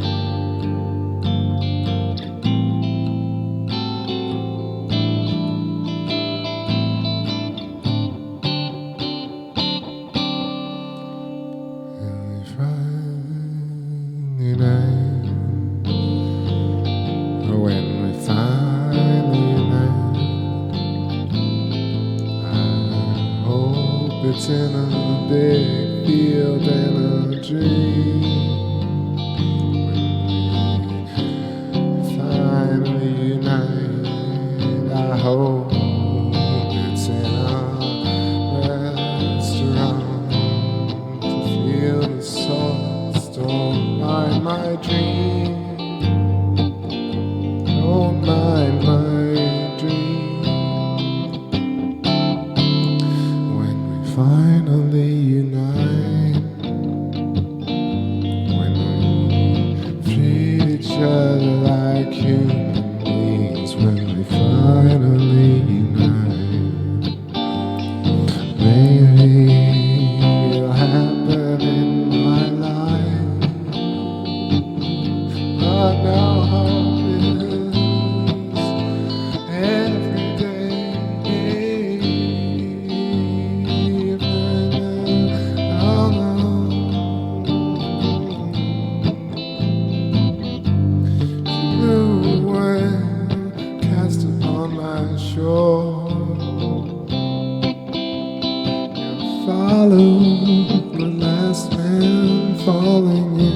It's in a big field and a dream. When we finally unite, I hope it's in a restaurant to feel the salt. Don't mind my dream. Don't mind my dream. Finally unite, when we treat each other like human beings, when we finally unite, maybe it'll happen in my life, but now hope is every day. Follow the last man falling in.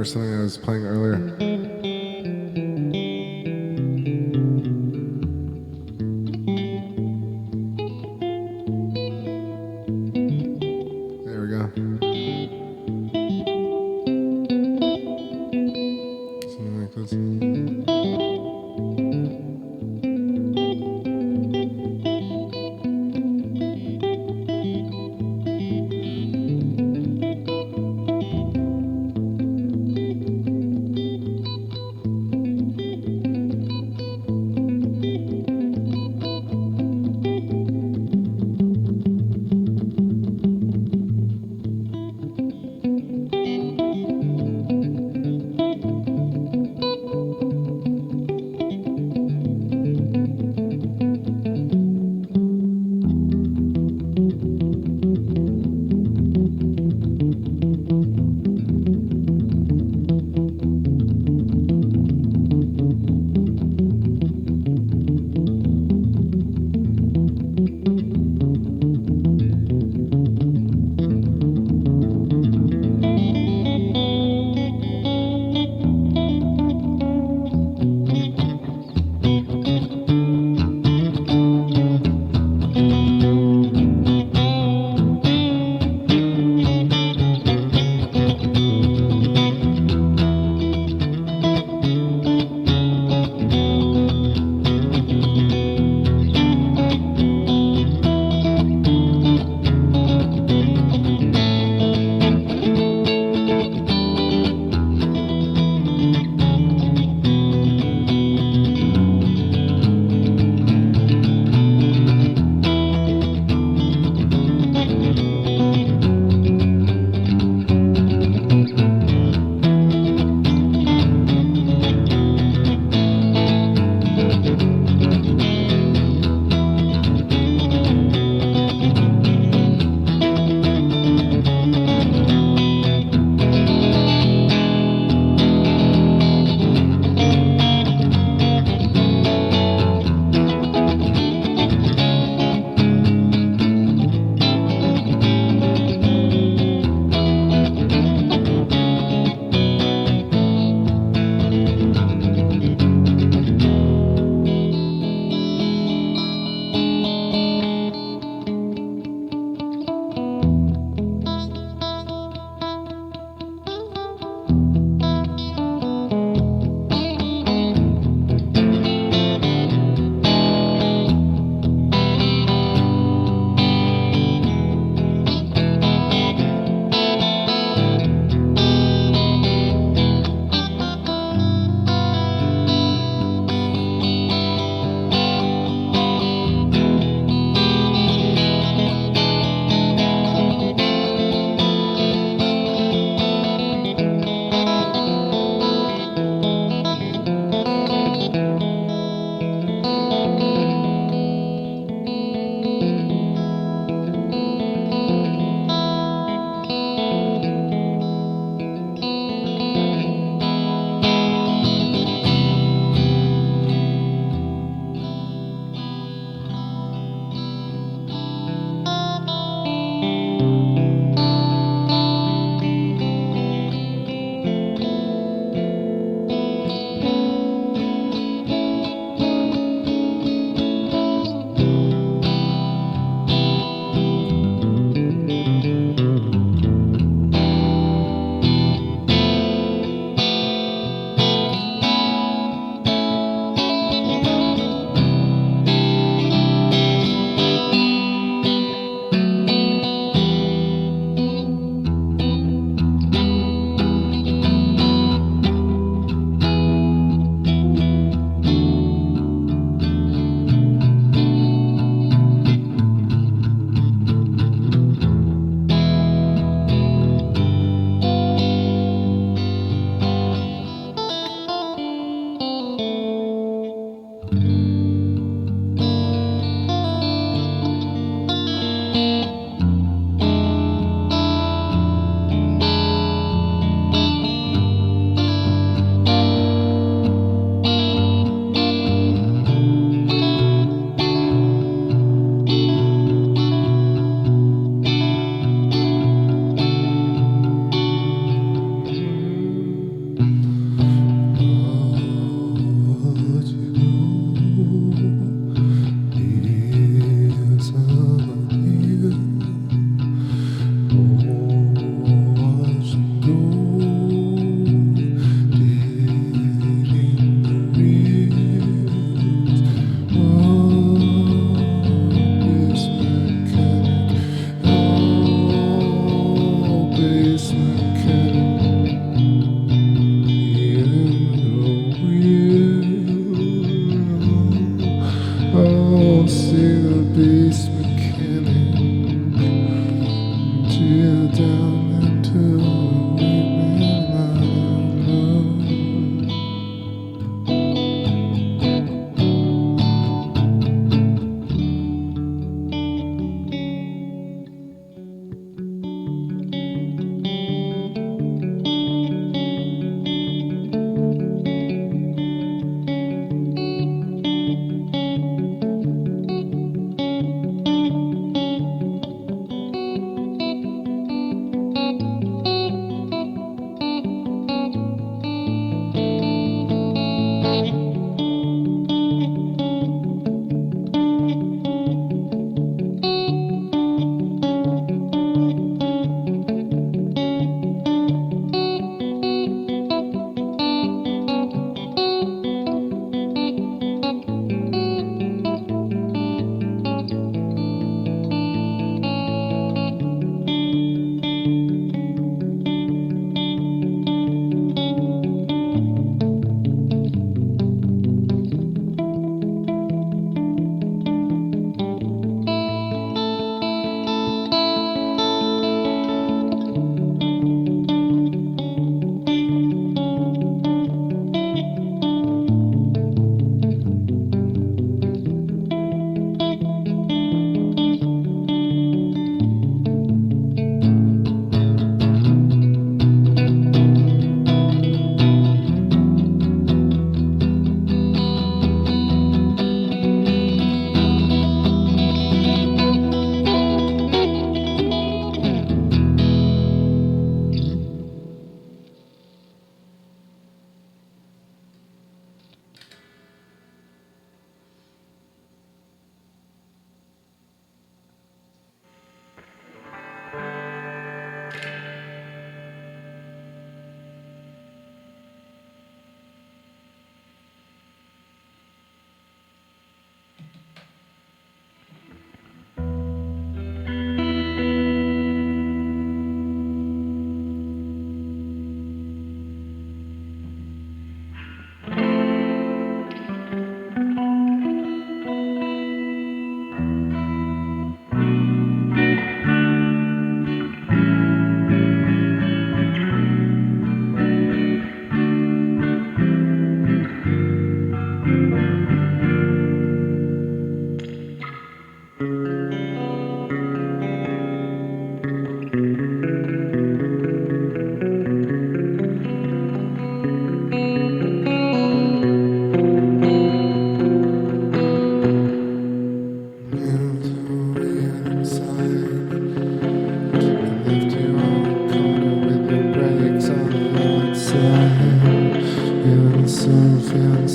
Something I was playing earlier. There we go. Something like this.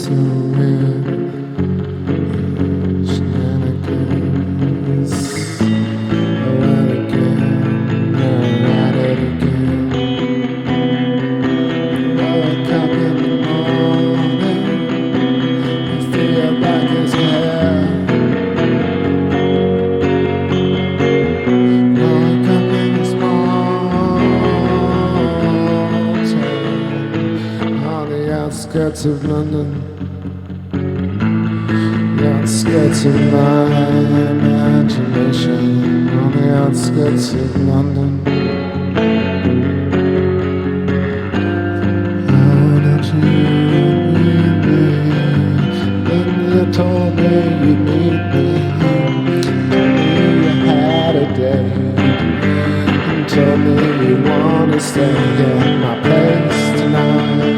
so weird. Shenanigans. Oh, and again, they're at it again. Woke up in the morning, you feel like it's hell. Woke up in a small town on the outskirts of London. The outskirts of my imagination, on the outskirts of London. Oh, don't you need me? Then you told me you'd need me. Told me you had a date. And told me you wanna stay at my place tonight.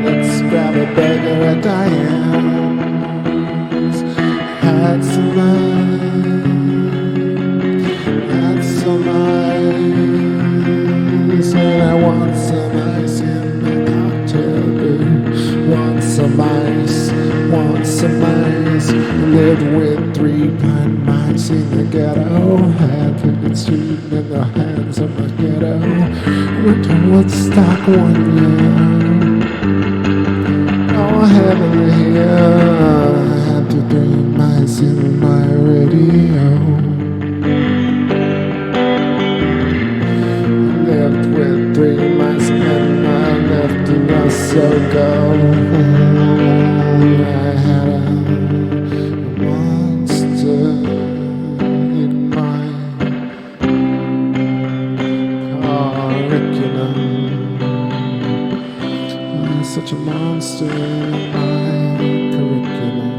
Let's grab a burger at Diane's. Had some ice, and I want some ice in my cocktail booth. Want some ice, want some ice. Lived with 3 blind mice in the ghetto. Had cricket street in the hands of the ghetto. Went to Woodstock one year. Oh, heavenly here. Had to 3 mice in my radio. Lived with 3 mice and I left to also go. I had a monster in my curriculum. Such a monster in my curriculum.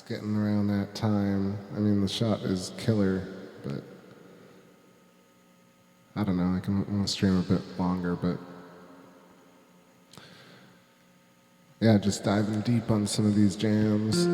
getting around that time. I mean, the shot is killer, but I don't know. I want to stream a bit longer, but yeah, just diving deep on some of these jams.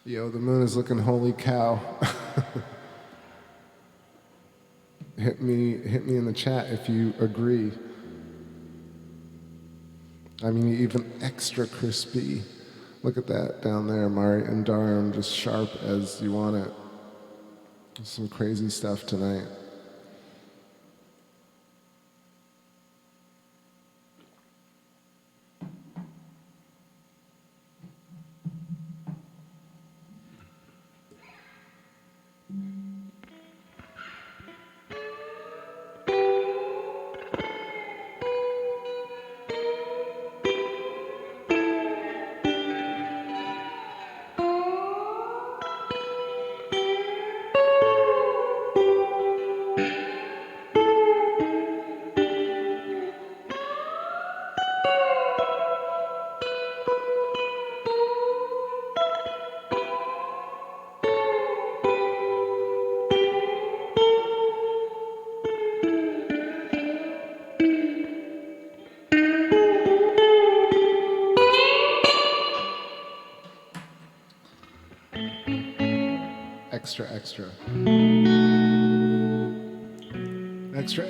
Yo, the moon is looking holy cow. hit me in the chat if you agree. I mean, even extra crispy. Look at that down there, Mari and Durham, just sharp as you want it. Some crazy stuff tonight.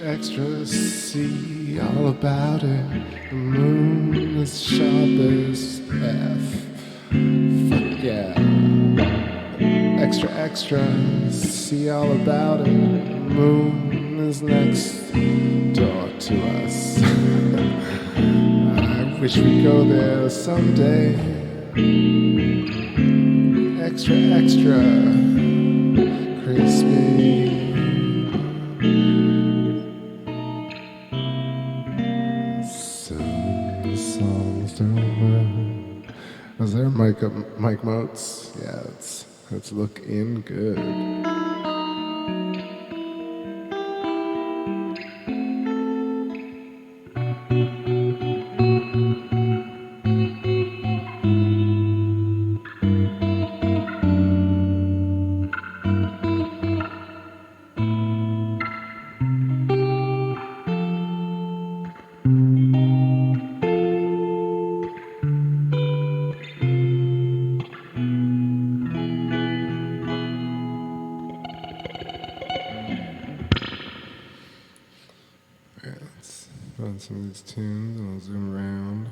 Extra, see all about it. The moon is sharp as F. Fuck yeah. Extra, see all about it. The moon is next door to us. I wish we'd go there someday. Extra, crispy. Was there Mike Motes? Yeah, it's looking good. Some of these tunes, and I'll zoom around.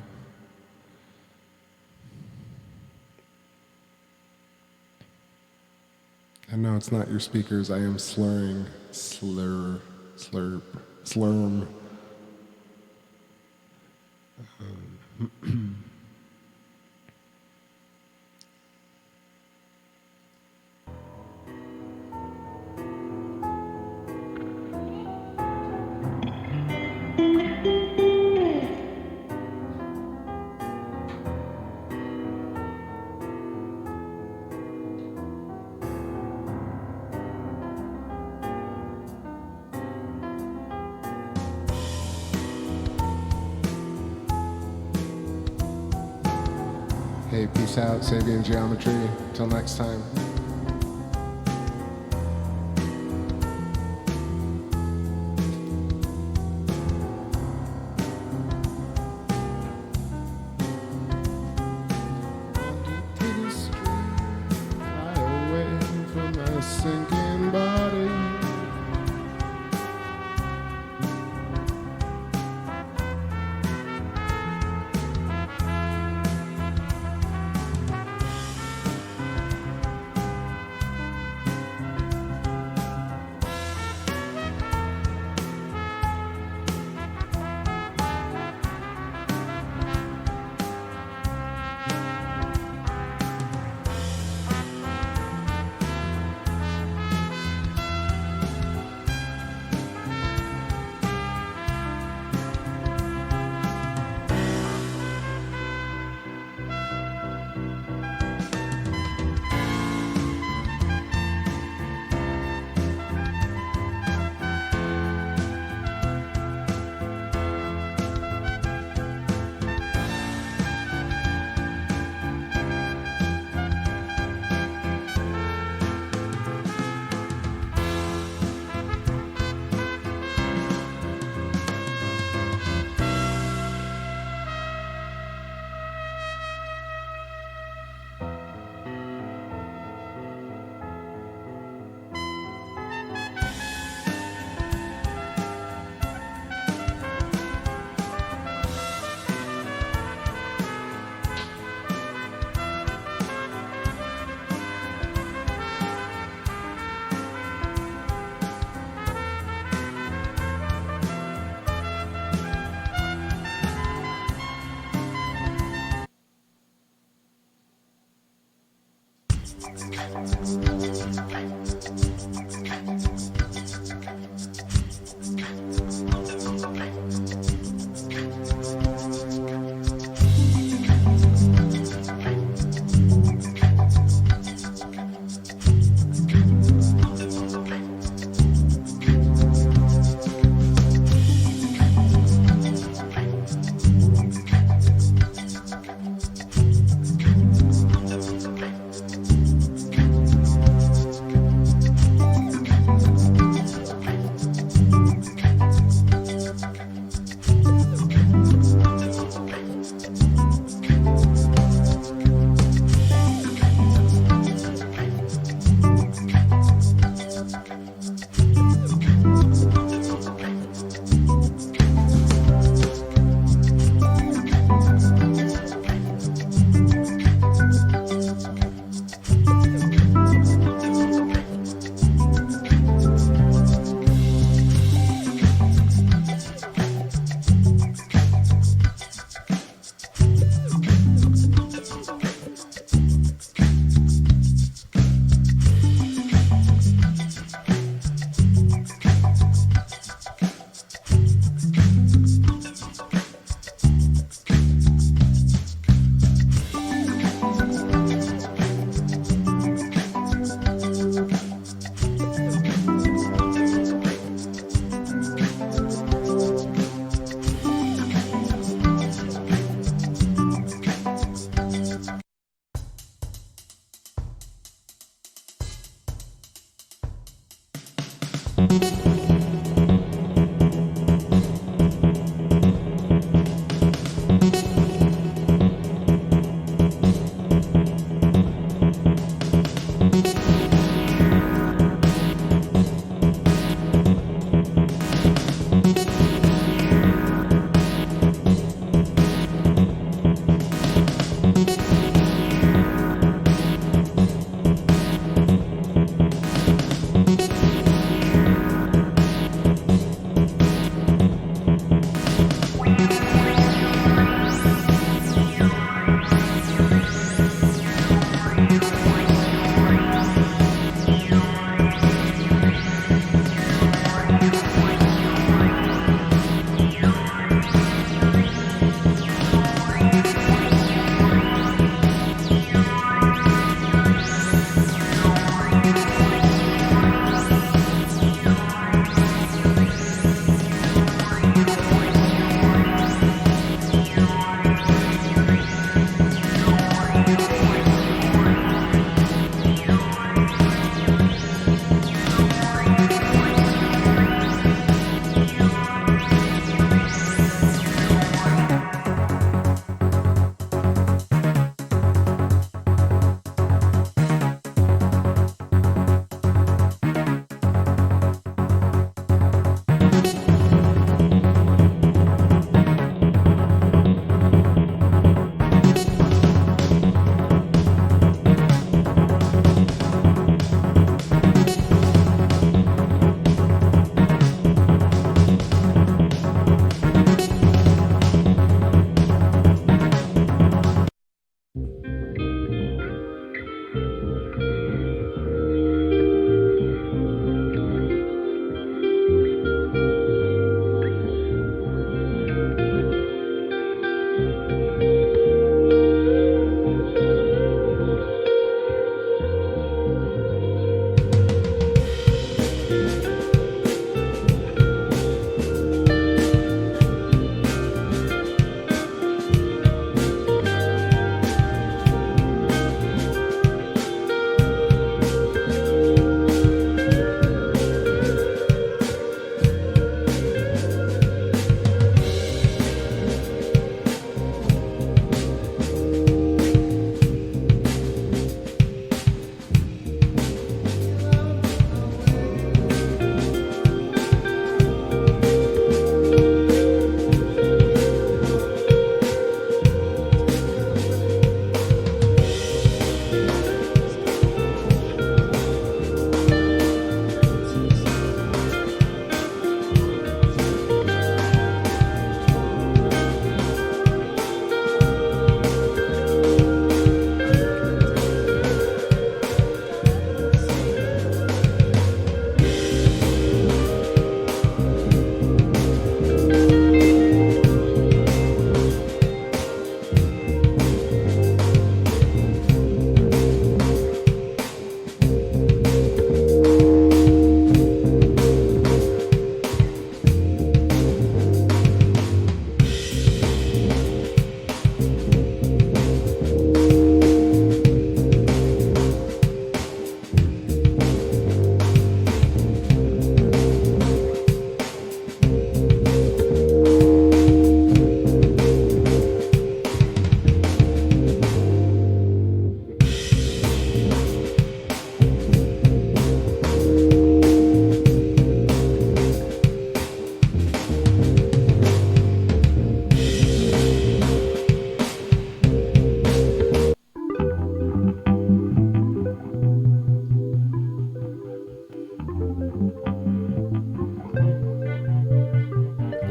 And no, it's not your speakers. I am slurring. Slurp. Slurm. Hey, peace out, Sabian Geometry. Till next time. Fly away from my sinking body.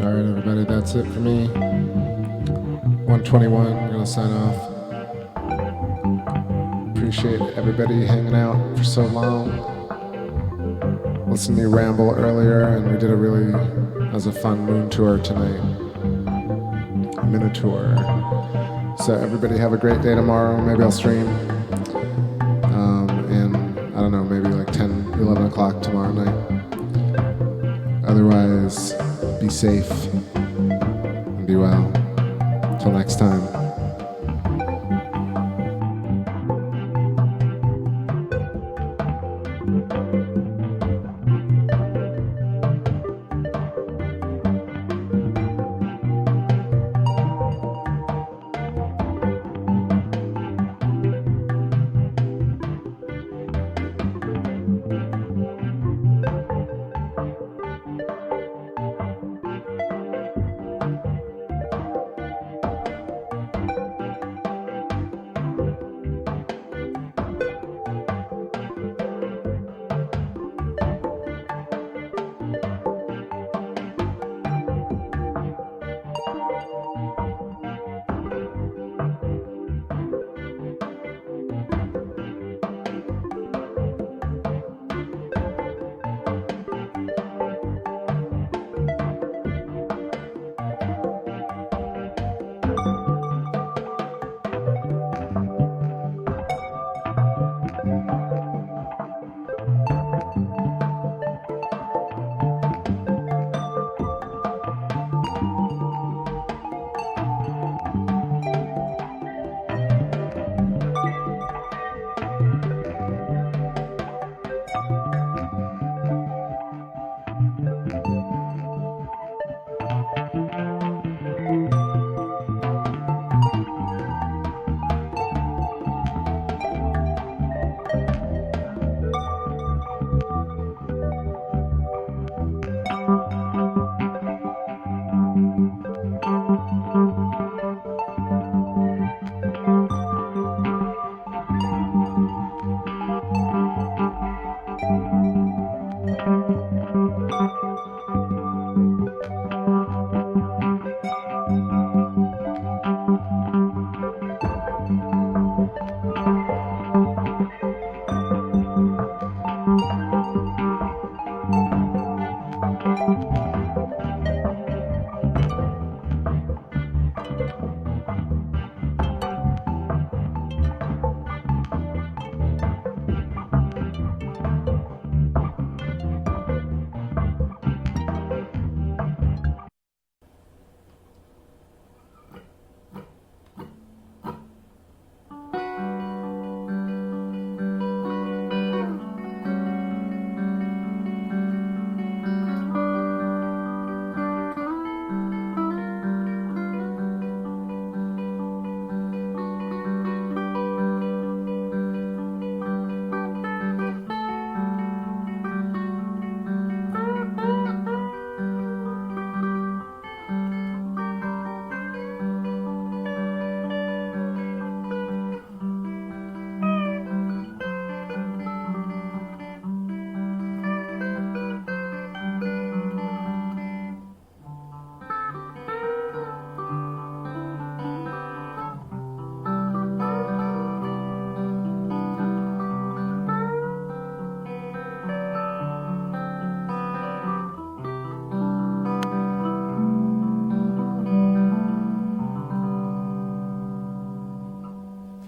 All right, everybody, that's it for me. 121, I'm gonna sign off. Appreciate everybody hanging out for so long. Listened to me ramble earlier, and we did that was a fun moon tour tonight. A Minotaur. So everybody have a great day tomorrow. Maybe I'll stream. And I don't know, maybe like 10, 11 o'clock tomorrow night. Otherwise, be safe and be well. Till next time.